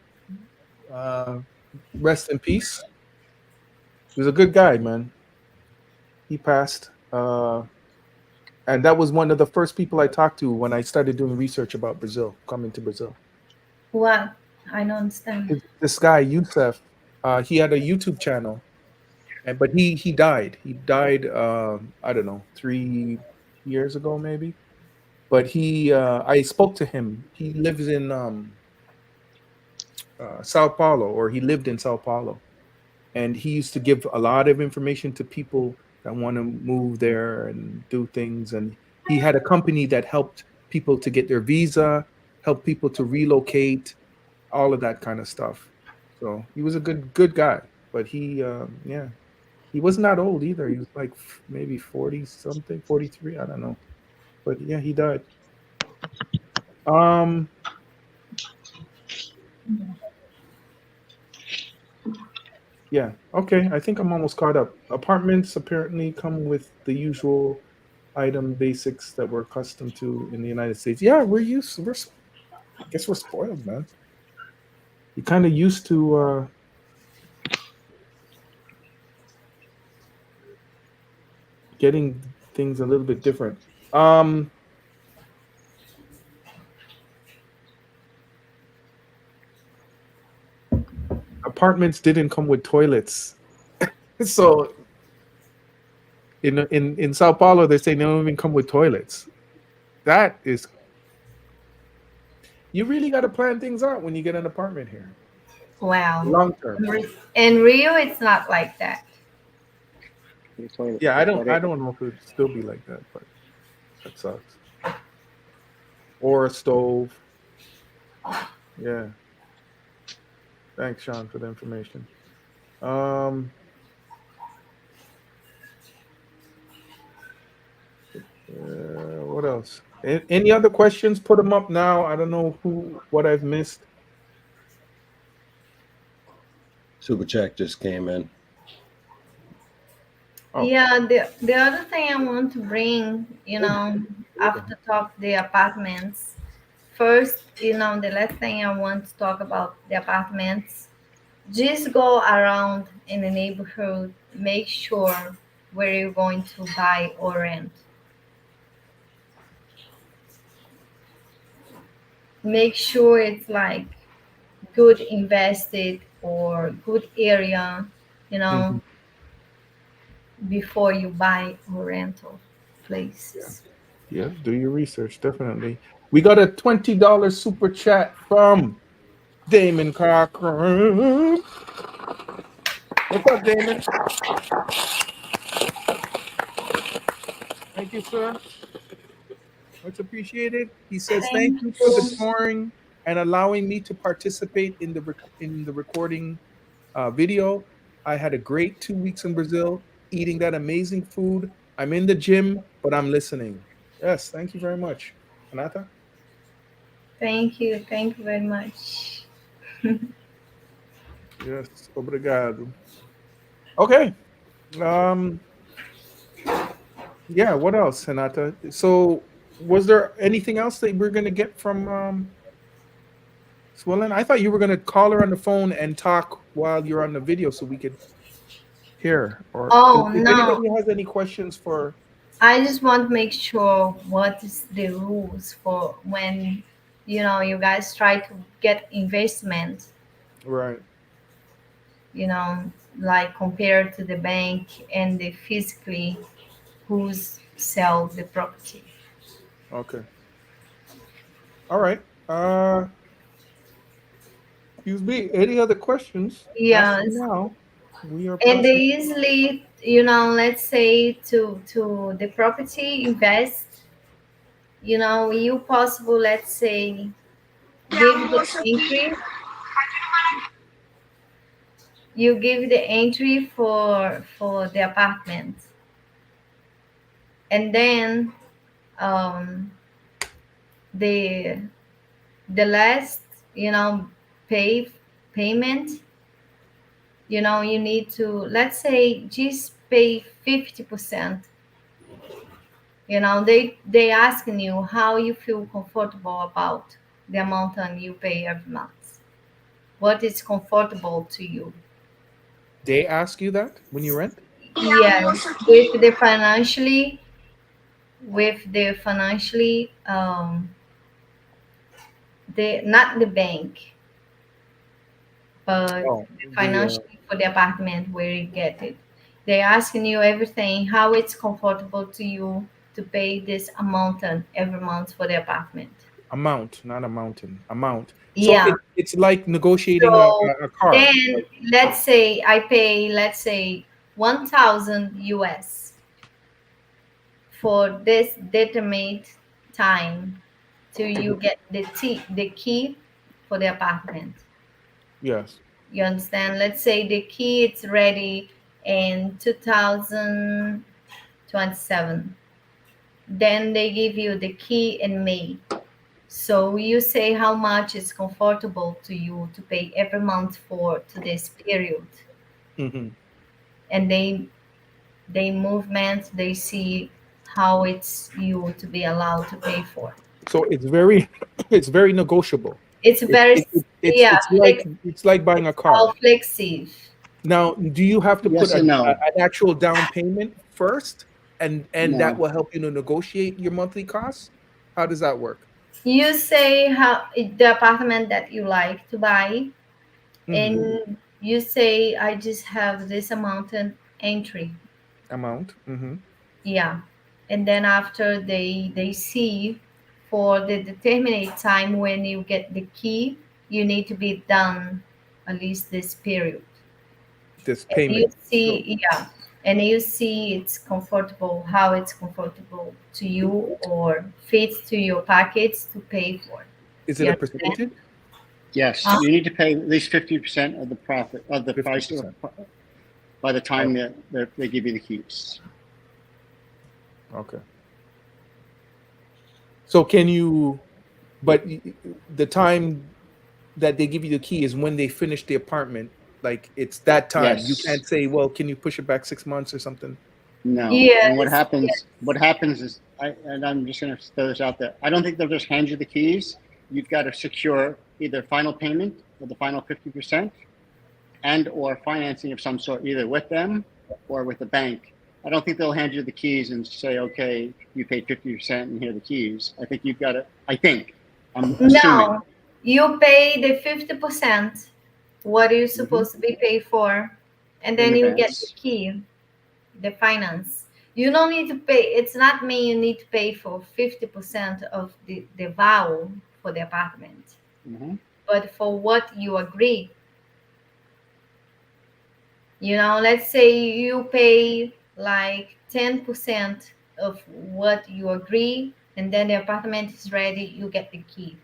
Uh, Rest in peace. He was a good guy, man. He passed. And that was one of the first people I talked to when I started doing research about Brazil, coming to Brazil. What? I don't understand. This guy Yusuf, he had a YouTube channel, and but he died. He died. I don't know, 3 years ago maybe. But I spoke to him. He lives in Sao Paulo, or he lived in Sao Paulo, and he used to give a lot of information to people that want to move there and do things. And he had a company that helped people to get their visa, helped people to relocate, all of that kind of stuff. So he was a good guy. But yeah, he was not old either. He was like maybe 40 something, 43, I don't know. But yeah, he died. Um yeah, okay. I think I'm almost caught up. Apartments apparently come with the usual item basics that we're accustomed to in the United States. Yeah, I guess we're spoiled, man. You're kind of used to getting things a little bit different. Um Apartments didn't come with toilets. So in Sao Paulo, they say they don't even come with toilets. That is, you really got to plan things out when you get an apartment here, Wow. long term. In Rio, it's not like that. Yeah, I don't know if it would still be like that, but that sucks. Or a stove. Yeah. Thanks, Sean, for the information. Um, what else? Any other questions? Put them up now. I don't know what I've missed. Super Check just came in. Oh. Yeah, the other thing I want to bring, after talk the apartments. First, the last thing I want to talk about the apartments. Just go around in the neighborhood, make sure where you're going to buy or rent. Make sure it's like good invested or good area, you know, Mhm. before you buy or rental. places. Yeah, do your research, definitely. We got a $20 super chat from Damon Cochran. What's up, Damon? Thank you, sir. Much appreciated. He says, "Thank Thank you for the you. touring and allowing me to participate in the recording video. I had a great 2 weeks in Brazil, eating that amazing food. I'm in the gym, but I'm listening." Yes, thank you very much, Anata. Thank you. Thank you very much. Yes, obrigado. Okay. Um. Yeah. What else, Anata? So, was there anything else that we're gonna get from Swellen? I thought you were gonna call her on the phone and talk while you're on the video, so we could hear. Or Oh if no, anybody has any questions for, I just want to make sure what is the rules for when you guys try to get investment, right? like compared to the bank and the physically who's sell the property. Okay. All right. Excuse me. Any other questions? As for Yes. now, we are And they passing. usually, let's say to the property invest, you possible, let's say, give the entry, you give the entry for the apartment, and then um the the last, pay payment, you need to, let's say, just pay 50%. They asking you how you feel comfortable about the amount you pay every month. What is comfortable to you? They ask you that when you rent? Yes, with the financially, the not the bank, but Oh, the the financially for the apartment where you get it. They're asking you everything, how it's comfortable to you to pay this amount every month for the apartment. amount, not a mountain. Amount. So Yeah. it's like negotiating So a car. then let's say I pay, let's say, 1,000 US for this determined time till you get the key for the apartment. Yes. You understand? Let's say the key it's ready in 2027. Then they give you the key in May. So you say how much is comfortable to you to pay every month for to this period. Hmm. And they movement, they see how it's you to be allowed to pay for. So it's very it's very negotiable. It's It, very, it, it it's yeah, it's like it's like buying a it's all car. flexible. Now, do you have to put Yes and no. an actual down payment first, and that No. will help you to negotiate your monthly costs? How does that work? You say how the apartment that you like to buy, Hmm. and you say I just have this amount in entry. Amount. Hmm. Yeah. And then after they see for the determinate time when you get the key, you need to be done at least this period. This And you payment. So see, yeah, and you see it's comfortable, how it's comfortable to you or fits to your package to pay for. is it You a understand? percentage? Yes, Uh, you need to pay at least 50% of the profit of the Fifty price percent. by the time Okay. that they give you the keys. Okay. So can you? But the time that they give you the key is when they finish the apartment. Like it's that time. You Yes. can't say, "Well, can you push it back 6 months or something?" No. And what yes, happens? What happens is, I'm just going to throw this out there. I don't think they'll just hand you the keys. You've got to secure either final payment of the final 50% and or financing of some sort, either with them or with the bank. I don't think they'll hand you the keys and say, "Okay, you paid 50% and here are the keys." I think you've got to. I think. I'm assuming. no, you pay the 50%, what you're Hmm. supposed to be paid for, and In then you get the advance. key, the finance. You don't need to pay. It's not mean you need to pay for 50% of the value for the apartment, but for what you agree. Let's say you pay like 10% of what you agree, and then the apartment is ready, you get the key.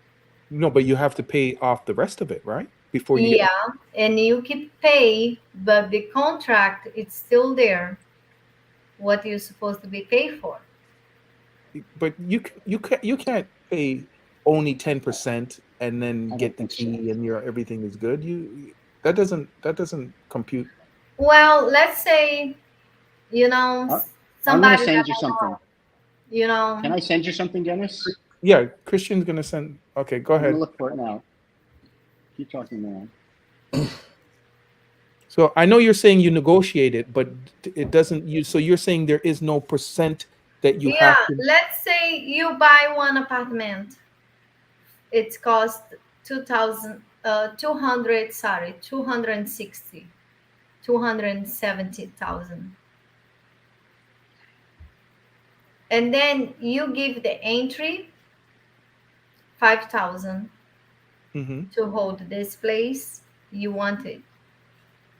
No, but you have to pay off the rest of it, right? Before you get. Yeah, and you keep pay, but the contract it's still there. What you're supposed to be paid for. But you can't pay only 10% and then I don't get the think so. key and your everything is good. That doesn't compute. Well, let's say I'm going to somebody that send you something. Can I send you something, Dennis? Yeah, Christian's gonna send. Okay, go I'm going ahead. to look for it now. Keep talking, man. So I know you're saying you negotiate it, but it doesn't. So you're saying there is no percent that you Yeah, have to. let's say you buy one apartment. It's cost 200, sorry, 260, 270,000. And then you give the entry 5,000 Mm-hmm, to hold this place you want it. mm-hmm,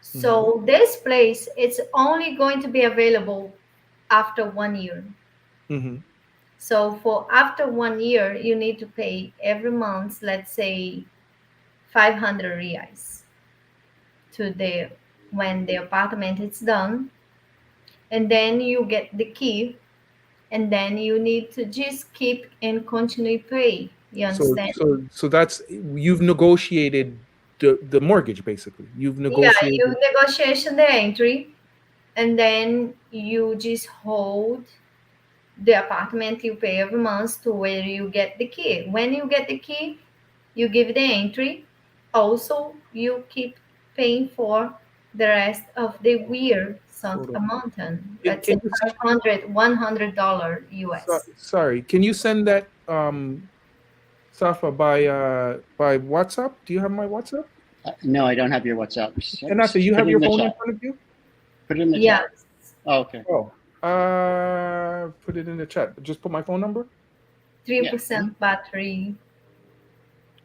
So this place it's only going to be available after 1 year. mm-hmm. So for after 1 year, you need to pay every month, let's say 500 reais to the when the apartment is done, and then you get the key, and then you need to just keep and continue pay. You So understand? so that's you've negotiated the mortgage basically. You've Yeah, you negotiated. negotiation the entry, and then you just hold the apartment you pay every month to where you get the key. When you get the key, you give the entry. Also, you keep paying for the rest of the year Hold a on. month. Let's say Can you? $100 US. Sorry, can you send that Safa by WhatsApp? Do you have my WhatsApp? No, I don't have your WhatsApp. And after you Put have it in your the phone in chat. front of you? Put it in the Yeah, chat. Oh, okay. Oh, put it in the chat. Just put my phone number. 3% battery.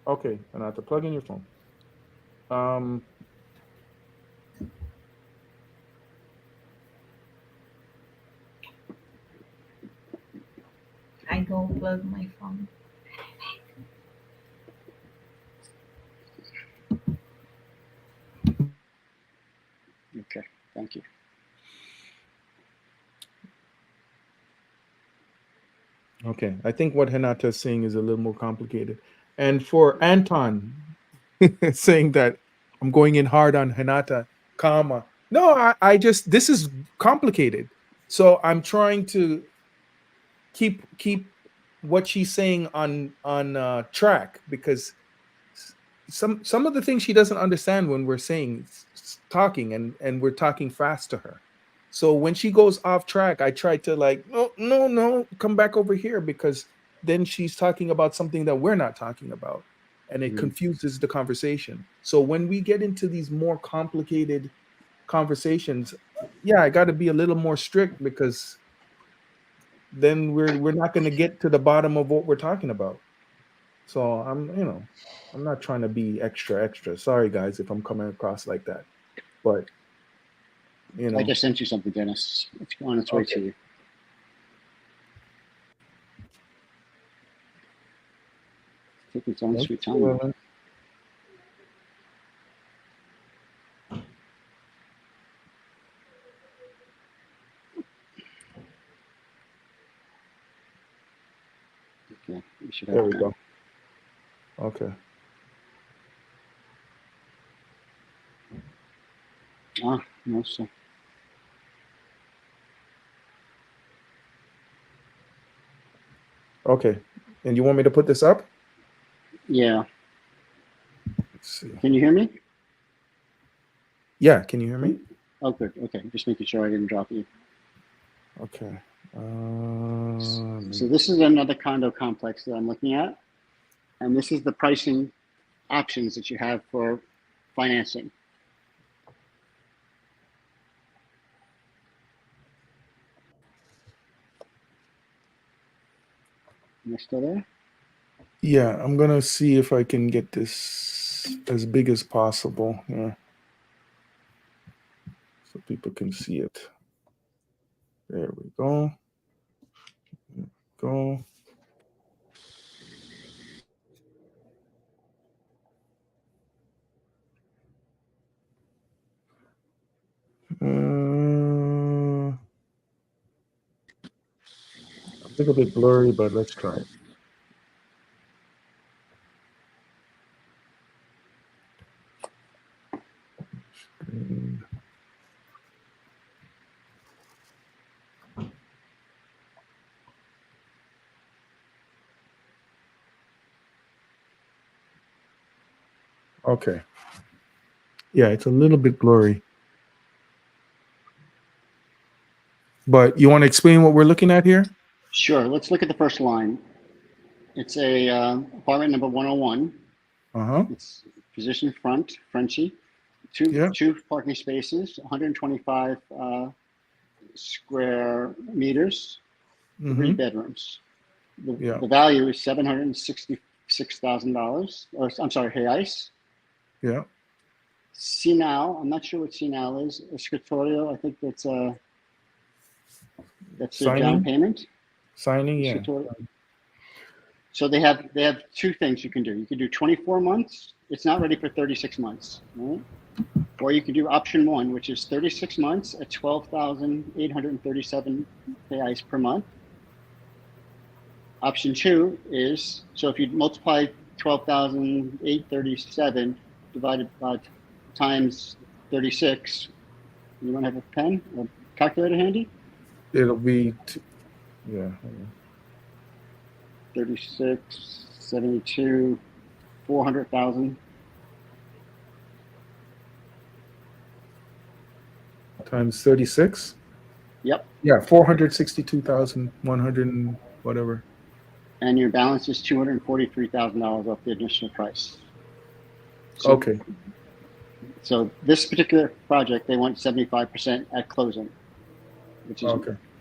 Okay, and I have to plug in your phone. I go plug my phone. Okay, thank you. Okay, I think what Hinata is saying is a little more complicated. And for Anton saying that I'm going in hard on Hinata, comma. No, I just this is complicated. So I'm trying to keep what she's saying on track because some of the things she doesn't understand when we're saying talking and we're talking fast to her. So when she goes off track, I try to like, no, come back over here because then she's talking about something that we're not talking about and it confuses the conversation. So when we get into these more complicated conversations, yeah, I got to be a little more strict because then we're not going to get to the bottom of what we're talking about. So I'm not trying to be extra. Sorry guys if I'm coming across like that. But I just sent you something, Dennis. It's on its way to you. Take its own sweet time. Okay, we should have There we go. Okay. No, so. Okay. And you want me to put this up? Yeah. Let's see. Can you hear me? Yeah, can you hear me? Oh, good. Okay, just making sure I didn't drop you. Okay. So this is another condo complex that I'm looking at, and this is the pricing options that you have for financing. Am I still there? Yeah, I'm gonna see if I can get this as big as possible. Yeah, so people can see it. There we go. Go. A little bit blurry, but let's try it. Okay. Yeah, it's a little bit blurry. But you want to explain what we're looking at here? Sure. Let's look at the first line. It's a apartment number 101. Uh-huh. It's position front, Frenchy. Two parking spaces, 125 square meters, 3 bedrooms. The value is $766,000. Or I'm sorry, reais. Yeah. Sinal, I'm not sure what Sinal is. Escritorio, I think that's their down payment. Signing, yeah. So they have 2 things you can do. You can do 24 months. It's not ready for 36 months, right? Or you can do option 1, which is 36 months at 12,837 reais per month. Option 2 is, so if you multiply 12,837 divided by times 36, you want to have a pen or calculator handy? It'll be, 36, 72, 400,000. Times 36? Yep. Yeah, 462,100 and whatever. And your balance is $243,000 off the initial price. So, Okay. So this particular project, they want 75% at closing, which is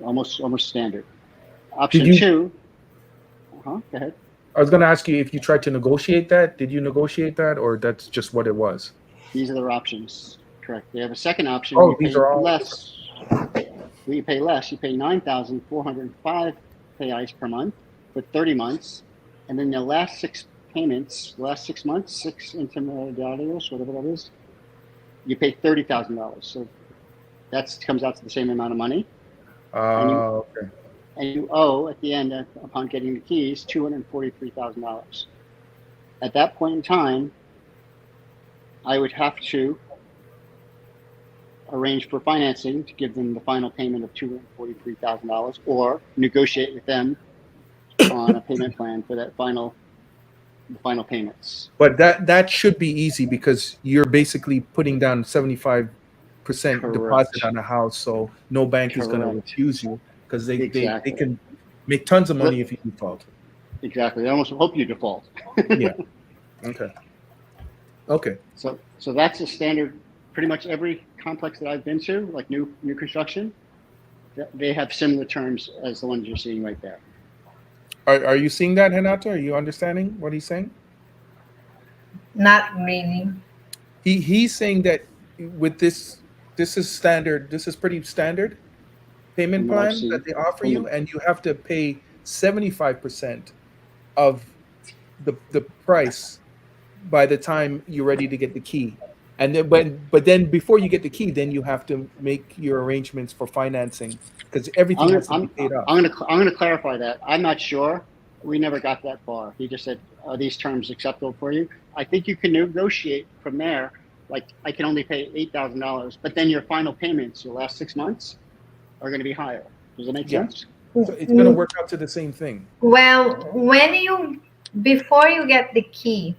almost standard. Option 2. Go ahead. I was going to ask you if you tried to negotiate that. Did you negotiate that, or that's just what it was? These are their options. Correct. They have a second option. Oh, these are all less. Well, you pay less. You pay 9,405 reais per month for 30 months, and then the last 6 payments, the last 6 months, 6 intermediarios, whatever that is, you pay $30,000. So that comes out to the same amount of money. Okay. And you owe at the end, upon getting the keys, $243,000. At that point in time, I would have to arrange for financing to give them the final payment of $243,000, or negotiate with them on a payment plan for that final payments. But that should be easy because you're basically putting down 75% deposit on a house, so no bank is going to refuse you because they can make tons of money if you default. Exactly. They almost hope you default. Yeah. Okay. So that's a standard. Pretty much every complex that I've been to, like new construction, they have similar terms as the ones you're seeing right there. Are you seeing that, Renato? Are you understanding what he's saying? Not really. He's saying that with this is standard. This is pretty standard payment plan that they offer you, and you have to pay 75% of the price by the time you're ready to get the key. And then, but then before you get the key, then you have to make your arrangements for financing because everything has to be paid off. I'm gonna clarify that. I'm not sure. We never got that far. He just said, "Are these terms acceptable for you?" I think you can negotiate from there. Like, I can only pay $8,000, but then your final payments, your last 6 months, are going to be higher. Does that make sense? So it's going to work out to the same thing. Well, before you get the key,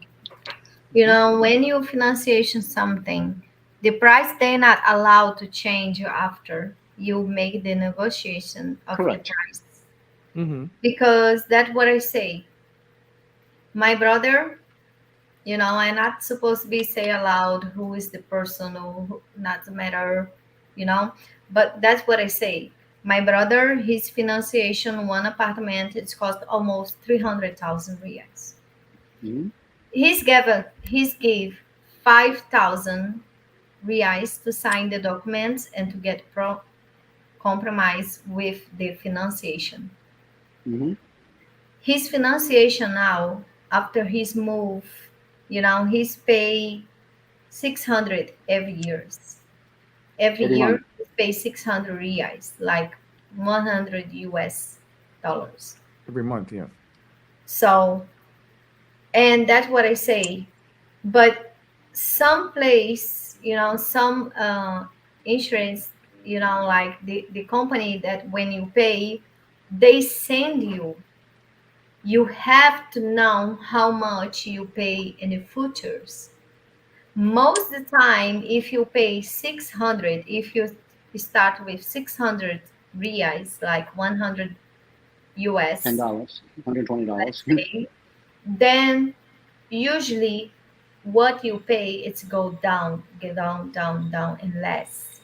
when you financiation something, the price they're not allowed to change after you make the negotiation of the price. Mm-hmm. Because that's what I say. My brother, I'm not supposed to be say aloud who is the person or not matter, but that's what I say. My brother, his financiation, one apartment, it's cost almost 300,000 reais. Mm-hmm. He's gave 5,000 reais to sign the documents and to get compromise with the financiation. Mm-hmm. His financiation now, after his move, he's pay 600 every year. Every Every year month. he pays 600 reais, like 100 US dollars. Every month, yeah. So, and that's what I say. But some place, some insurance, like the company that when you pay, they send you have to know how much you pay in the futures. Most of the time, if you pay 600, if you start with 600 reais, like 100 US, $10, let's $120. say, then usually what you pay, it's go down, get down, down, down, and less.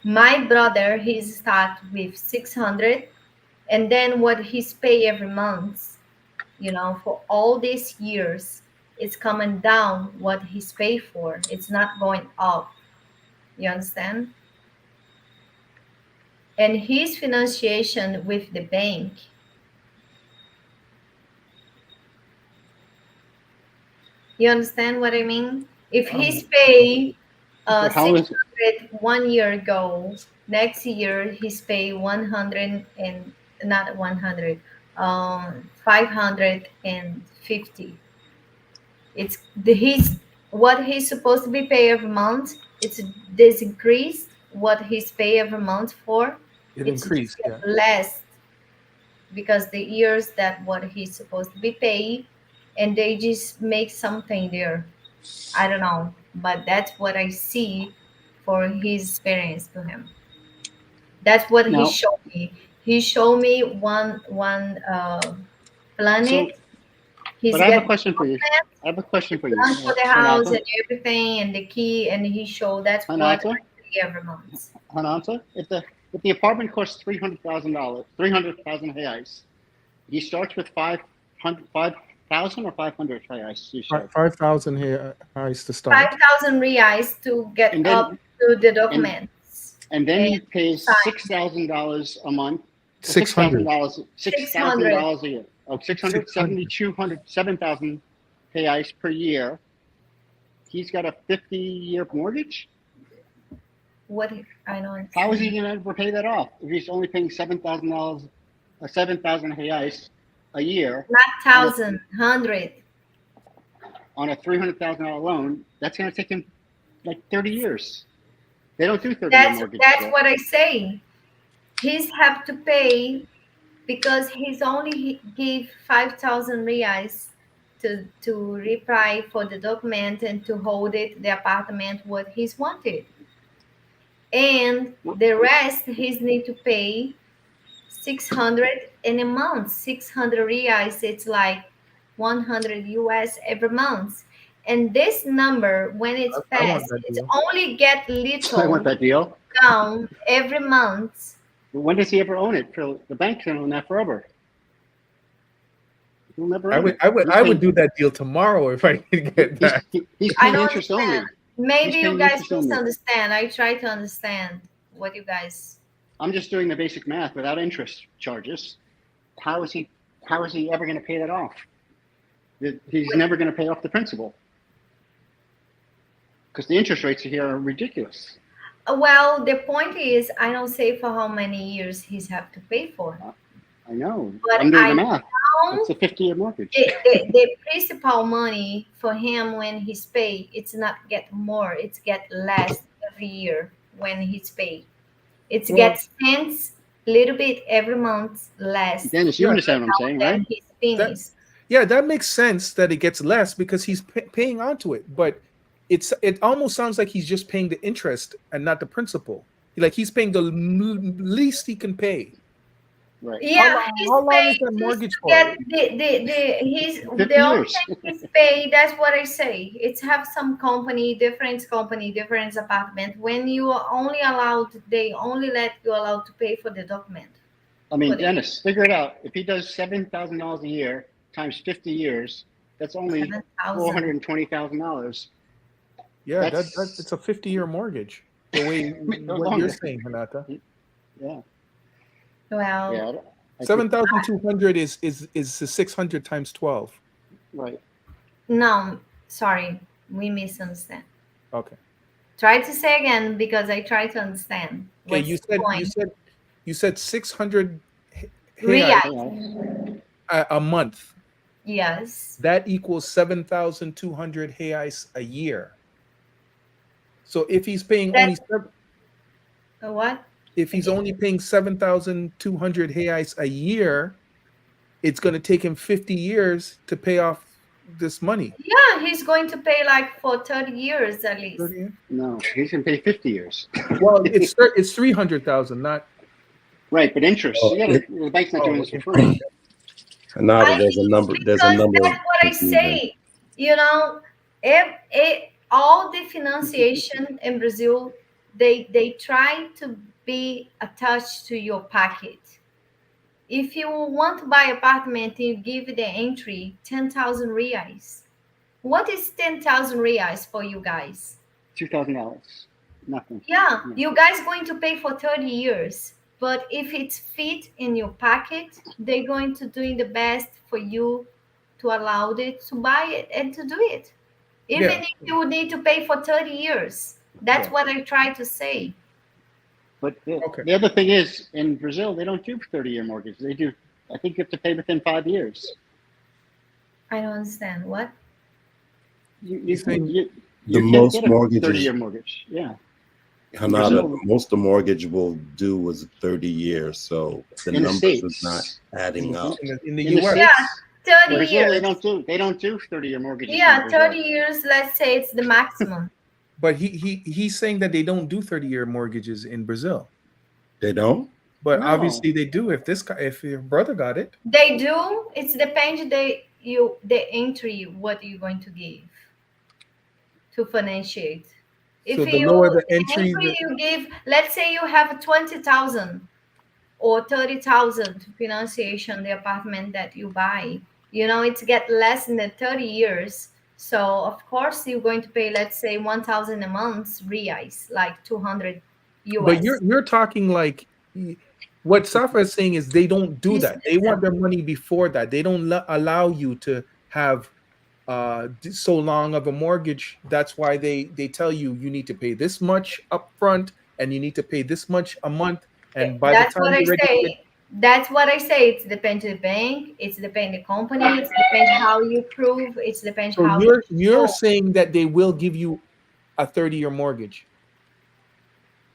My brother, he start with 600, and then what he's pay every month, for all these years, it's coming down what he's paid for. It's not going up. You understand? And his financiation with the bank, you understand what I mean? If he's pay So how is 600 1 year ago, next year he's pay 100 and not 100, 550. It's he's what he's supposed to be pay every month. It's this increased what he's pay every month for. It It's just increased, yeah. less because the years that what he's supposed to be paid, and they just make something there. I don't know, but that's what I see for his experience to him. That's what he now? showed me. He showed me one So, planet. He's but I have a getting question for you. I have a question for you, plan for the house Hanata. and everything and the key, and he showed that's what Hanata, I pay every month. Hanata. If the apartment costs $300,000, 300,000 reais, he starts with 5,000 or 500 reais. You said, 5,000 here to start. 5,000 reais to get and up then to the and documents and then and he pays sign $6,000 a month. Six hundred. $6,000 a year. Oh, 600, 600. 7,000 reais per year. He's got a 50-year mortgage. what I don't How is he understand. going to ever pay that off if he's only paying $7,000, 7,000 reais a year Not on a thousand, hundred. $300,000 loan? That's going to take him like 30 years. They don't do 30-year That's mortgages that's there. what I say. He's have to pay because he's only give 5,000 reais to reply for the document and to hold it the apartment what he's wanted, and the rest he's need to pay 600 in a month. 600 reais, it's like 100 US every month. And this number, when it's I want passed, that it's deal. only get I want little that deal. down every month. When does he ever own it? The bank's going to own that forever. He'll never I own would it. I would I would do that deal tomorrow if I could get that. He's I paying don't interest only. understand. Maybe He's you paying guys interest only. misunderstand. I try to understand what you guys. I'm just doing the basic math without interest charges. How is he ever going to pay that off? He's never going to pay off the principal because the interest rates here are ridiculous. Well, the point is, I don't say for how many years he's have to pay for. I know. But I'm doing I the math. know It's a 50-year mortgage. the principal money for him when he's paid, it's not get more, it's get less every year when he's paid. It Well, gets cents little bit every month less Dennis, you Yeah, understand what I'm saying, than right? he's finished. yeah, that makes sense that it gets less because he's paying onto it. But it almost sounds like he's just paying the interest and not the principal. Like he's paying the least he can pay. Right. Yeah, How long is that mortgage for? Get the 50 only years. thing he's paid. That's what I say. It's have some company, different apartment. When you are only allowed, they only let you allowed to pay for the document. I mean, Dennis, figure it out. If he does $7,000 a year times 50 years, that's only $420,000. Yeah, that's it's a 50-year mortgage. The way what you're saying, Renata. Yeah. Well, Yeah. 7,200 is 600 times 12. Right. No, sorry, we misunderstand. Okay. Try to say again because I try to understand. Okay, you said 600 reais a month. Yes. That equals 7,200 reais a year. So if he's paying What? If he's only paying 7,200 reais a year, it's going to take him 50 years to pay off this money. Yeah, he's going to pay like for 30 years at least. 30 years? No, he's going to pay 50 years. Well, it's 300,000, not right, but interest. The bank's not doing this for free. Another, there's a number. There's a number. That's what I say. You know, all the financiation in Brazil, they try to be attached to your packet. If you want to buy apartment, you give the entry 10,000 reais. What is 10,000 reais for you guys? $2,000. Nothing. Yeah, you guys going to pay for 30 years. But if it's fit in your packet, they're going to do the best for you to allow it to buy it and to do it. Even if you need to pay for 30 years. That's what I try to say. But the other thing is, in Brazil, they don't do 30-year mortgages. They do, I think you have to pay within 5 years. I don't understand. What? The most mortgages. 30-year mortgage, yeah. Hanada, most the mortgage will do was 30 years, so the numbers is not adding up. In the US, yeah, 30 Brazil, years. They don't do 30-year mortgages. Yeah, 30 years. Let's say it's the maximum. But he's saying that they don't do 30-year mortgages in Brazil. They don't? But obviously they do. If your brother got it. They do. It's depends the entry, what you're going to give to financiate. If so the lower the entry you give, let's say you have 20,000 or 30,000 to financiation the apartment that you buy, it's get less than 30 years. So of course you're going to pay, let's say 1,000 a month reais, like 200 US. But you're talking like what Safa is saying is they don't do that. They want their money before that. They don't allow you to have so long of a mortgage. That's why they tell you need to pay this much upfront and you need to pay this much a month. And by the time you're ready, that's what I say. It's depends on the bank. It's depends on the company. It's depends how you prove. It's depends so how you're saying that they will give you a 30-year mortgage.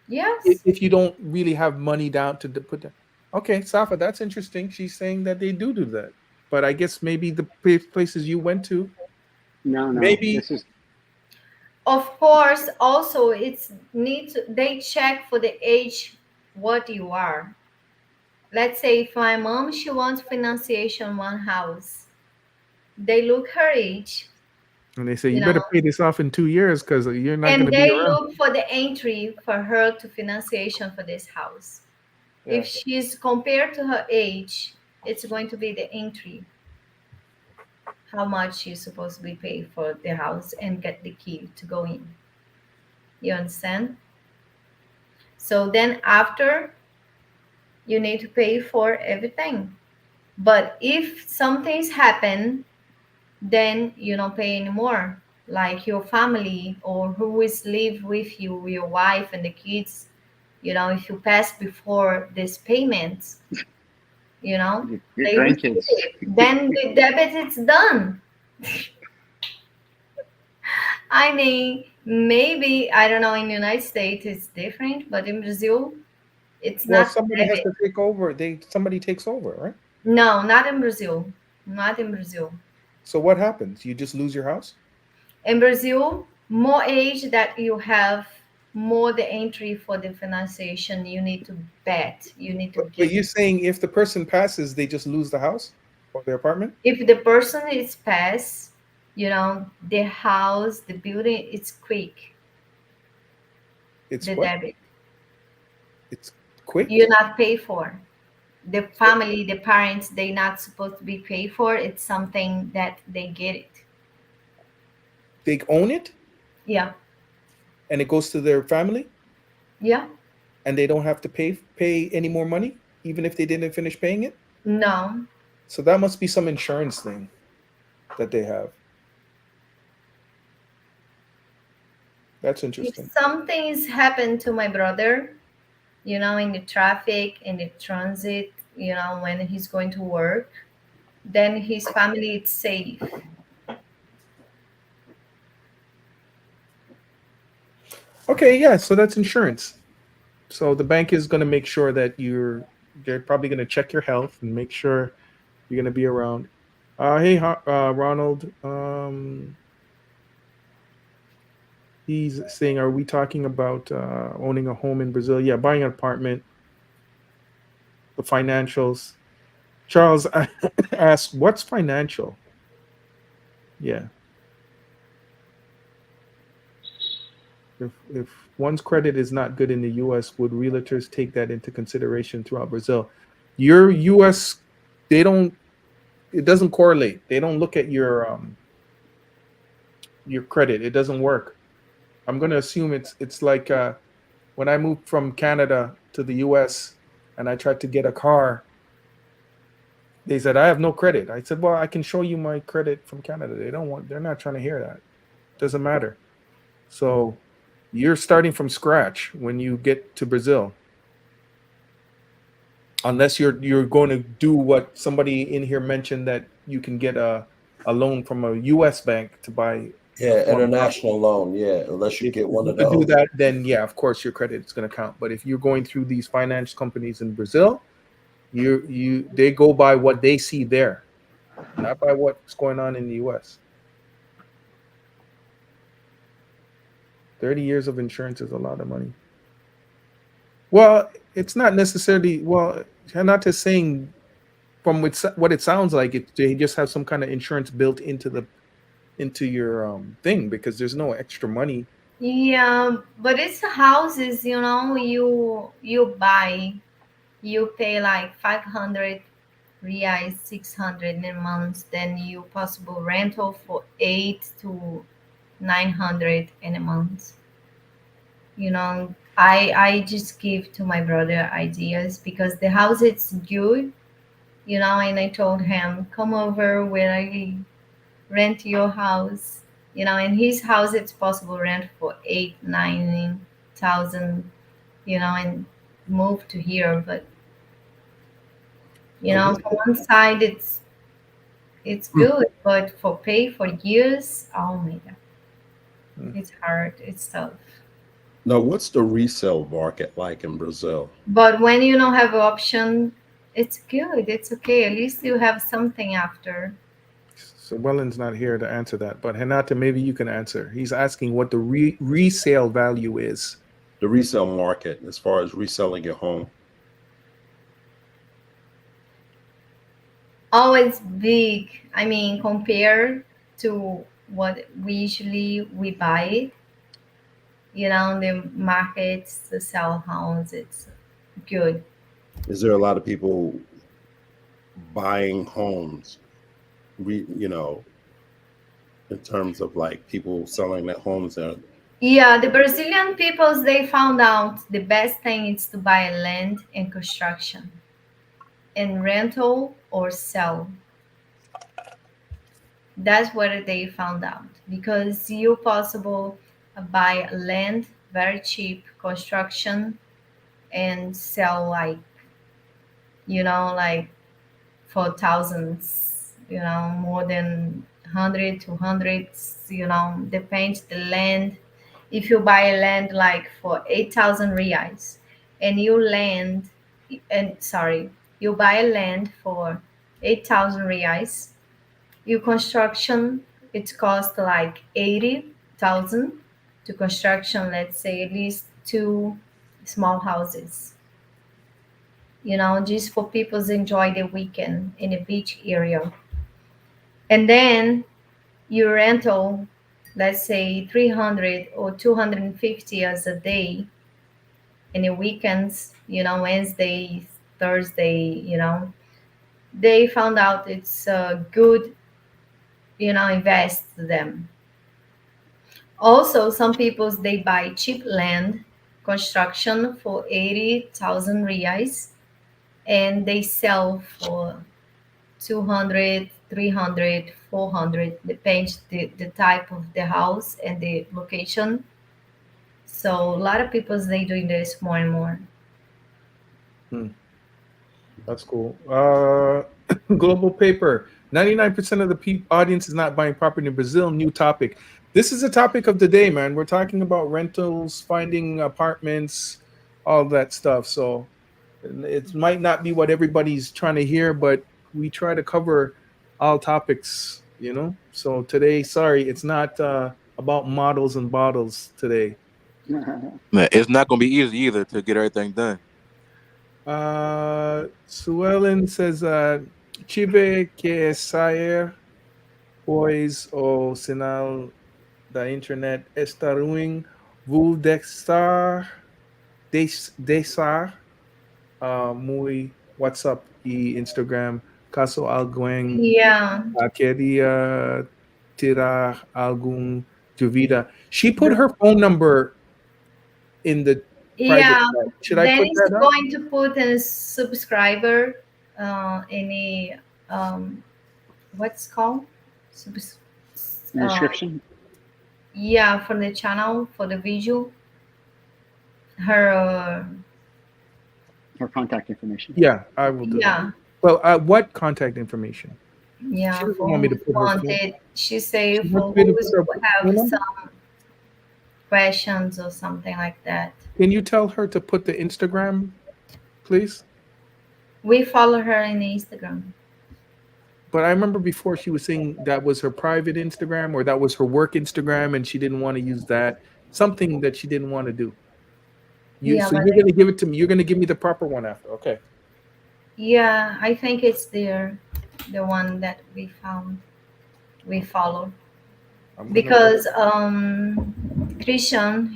Yes. If you don't really have money down to put that. Okay, Safa, that's interesting. She's saying that they do that. But I guess maybe the places you went to. No. Maybe. Of course, also they check for the age what you are. Let's say if my mom, she wants financiation one house. They look her age. And they say, you better pay this off in 2 years because you're not going to be around. And they look for the entry for her to financiation for this house. Yeah. If she's compared to her age, it's going to be the entry. How much she's supposed to be paid for the house and get the key to go in. You understand? So then after, you need to pay for everything. But if some things happen, then you don't pay anymore. Like your family or who is live with you, your wife and the kids, if you pass before this payment, your grandkids. Then the debit is done. I mean, maybe, I don't know, in the United States it's different, but in Brazil, it's not. Somebody has to take over. Somebody takes over, right? No, not in Brazil. Not in Brazil. So what happens? You just lose your house? In Brazil, more age that you have, more the entry for the financiation. You need to bet. You need to But give. you're saying if the person passes, they just lose the house or their apartment? If the person is passed, the house, the building, it's quick. It's The what? debit It's you quick. not pay for. The family, the parents, they not supposed to be paid for. It's something that they get it. They own it Yeah, and it goes to their family yeah. and they don't have to pay any more money even if they didn't finish paying it. No. So that must be some insurance thing that they have. That's If interesting. something's happened to my brother, in the traffic, in the transit, when he's going to work, then his family is safe. Okay, yeah, so that's insurance. So the bank is going to make sure that they're probably going to check your health and make sure you're going to be around. Hey, Ronald. He's saying, are we talking about owning a home in Brazil? Yeah, buying an apartment, the financials. Charles asked, what's financial? Yeah. If one's credit is not good in the US, would realtors take that into consideration throughout Brazil? Your US, they don't, it doesn't correlate. They don't look at your credit. It doesn't work. I'm going to assume it's like when I moved from Canada to the US and I tried to get a car, they said I have no credit. I said, well, I can show you my credit from Canada. They're not trying to hear that. Doesn't matter. So you're starting from scratch when you get to Brazil. Unless you're going to do what somebody in here mentioned, that you can get a loan from a US bank to buy a Yeah, foreign property. international loan. Yeah, unless you If get one you of could do those. that, then yeah, of course your credit is going to count. But if you're going through these finance companies in Brazil, they go by what they see there, not by what's going on in the US. 30 years of insurance is a lot of money. Well, it's not necessarily, well, I'm not just saying from what it sounds like, they just have some kind of insurance built into your thing because there's no extra money. Yeah, but it's houses, you buy, you pay like 500 reais, 600 in a month, then you possible rental for 8 to 900 in a month. I just give to my brother ideas because the house it's good, and I told him, come over where I rent your house, and his house it's possible rent for 8, 9 thousand, and move to here. But Oh, this. from one side it's good, but for pay for years, oh my god, Mm. it's hard, it's tough. Now, what's the resale market like in Brazil? But when you don't have option, it's good, it's okay, at least you have something after. So Welland's not here to answer that, but Henata, maybe you can answer. He's asking what the resale value is. The resale market, as far as reselling your home. Always big, I mean, compared to what we buy, the markets to sell homes, it's good. Is there a lot of people buying homes? You know, in terms of like people selling their homes. Yeah, the Brazilian peoples, they found out the best thing is to buy land and construction and rental or sell. That's what they found out because you possible buy land very cheap, construction, and sell like, like for thousands, more than 100 to hundreds, depends the land. If you buy a land like for 8,000 reais and you buy a land for 8,000 reais, your construction, it costs like 80,000 to construction, let's say at least two small houses, just for people to enjoy the weekend in a beach area. And then you rental, let's say 300 or 250 as a day in the weekends, Wednesday, Thursday, they found out it's a good, invest to them. Also, some people they buy cheap land construction for 80,000 reais and they sell for 200, 300, 400, depends the type of the house and the location. So a lot of people they doing this more and more. Hmm, that's cool. Global paper. 99% of the audience is not buying property in Brazil. New topic. This is a topic of the day, man. We're talking about rentals, finding apartments, all that stuff. So it might not be what everybody's trying to hear, but we try to cover all topics, So today, sorry, it's not about models and bottles today. Man, it's not gonna be easy either to get everything done. Suellen says, Tive que sair, pois o sinal da internet está ruim. Vou deixar muy WhatsApp e Instagram caso alguém Yeah, queria tirar algum dúvida. She put her phone number in the private yeah. chat. Should I put Dennis that up? going to put a subscriber, any what's called, Subs- Description. yeah, for the channel for the video, her, Or contact information. Yeah, I will do that. yeah, Well, what contact information? She yeah, doesn't for want me to who's put her phone. wanted. She say She for wants me to who's put her who phone have number? some questions or something like that. Can you tell her to put the Instagram, please? We follow her in Instagram. But I remember before she was saying that was her private Instagram or that was her work Instagram and she didn't want to use that. Something that she didn't want to do. Yeah, So but you're gonna give it to me. You're gonna give me the proper one after. Okay. yeah, I think it's there, the one that we found, we follow. I'm gonna Because Christian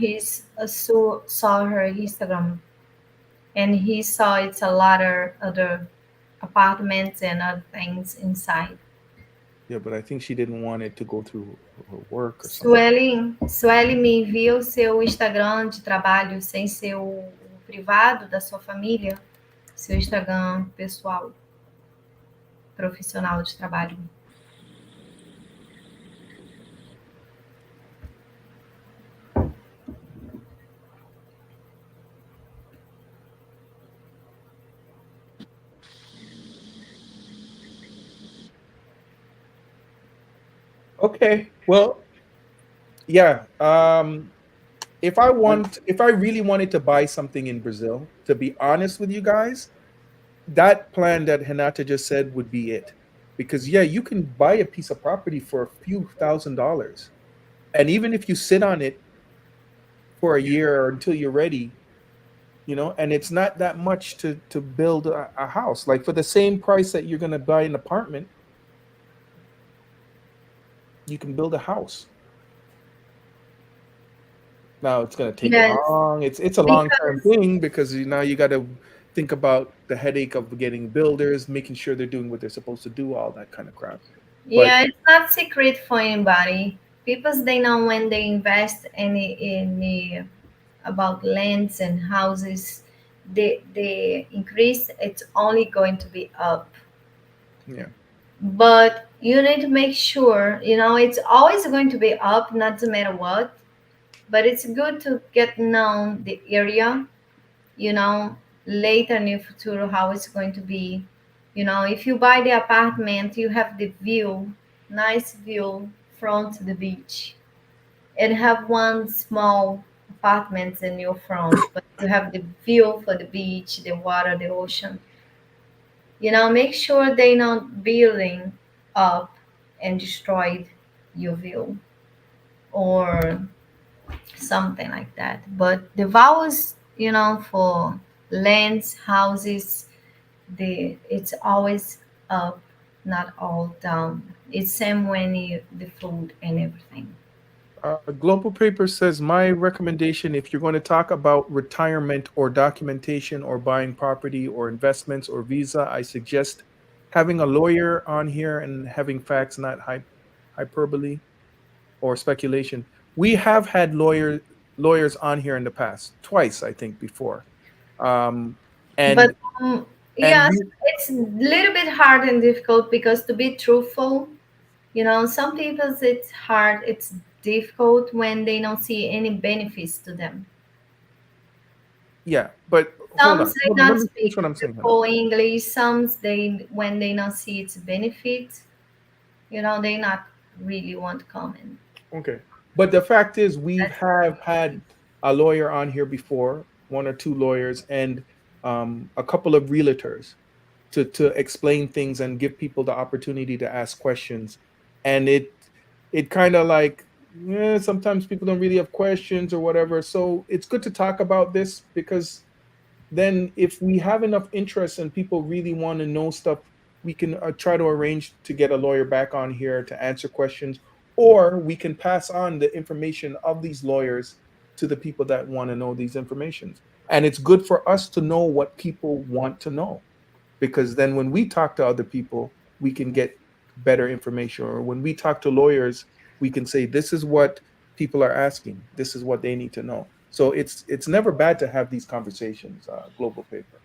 saw her Instagram and he saw it's a lot of other apartments and other things inside. Yeah, but I think she didn't want it to go through her work or something. Sueli me envia o seu Instagram de trabalho sem ser o privado da sua família, seu Instagram pessoal, profissional de trabalho. Okay. Well, yeah. If I really wanted to buy something in Brazil, to be honest with you guys, that plan that Hinata just said would be it. Because yeah, you can buy a piece of property for a few $1,000s. And even if you sit on it for a year or until you're ready, and it's not that much to build a house. Like for the same price that you're gonna buy an apartment, you can build a house. Now it's gonna take Yes, long. It's a long-term because thing because now you got to think about the headache of getting builders, making sure they're doing what they're supposed to do, all that kind of crap. But yeah, it's not secret for anybody. People they know when they invest any about lands and houses, the increase it's only going to be up. yeah, But you need to make sure, it's always going to be up, not no matter what. But it's good to get known the area, you know, later in the future how it's going to be. If you buy the apartment, you have the view, nice view front to the beach, and have one small apartment in your front, but you have the view for the beach, the water, the ocean. Make sure they not building up and destroyed your view or something like that. But the values, for lands, houses, it's always up, not all down. It's same when the food and everything. Global Paper says my recommendation, if you're going to talk about retirement or documentation or buying property or investments or visa, I suggest having a lawyer on here and having facts, not hyperbole or speculation. We have had lawyers on here in the past, twice, I think, before. Um, But and and yes, it's a little bit hard and difficult because to be truthful, some people it's hard, it's difficult when they don't see any benefits to them. yeah, but hold Some on. they Let don't me finish speak what I'm saying. Hold on. full English. Some they when they don't see its benefit, they not really want to comment. Okay. But the fact is, we've That's have had a lawyer on here before, one or two lawyers, and a couple of realtors to explain things and give people the opportunity to ask questions. And it kind of like, sometimes people don't really have questions or whatever. So it's good to talk about this because then if we have enough interest and people really want to know stuff, we can try to arrange to get a lawyer back on here to answer questions, or we can pass on the information of these lawyers to the people that want to know these informations. And it's good for us to know what people want to know, because then when we talk to other people, we can get better information. Or when we talk to lawyers, we can say, this is what people are asking, this is what they need to know. So it's never bad to have these conversations. Global Paper,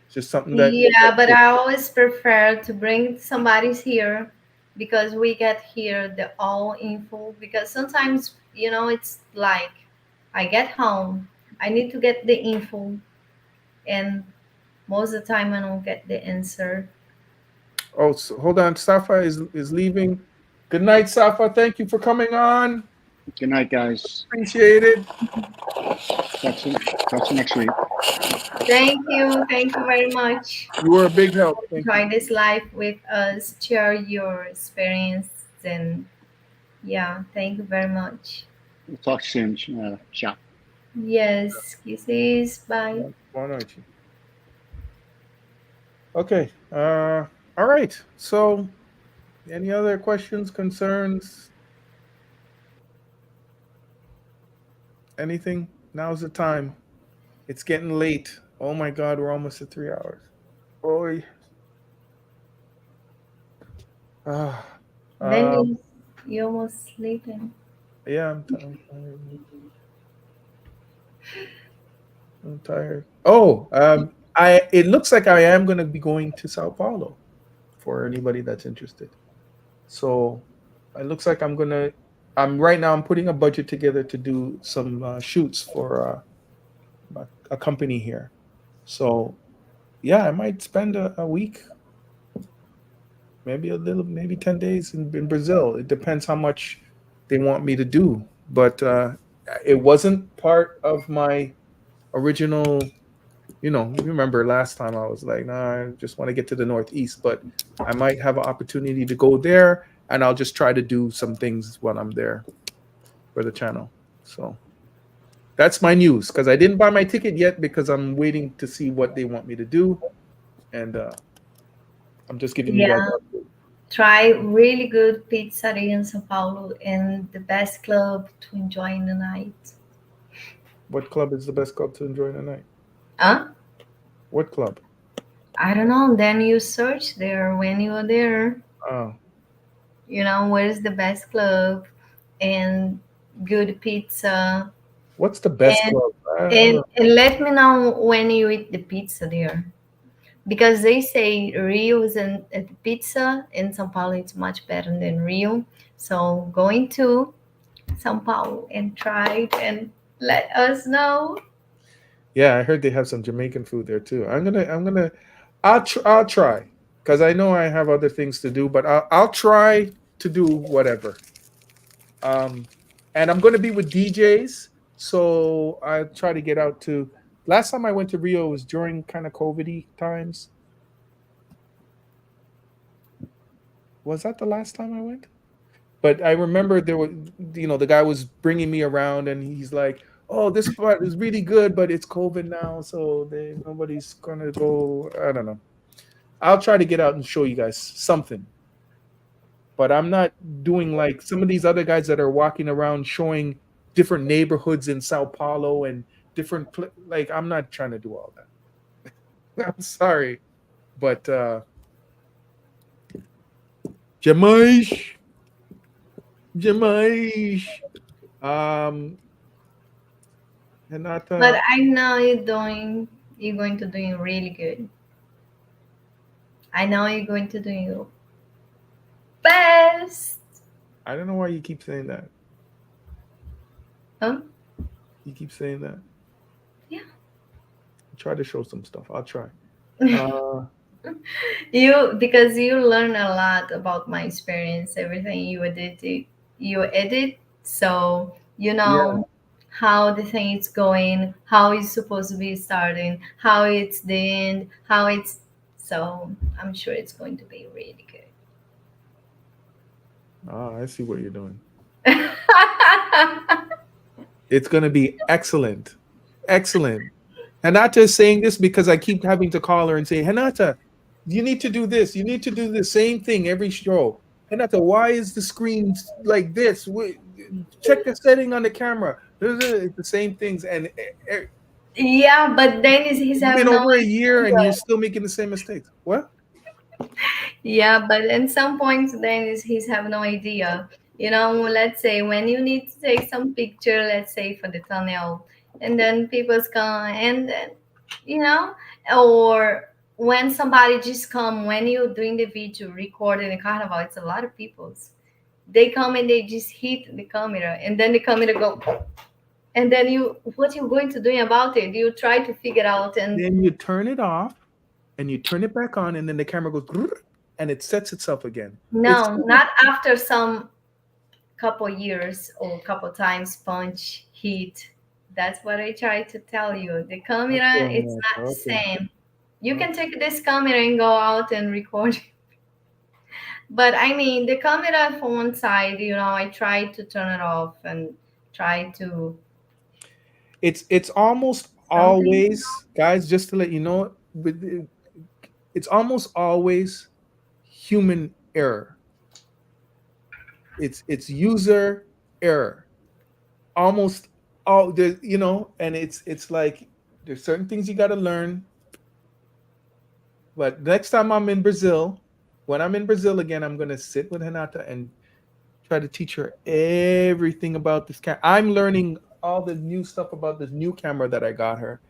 it's just something Yeah, but I always prefer to bring somebody's here because we get here the all info because sometimes, it's like I get home, I need to get the info and most of the time I don't get the answer. Oh, so hold on, Safa is leaving. Good night, Safa, thank you for coming on. Good night, guys. Appreciate it. Talk to you next week. Thank you very much. You were a big help, thank you. Enjoy this life with us, share your experience and yeah, thank you very much. We'll talk soon. Ciao. Yes, kisses, bye. Why not you? Okay, all right, so any other questions, concerns, anything? Now's the time. It's getting late. Oh my God, we're almost at 3 hours. Boy. Ah, Then you almost sleeping. yeah, I'm tired. I'm tired. Oh, I it looks like I am going to be going to Sao Paulo for anybody that's interested. So it looks like I'm right now. I'm putting a budget together to do some shoots for a company here. So yeah, I might spend a week, maybe a little, maybe 10 days in Brazil. It depends how much they want me to do. But it wasn't part of my original. You remember last time I was like, nah, I just want to get to the Northeast, but I might have an opportunity to go there, and I'll just try to do some things while I'm there for the channel. So that's my news, because I didn't buy my ticket yet because I'm waiting to see what they want me to do, and I'm just giving you guys. Yeah, try really good pizzeria in São Paulo and the best club to enjoy in the night. What club is the best club to enjoy the night? Huh? What club? I don't know. Then you search there when you are there. Oh, Where's the best club and good pizza. what's the best And, club? and let me know when you eat the pizza there. Because they say Rio's and the pizza in São Paulo it's much better than Rio. So going to São Paulo and try it and let us know. Yeah, I heard they have some Jamaican food there too. I'll try, because I know I have other things to do, but I'll try to do whatever. Um, and I'm gonna be with DJs, so I try to get out to. Last time I went to Rio was during kind of COVID times. Was that the last time I went? But I remember there was, the guy was bringing me around, and he's like, "Oh, this part is really good, but it's COVID now, so nobody's gonna go." I don't know. I'll try to get out and show you guys something, but I'm not doing like some of these other guys that are walking around showing different neighborhoods in Sao Paulo and like I'm not trying to do all that. I'm sorry, but Jamaish, Jamaish, But Renata. I know you're going to doing really good. I know you're going to do your best. I don't know why you keep saying that. Huh? You keep saying that. Yeah. Try to show some stuff. I'll try. Uh, Because you learn a lot about my experience, everything you edit, so you yeah. know how the thing is going, how it's supposed to be starting, how it's the end, how it's, so I'm sure it's going to be really I see what you're doing. good. It's going to be excellent. Excellent. Hanata is saying this because I keep having to call her and say, Hanata, you need to do this. You need to do the same thing every show. Hanata, why is the screen like this? Check the setting on the camera. It's the same things. And Yeah, but Dennis, he's it's have been no over a year and you're idea. still making the same mistakes. What? Yeah, but at some point, Dennis, he's have no idea. Let's say when you need to take some picture, let's say for the thumbnail, and then people's come and then, you know, or when somebody just come when you're doing the video recording the carnival, it's a lot of people's. They come and they just hit the camera, and then the camera go, and then what you going to do about it? You try to figure out, and Then you turn it off and you turn it back on, and then the camera goes grrr, and it sets itself again. It's no, not after some couple years or couple times punch hit. That's what I try to tell you. The camera, it's okay. not the Okay. same. You can take this camera and go out and record. But I mean, the camera from one side, I try to turn it off and try to It's almost something. always, guys, just to let you know, it's almost always human error. It's user error. Almost all and it's like there's certain things you got to learn. But next time I'm in Brazil, when I'm in Brazil again, I'm gonna sit with Renata and try to teach her everything about this camera. I'm learning all the new stuff about this new camera that I got her,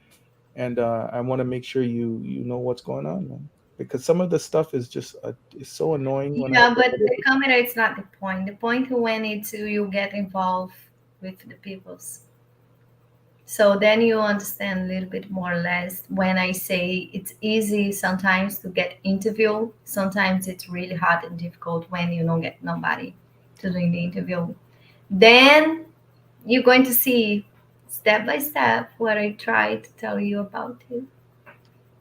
and I want to make sure you know what's going on, man. Because some of the stuff is just is so annoying when I have Yeah, to but edit the it. camera it's not the point. The point when it's you get involved with the people's. So then you understand a little bit more or less when I say it's easy sometimes to get interview. Sometimes it's really hard and difficult when you don't get nobody to do the interview. Then you're going to see step by step what I try to tell you about it.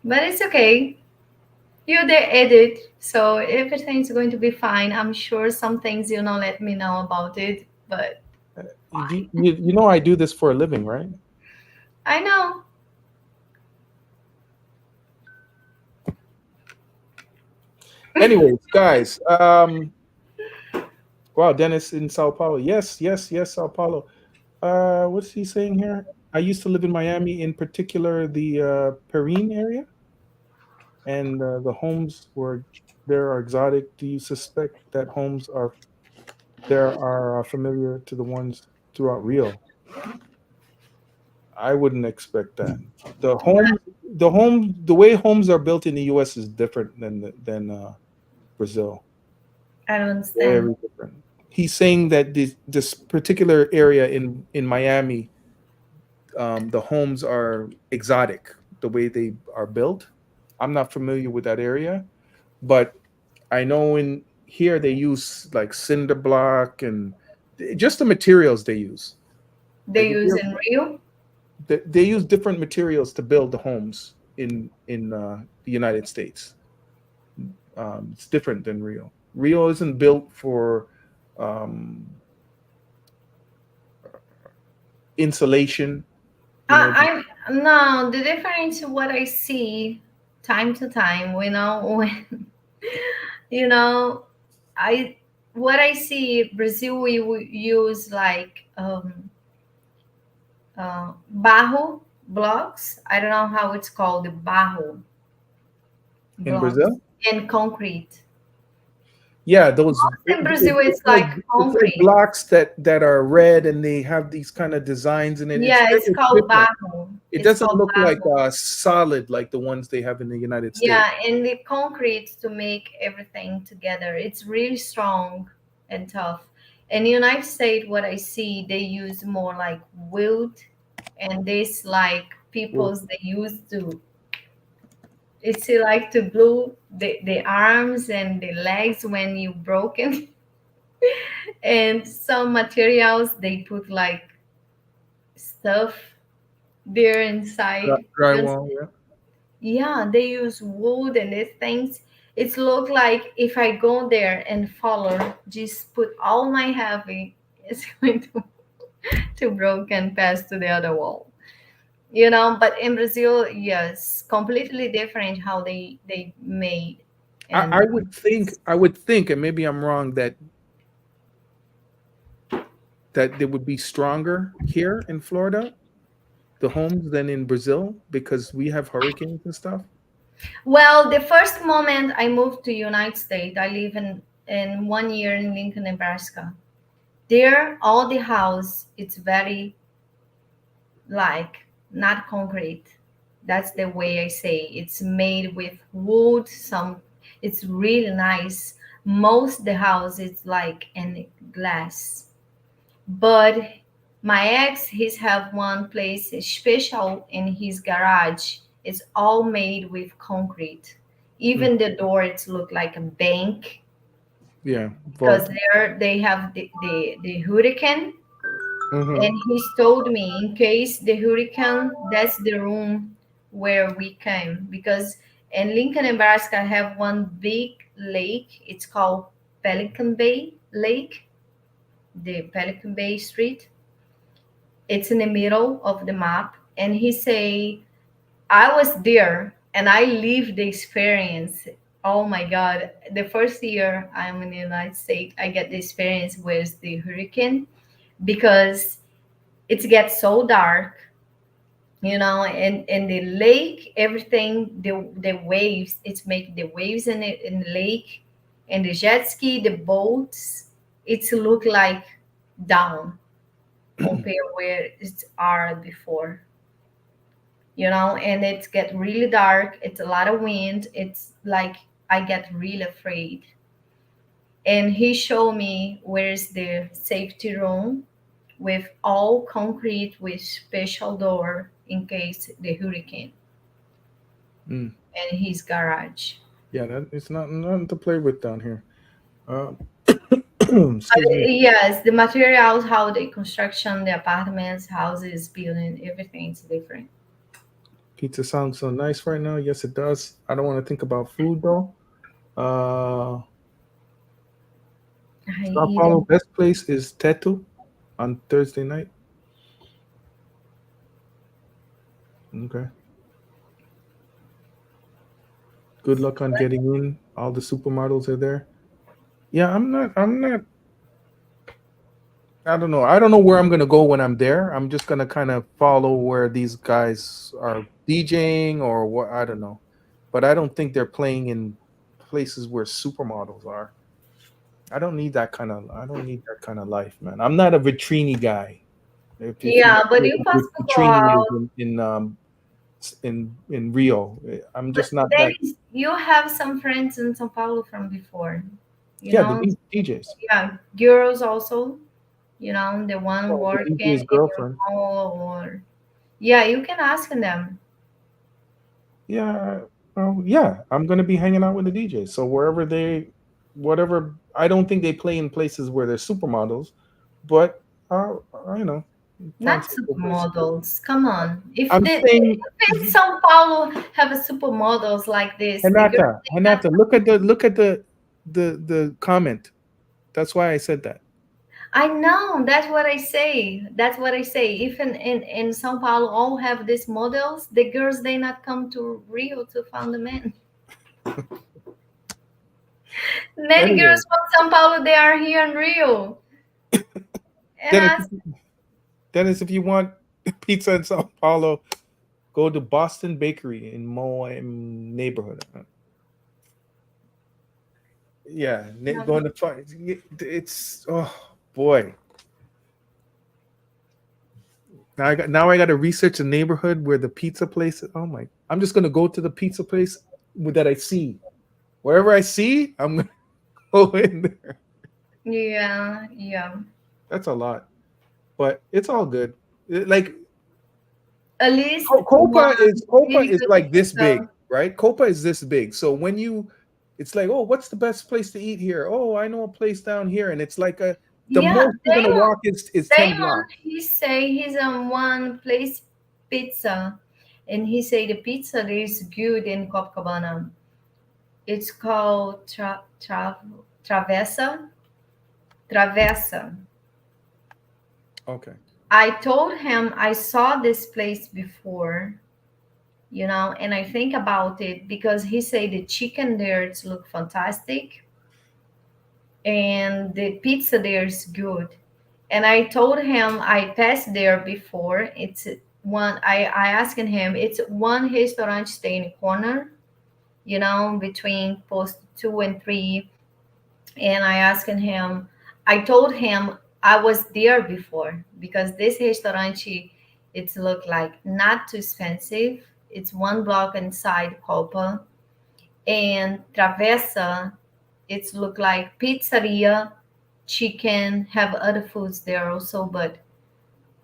But it's okay. You the edit, so everything's going to be fine. I'm sure some things let me know about it, but You know I do this for a living, right? I know. Anyways, guys, wow, Dennis in Sao Paulo. Yes, yes, yes, Sao Paulo. What's he saying here? I used to live in Miami, in particular the Perrine area, and the homes were there are exotic. Do you suspect that homes are there are familiar to the ones throughout Rio? I wouldn't expect that. The way homes are built in the U.S. is different than Brazil. I don't understand. Very different. He's saying that this particular area in Miami, the homes are exotic the way they are built. I'm not familiar with that area, but I know in here they use like cinder block and just the materials they use. They Like if use you're, in Rio. they use different materials to build the homes in the United States. It's different than Rio. Rio isn't built for um, insulation. You know, I'm no, the difference what I see time to time, when you know, I what I see Brazil we will use like barro blocks. I don't know how it's called, the barro in blocks Brazil. and concrete. Yeah, those In Brazil, it's like like it's like concrete. blocks that are red and they have these kind of designs in it. It's Yeah, it's called different. barro. It It's doesn't called look like barro. solid like the ones they have in the United States. Yeah, and the concrete to make everything together. It's really strong and tough. In the United States, what I see, they use more like wood, and this like Well, people's they used to. It's like to glue the arms and the legs when you broken. And some materials they put like stuff there inside. Just drywall, yeah. yeah, they use wood and these things. It's look like if I go there and follow, just put all my heavy, it's going to broke and pass to the other wall. But in Brazil, yes, completely different how they made. I And would think, and maybe I'm wrong, that they would be stronger here in Florida, the homes, than in Brazil because we have hurricanes and stuff. well, the first moment I moved to United States, I live in 1 year in Lincoln, Nebraska. There, all the house, it's very like not concrete. That's the way I say. It's made with wood. It's really nice. Most the house is like in glass. But my ex, he's have one place special in his garage. It's all made with concrete. Mm. Even the door, it's look like a bank Yeah, because vault. there they have the hurricane. Hmm. And he's told me in case the hurricane, that's the room where we came. Because in Lincoln, Nebraska, I have one big lake. It's called Pelican Bay Lake, the Pelican Bay Street. It's in the middle of the map. And he say, I was there and I lived the experience. Oh my God. The first year I'm in the United States, I get the experience with the hurricane because it gets so dark, and the lake, everything, the waves, it's make the waves in the lake, and the jet ski, the boats, it's look like down compared where it are before, and it get really dark, it's a lot of wind, it's like I get really afraid. And he showed me where's the safety room with all concrete with special door in case the hurricane Mm. and his garage. Yeah, it's not nothing to play with down here. Uh, But excuse me. yes, the materials, how the construction, the apartments, houses, building, everything is different. Pizza sounds so nice right now. Yes, it does. I don't want to think about food though. I Sao eat Paulo it. best place is Tetu on Thursday night. Okay. Good luck on getting in. All the supermodels are there. Yeah, I'm not. I don't know. I don't know where I'm gonna go when I'm there. I'm just gonna kind of follow where these guys are DJing or what. I don't know, but I don't think they're playing in places where supermodels are. I don't need that kind of. I don't need that kind of life, man. I'm not a vitrini guy. If you know Yeah, but what you pass to go vitrini is out. in Rio, I'm But just not there that. is, you have some friends in São Paulo from before, you Yeah, the know. DJs. Yeah, girls also, the one Well, the working DJ's in your girlfriend. mall, or yeah, you can ask them. Yeah, well, yeah, I'm gonna be hanging out with the DJs. So whatever. I don't think they play in places where there's supermodels, but you know, find Not some cool places. supermodels. Come on. If I'm the saying, if in São Paulo have a supermodels like this, the girls Renata, they have. look at the comment. That's why I said that. I know. That's what I say. That's what I say. If in São Paulo all have these models, the girls they not come to Rio to find the men. Many Anyway, girls from São Paulo they are here in Rio. And Dennis, I Dennis, if you want pizza in Sao Paulo, go to Boston Bakery in Moa neighborhood. Yeah, going to find it's oh boy. Now I got to research the neighborhood where the pizza place. Oh my! I'm just gonna go to the pizza place that I see. Wherever I see, I'm gonna go in there. yeah, yeah. That's a lot, but it's all good. Like At least one Copa really is good like this big, pizza. right? Copa is this big. So when it's like, oh, what's the best place to eat here? Oh, I know a place down here, and it's like the Yeah, most you're gonna walk is 10 blocks. He say he's on one place pizza, and he say the pizza there is good in Copacabana. It's called Travessa. Travessa. Okay. I told him I saw this place before, and I think about it because he said the chicken there it's look fantastic and the pizza there is good. And I told him I passed there before. It's one I asked him, it's one restaurant stay in the corner, between post 2 and 3. And I told him I was there before because this restaurant, it's look like not too expensive. It's 1 block inside Copa. And Travessa, it's look like pizzeria, chicken, have other foods there also, but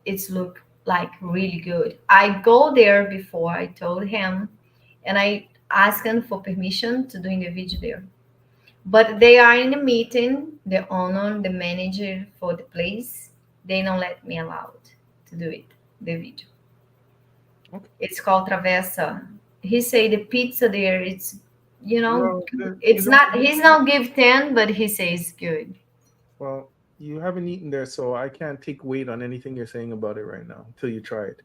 it's look like really good. I go there before, I told him, and I asked him for permission to doing the video there. But they are in a meeting, the owner, the manager for the place, they don't let me allowed to do it, the video. Okay. It's called Travessa. He say the pizza there, Well, it's not, he's not give 10, but he says good. well, you haven't eaten there, so I can't take weight on anything you're saying about it right now until you try it.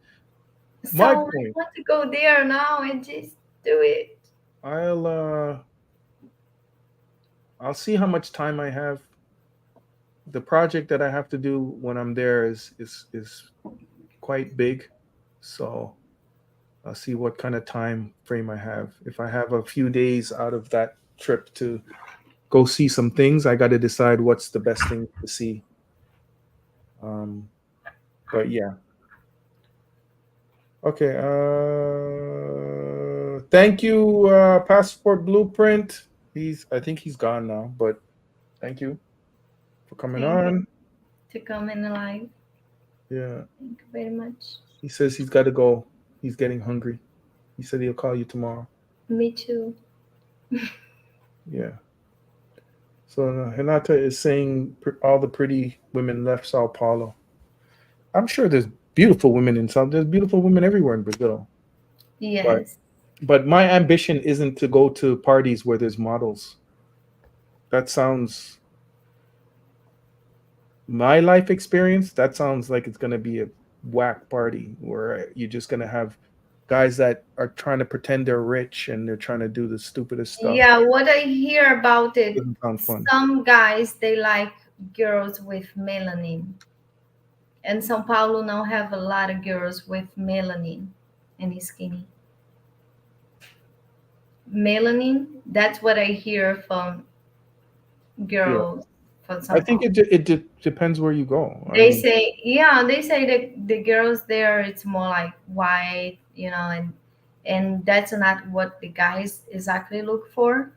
So My I point. want to go there now and just do it. I'll see how much time I have. The project that I have to do when I'm there is quite big, so I'll see what kind of time frame I have. If I have a few days out of that trip to go see some things, I got to decide what's the best thing to see. But yeah. Okay. Thank you, Passport Blueprint. I think he's gone now, but thank you for coming Thank you on. to come in live. Yeah. Thank you very much. He says he's got to go. He's getting hungry. He said he'll call you tomorrow. Me too. Yeah. So Renata is saying all the pretty women left Sao Paulo. I'm sure there's beautiful women in Sao. There's beautiful women everywhere in Brazil. Yes. But my ambition isn't to go to parties where there's models. That sounds my life experience. That sounds like it's gonna be a whack party where you're just gonna have guys that are trying to pretend they're rich and they're trying to do the stupidest stuff. Yeah, what I hear about it, Doesn't sound fun. some guys they like girls with melanin. And São Paulo now have a lot of girls with melanin and skinny. Melanin, that's what I hear from girls from São I think Paulo. it depends where you go. They say that the girls there it's more like white, and that's not what the guys exactly look for.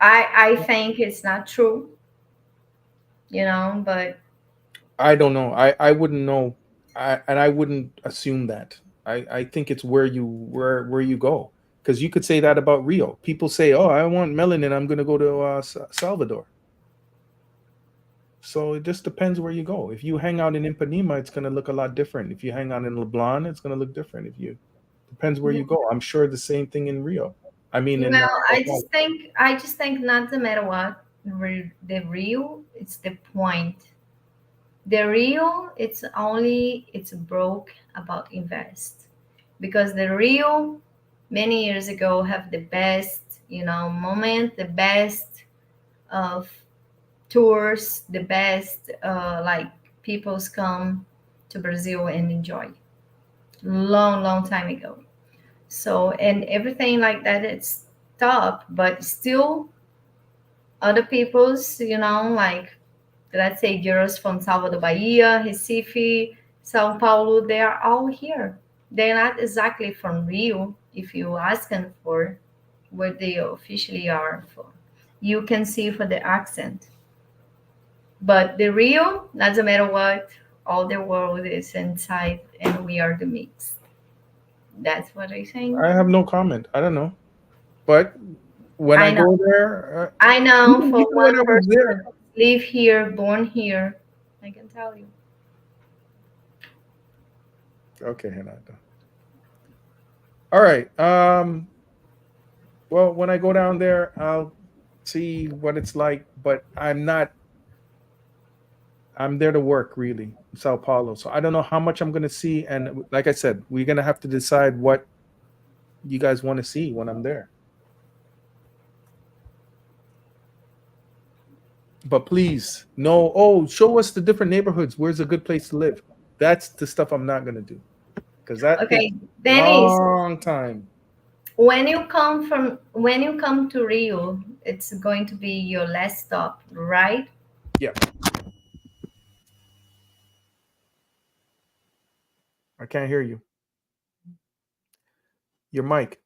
I think it's not true, but I don't know. I wouldn't know. I wouldn't assume that. I think it's where you go, because you could say that about Rio. People say, "Oh, I want melanin. I'm going to go to Salvador." So it just depends where you go. If you hang out in Ipanema, it's going to look a lot different. If you hang out in Leblon, it's going to look different. Depends where you go. I'm sure the same thing in Rio. I mean, well, I just think not no matter what the Rio, it's the point. The Rio, it's broke about invest, because the Rio many years ago have the best, moment, the best of tours, the best, like people's come to Brazil and enjoy. Long, long time ago. So, and everything like that, it's top, but still other people's, like, let's say girls from Salvador, Bahia, Recife, Sao Paulo, they are all here. They're not exactly from Rio. If you ask them for where they officially are from, you can see for the accent. But the Rio, doesn't matter what, all the world is inside, and we are the mix. That's what I think. I have no comment. I don't know, but when I I know. go there, I know even for when one I was person there. live here, born here, I can tell you. Okay, Hinata. All right. Well, when I go down there, I'll see what it's like. But I'm not. I'm there to work, really, in Sao Paulo. So I don't know how much I'm going to see. And like I said, we're going to have to decide what you guys want to see when I'm there. But please, no. Oh, show us the different neighborhoods. Where's a good place to live? That's the stuff I'm not going to do because that takes Okay, a Dennis, long time. when you come to Rio, it's going to be your last stop, right? Yeah, I can't hear you. Your mic.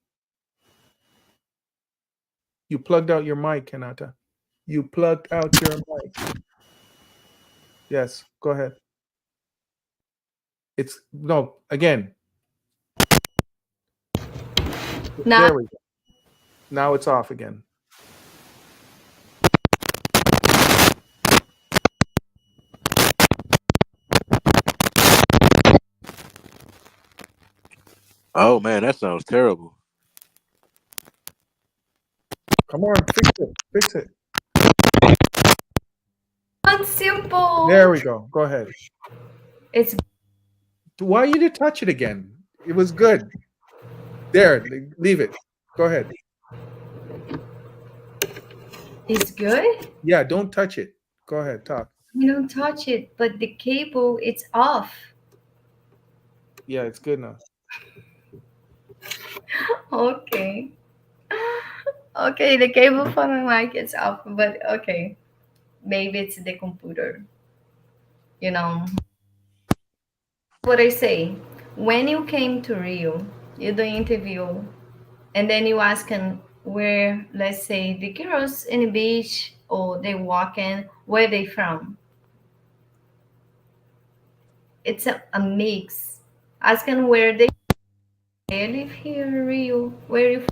You plugged out your mic, Kanata. You plugged out your mic. Yes, go ahead. It's no, again. Now, There we go. Now it's off again. Oh man, that sounds terrible. Come on, fix it. Fix it. it's simple. There we go. Go ahead. It's Why you did touch it again? It was good. There, leave it. Go ahead. it's good. Yeah, don't touch it. Go ahead, talk. You don't touch it, but the cable, it's off. Yeah, it's good now. Okay. Okay, the cable for my mic is off, but okay. Maybe it's the computer. You know what I say? When you came to Rio, you do interview, and then you ask them where, let's say, the girls in the beach or they walking, where they from. It's a mix. Asking where they live here in Rio, where you.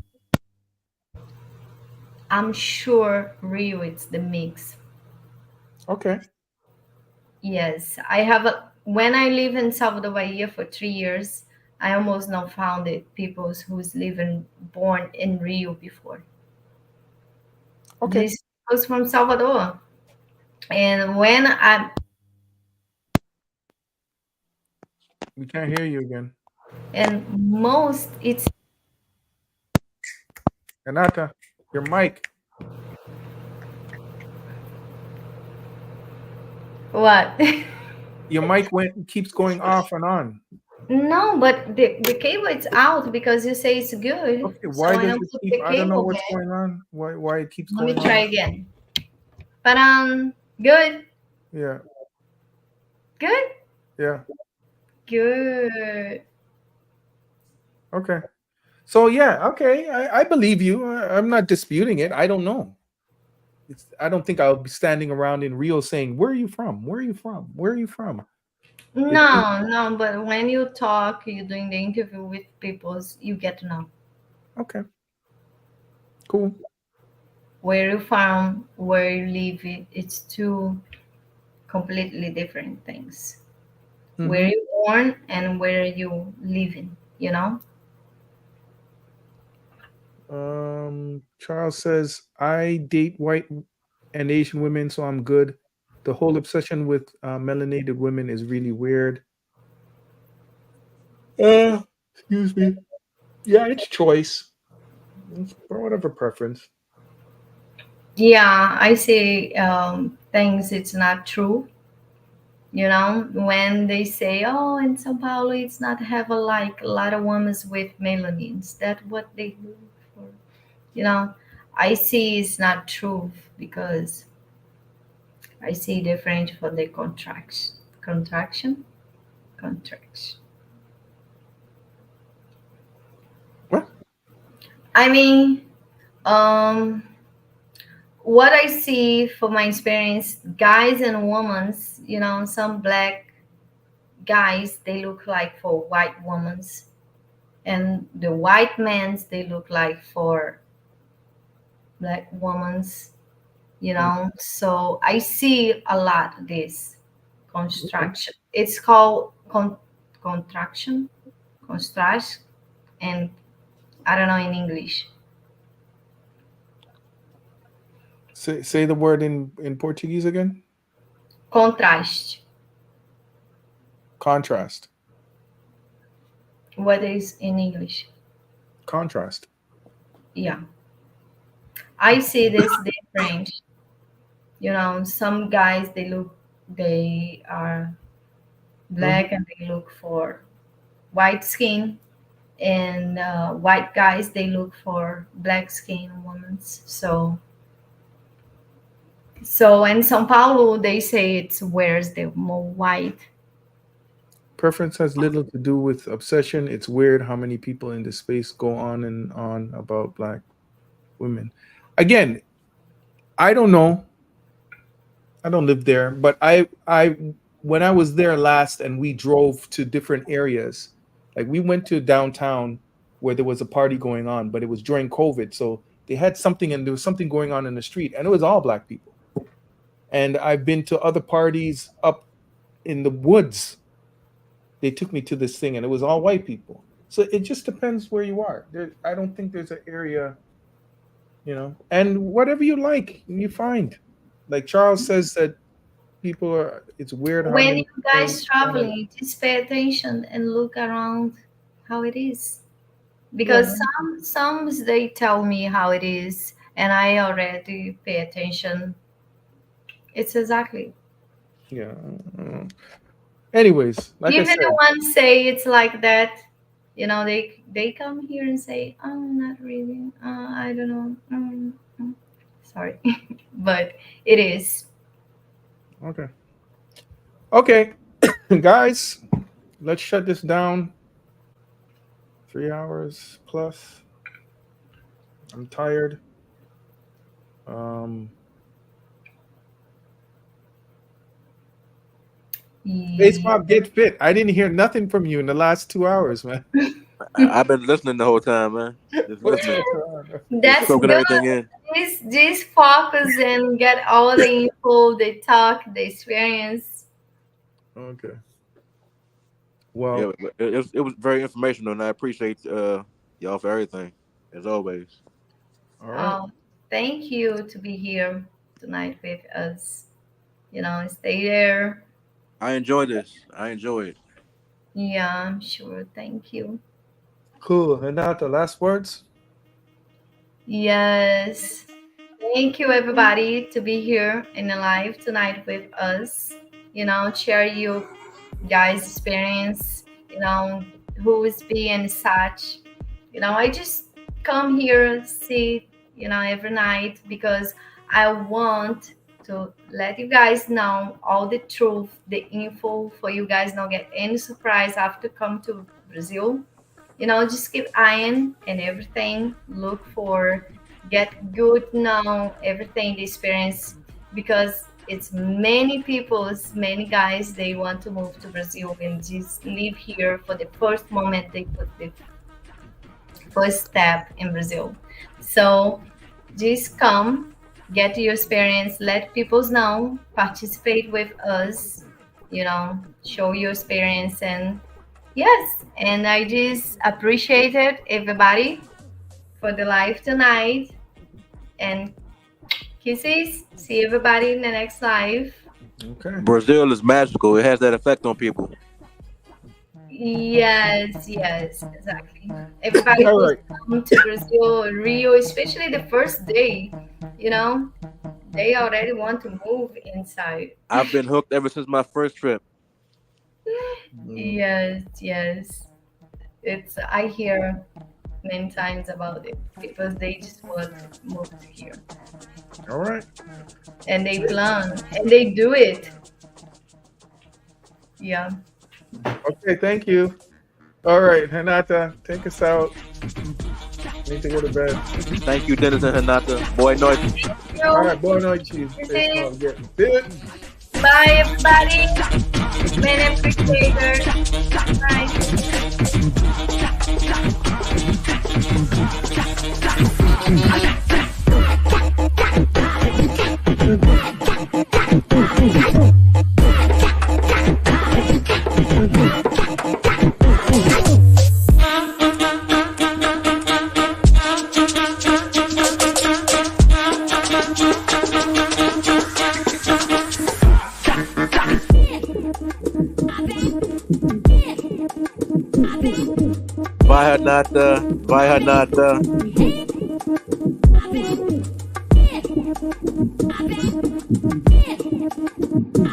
I'm sure Rio it's the mix. Okay. Yes, I have a. When I live in Salvador Bahia for 3 years, I almost not found it people who's living born in Rio before. Okay. This was from Salvador, and when I We can't hear you again. and most it's Kanata, your mic. what? Your mic keeps going off and on. No, but the cable it's out because you say it's good. Okay, So why I does don't it put keep? the I don't know cable what's back. going on. Why it keeps Let me going try on? again. But good, Yeah, good, yeah. good. Okay. So yeah, okay. I believe you. I'm not disputing it. I don't know. I don't think I'll be standing around in Rio saying, "Where are you from? Where are you from? Where are you from?" It, No, no, but when you talk, you're doing the interview with people, you get to know okay, cool. where you from, where you live. It's two completely different things. Where Hmm. you born and where you living, you know? Charles says, "I date white and Asian women, so I'm good. the whole obsession with melanated women is really weird. Excuse me. Yeah, it's choice. It's for whatever preference. Yeah, I say things it's not true. You know, when they say, "Oh, in São Paulo, it's not have a lot of women with melanins." That what they look for. You know, I see it's not true because I see different for the contraction. What? I mean, um, what I see for my experience, guys and women, you know, some black guys they look like for white women, and the white men's they look like for black women's. You Mm, know, so I see a lot this okay. construction. It's called contraction, contrast, and I don't know in English. Say the word in Portuguese again. Contrast. Contrast. What is in English? Contrast. Yeah, I see this different. You know, some guys they are Hmm. black and they look for white skin, and white guys they look for black skin women. So in São Paulo they say it's where's the more white. Preference has little to do with obsession. It's weird how many people in this space go on and on about black women. Again, I don't know. I don't live there, but I when I was there last and we drove to different areas, like we went to downtown where there was a party going on, but it was during COVID, so they had something and there was something going on in the street, and it was all black people. And I've been to other parties up in the woods. They took me to this thing, and it was all white people. So it just depends where you are. I don't think there's an area, and whatever you like, you find. Like Charles says that people are. It's weird how When many you people. guys traveling, just pay attention and look around how it is. Yeah, Because some they tell me how it is and I already pay attention. It's exactly. yeah. Anyways, like I Even the said, ones say it's like that, you know, they come here and say, "Oh, not really. I don't know." Sorry, but it is. okay, okay, guys, let's shut this down. 3 hours plus. I'm tired. Um, Face Yeah. Mob, get fit. I didn't hear nothing from you in the last 2 hours, man. I've been listening the whole time, man. Just What's listening, going on? just That's soaking good. everything in. This focus and get all the info, the talk, the experience. Okay. Yeah, Well, it was very informational, and I appreciate y'all for everything, as always. all right. Oh, thank you to be here tonight with us. You know, stay there. I enjoy this. I enjoy it. Yeah, I'm sure. Thank you. Cool. And now the last words. Yes. Thank you, everybody, to be here in the live tonight with us. You know, share you guys' experience. You know, who is being such. You know, I just come here, see, you know, every night because I want to let you guys know all the truth, the info for you guys not get any surprise after come to Brazil. You know, just keep eyeing and everything. Look for get good now, everything the experience because it's many people, it's many guys they want to move to Brazil and just live here for the first moment they put the first step in Brazil. So just come, get your experience, let people know, participate with us, you know, show your experience and yes, and I just appreciated everybody for the live tonight and kisses. See everybody in the next live. Okay. Brazil is magical. It has that effect on people. Yes, exactly. Everybody All who's right. come to Brazil, Rio, especially the first day, you know, they already want to move inside. I've been hooked ever since my first trip. Yes. It's I hear many times about it because they just want to move to here All right. and they plan and they do it. Yeah. Okay. Thank you. All right, Renata, take us out. Need to go to bed. Thank you, Dennis and Hanata. Boy noite. All right, boa noite. Bye, everybody. Man appreciator. Vai Renata. Vai Renata.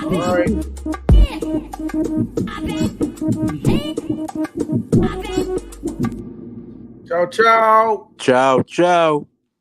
All right. Ciao, ciao. Ciao, ciao.